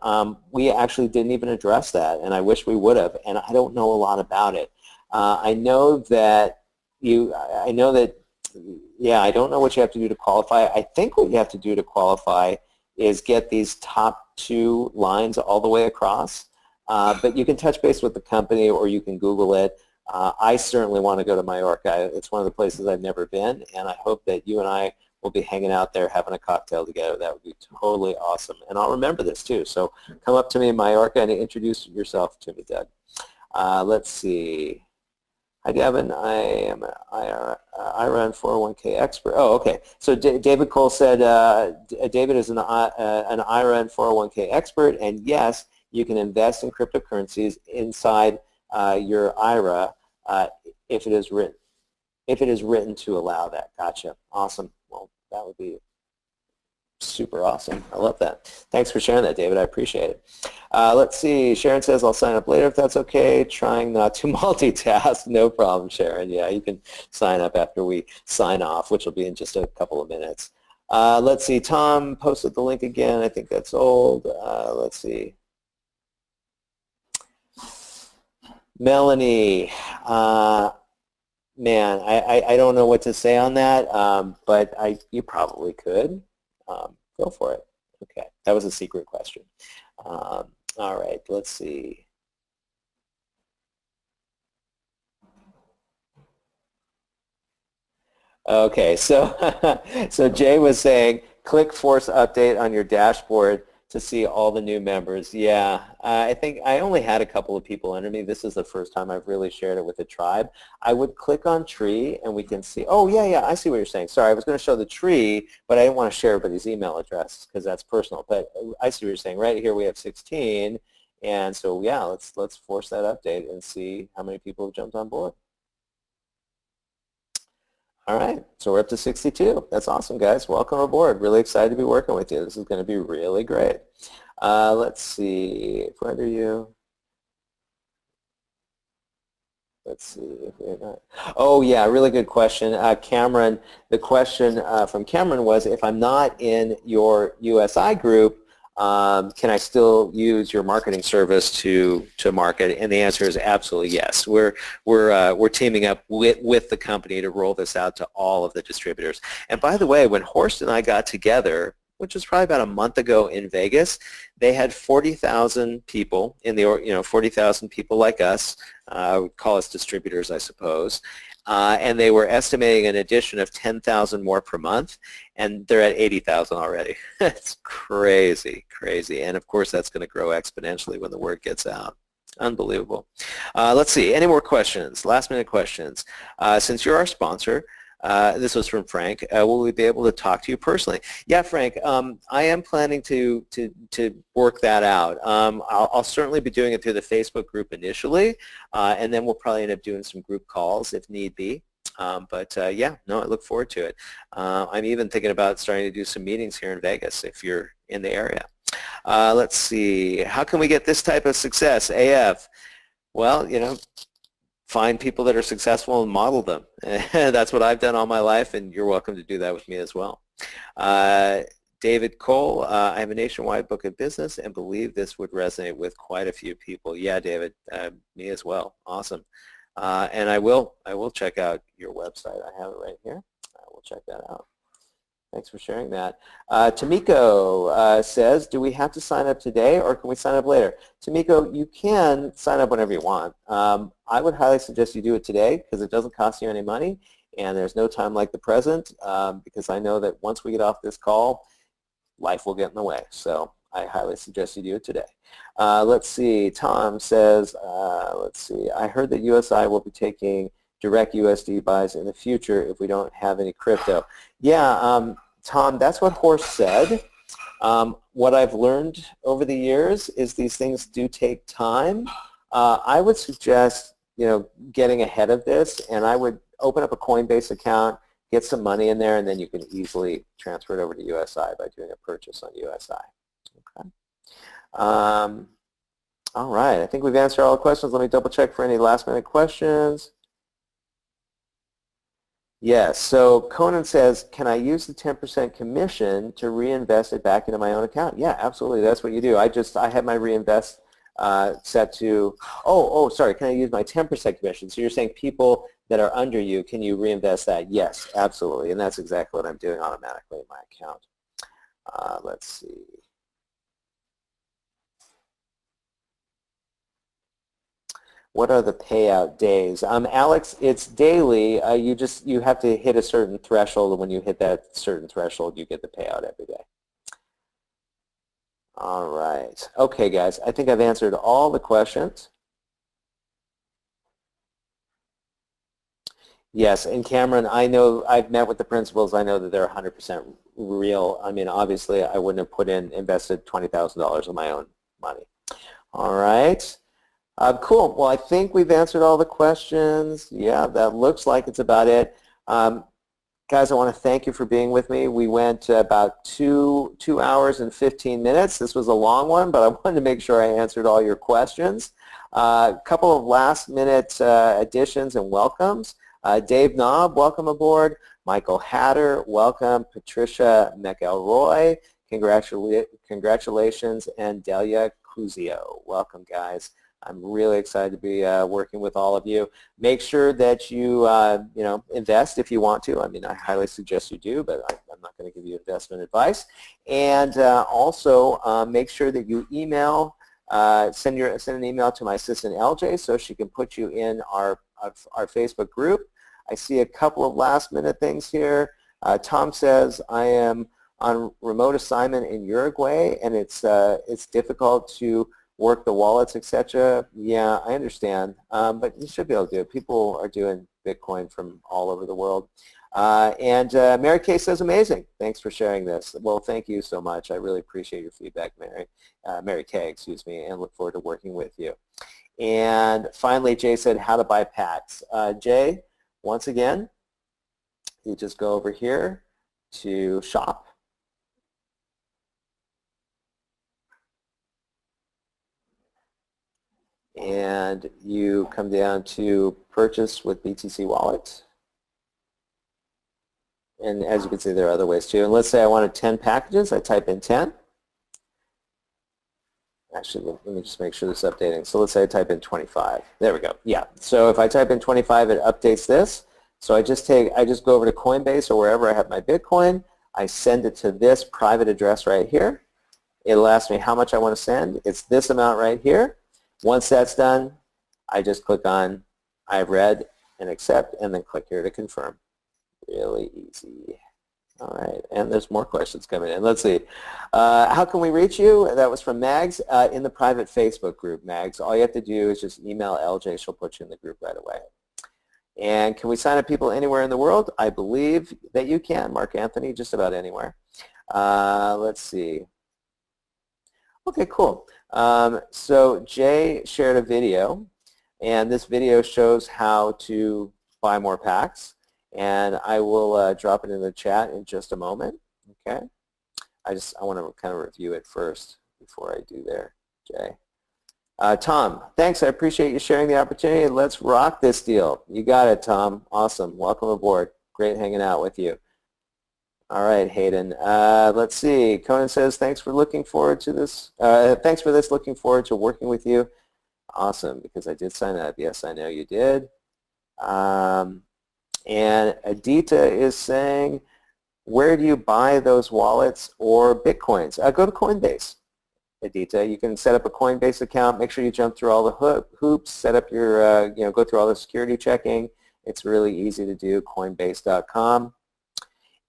We actually didn't even address that, and I wish we would have, and I don't know a lot about it. I know that yeah, I don't know what you have to do to qualify. I think what you have to do to qualify is get these top 2 lines all the way across. But you can touch base with the company or you can Google it. I certainly want to go to Mallorca. It's one of the places I've never been, and I hope that you and I will be hanging out there having a cocktail together. That would be totally awesome. And I'll remember this too. So come up to me in Mallorca and introduce yourself to me, Doug. Let's see. Hi, Gavin. I am an IRA and 401k expert. Oh, okay. So David Cole said David is an IRA and 401k expert, and yes, you can invest in cryptocurrencies inside your IRA if it is written to allow that. Gotcha. Awesome. Well, that would be super awesome. I love that. Thanks for sharing that, David. I appreciate it. Let's see. Sharon says, I'll sign up later if that's okay. Trying not to multitask. No problem, Sharon. Yeah, you can sign up after we sign off, which will be in just a couple of minutes. Let's see. Tom posted the link again. I think that's old. Let's see. Melanie, man, I don't know what to say on that, but you probably could. Go for it. Okay, that was a secret question. All right, let's see. Okay, so so Jay was saying, click force update on your dashboard to see all the new members. Yeah, I think I only had a couple of people under me. This is the first time I've really shared it with the tribe. I would click on tree and we can see, oh yeah, I see what you're saying. Sorry, I was going to show the tree, but I didn't want to share everybody's email address because that's personal. But I see what you're saying. Right here we have 16. And so yeah, let's force that update and see how many people have jumped on board. All right, so we're up to 62. That's awesome, guys. Welcome aboard. Really excited to be working with you. This is going to be really great. Let's see. Where are you? Let's see if we're not. Oh, yeah, really good question. Cameron, the question from Cameron was, if I'm not in your USI group, can I still use your marketing service to market? And the answer is absolutely yes. We're teaming up with the company to roll this out to all of the distributors. And by the way, when Horst and I got together, which was probably about a month ago in Vegas, they had 40,000 people in the 40,000 people like us. I would call us distributors, I suppose. And they were estimating an addition of 10,000 more per month, and they're at 80,000 already. It's crazy, crazy. And of course, that's going to grow exponentially when the word gets out. Unbelievable. Let's see. Any more questions? Last minute questions. Since you're our sponsor, this was from Frank. Will we be able to talk to you personally? Yeah, Frank. I am planning to work that out. I'll certainly be doing it through the Facebook group initially, and then we'll probably end up doing some group calls if need be. Yeah, no, I look forward to it. I'm even thinking about starting to do some meetings here in Vegas if you're in the area. Let's see. How can we get this type of success? AF. Well, find people that are successful and model them. That's what I've done all my life, and you're welcome to do that with me as well. David Cole, I have a nationwide book of business and believe this would resonate with quite a few people. Yeah, David, me as well. Awesome. And I will check out your website. I have it right here. I will check that out. Thanks for sharing that. Tamiko says, do we have to sign up today or can we sign up later? Tamiko, you can sign up whenever you want. I would highly suggest you do it today because it doesn't cost you any money and there's no time like the present because I know that once we get off this call, life will get in the way. So I highly suggest you do it today. Let's see. Tom says, let's see. I heard that USI will be taking direct USD buys in the future if we don't have any crypto. Yeah, Tom, that's what Horst said. What I've learned over the years is these things do take time. I would suggest, getting ahead of this, and I would open up a Coinbase account, get some money in there, and then you can easily transfer it over to USI by doing a purchase on USI. Okay. All right, I think we've answered all the questions. Let me double check for any last minute questions. Yes, so Conan says, can I use the 10% commission to reinvest it back into my own account? Yeah, absolutely, that's what you do. I have my reinvest set to, sorry, can I use my 10% commission? So you're saying people that are under you, can you reinvest that? Yes, absolutely, and that's exactly what I'm doing automatically in my account. Let's see. What are the payout days? Alex, it's daily. You have to hit a certain threshold, and when you hit that certain threshold, you get the payout every day. All right. Okay, guys, I think I've answered all the questions. Yes, and Cameron, I know I've met with the principals. I know that they're 100% real. I mean, obviously, I wouldn't have invested $20,000 of my own money. All right. Cool. Well, I think we've answered all the questions. Yeah, that looks like it's about it. Guys, I want to thank you for being with me. We went about 2 hours and 15 minutes. This was a long one, but I wanted to make sure I answered all your questions. A couple of last-minute additions and welcomes. Dave Knob, welcome aboard. Michael Hatter, welcome. Patricia McElroy, congratulations. And Delia Cuzio, welcome, guys. I'm really excited to be working with all of you. Make sure that you, invest if you want to. I mean, I highly suggest you do, but I'm not going to give you investment advice. And also make sure that you email, send an email to my assistant LJ so she can put you in our Facebook group. I see a couple of last-minute things here. Tom says, I am on remote assignment in Uruguay, and it's difficult to work the wallets, etc. Yeah, I understand, but you should be able to do it. People are doing Bitcoin from all over the world. And Mary Kay says, amazing. Thanks for sharing this. Well, thank you so much. I really appreciate your feedback, Mary Kay, excuse me, and look forward to working with you. And finally, Jay said, how to buy packs. Jay, once again, you just go over here to shop. And you come down to purchase with BTC Wallet. And as you can see, there are other ways too. And let's say I wanted 10 packages. I type in 10. Actually, let me just make sure this is updating. So let's say I type in 25. There we go. Yeah. So if I type in 25, it updates this. So I just go over to Coinbase or wherever I have my Bitcoin. I send it to this private address right here. It'll ask me how much I want to send. It's this amount right here. Once that's done, I just click on I've read and accept, and then click here to confirm. Really easy. All right, and there's more questions coming in. Let's see. How can we reach you? That was from Mags in the private Facebook group, Mags. All you have to do is just email LJ. She'll put you in the group right away. And can we sign up people anywhere in the world? I believe that you can, Mark Anthony, just about anywhere. Let's see. Okay, cool. So Jay shared a video, and this video shows how to buy more packs. And I will drop it in the chat in just a moment. Okay. I want to kind of review it first before I do there, Jay. Tom, thanks. I appreciate you sharing the opportunity. Let's rock this deal. You got it, Tom. Awesome. Welcome aboard. Great hanging out with you. All right, Hayden. Let's see. Conan says, thanks for looking forward to this. Thanks for this. Looking forward to working with you. Awesome, because I did sign up. Yes, I know you did. And Adita is saying, where do you buy those wallets or Bitcoins? Go to Coinbase, Adita. You can set up a Coinbase account. Make sure you jump through all the hoops, set up your, go through all the security checking. It's really easy to do, coinbase.com.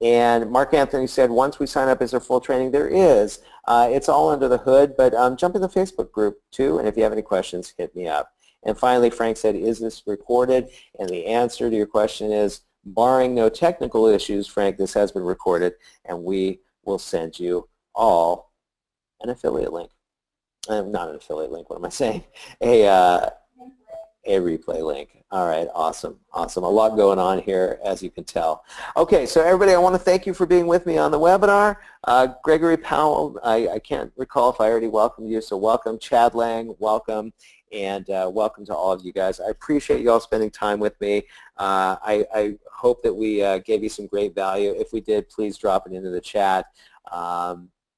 And Mark Anthony said, once we sign up, is there full training? There is. It's all under the hood, but jump in the Facebook group too, and if you have any questions, hit me up. And finally, Frank said, is this recorded? And the answer to your question is, barring no technical issues, Frank, this has been recorded, and we will send you all an affiliate link. Not an affiliate link, what am I saying? A replay link. All right, awesome, awesome. A lot going on here, as you can tell. Okay, so everybody, I want to thank you for being with me on the webinar. Gregory Powell, I can't recall if I already welcomed you, so welcome. Chad Lang, welcome. And welcome to all of you guys. I appreciate you all spending time with me. I hope that we gave you some great value. If we did, please drop it into the chat.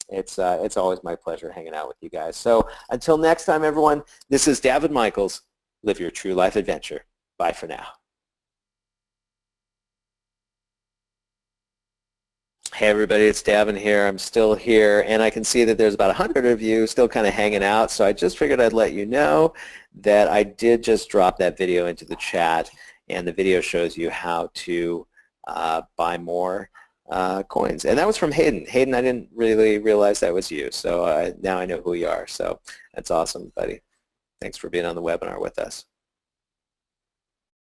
It's always my pleasure hanging out with you guys. So until next time, everyone, this is David Michaels. Live your true life adventure. Bye for now. Hey everybody, it's Davin here. I'm still here, and I can see that there's about 100 of you still kind of hanging out, so I just figured I'd let you know that I did just drop that video into the chat, and the video shows you how to buy more coins. And that was from Hayden. Hayden, I didn't really realize that was you, so now I know who you are, so that's awesome, buddy. Thanks for being on the webinar with us.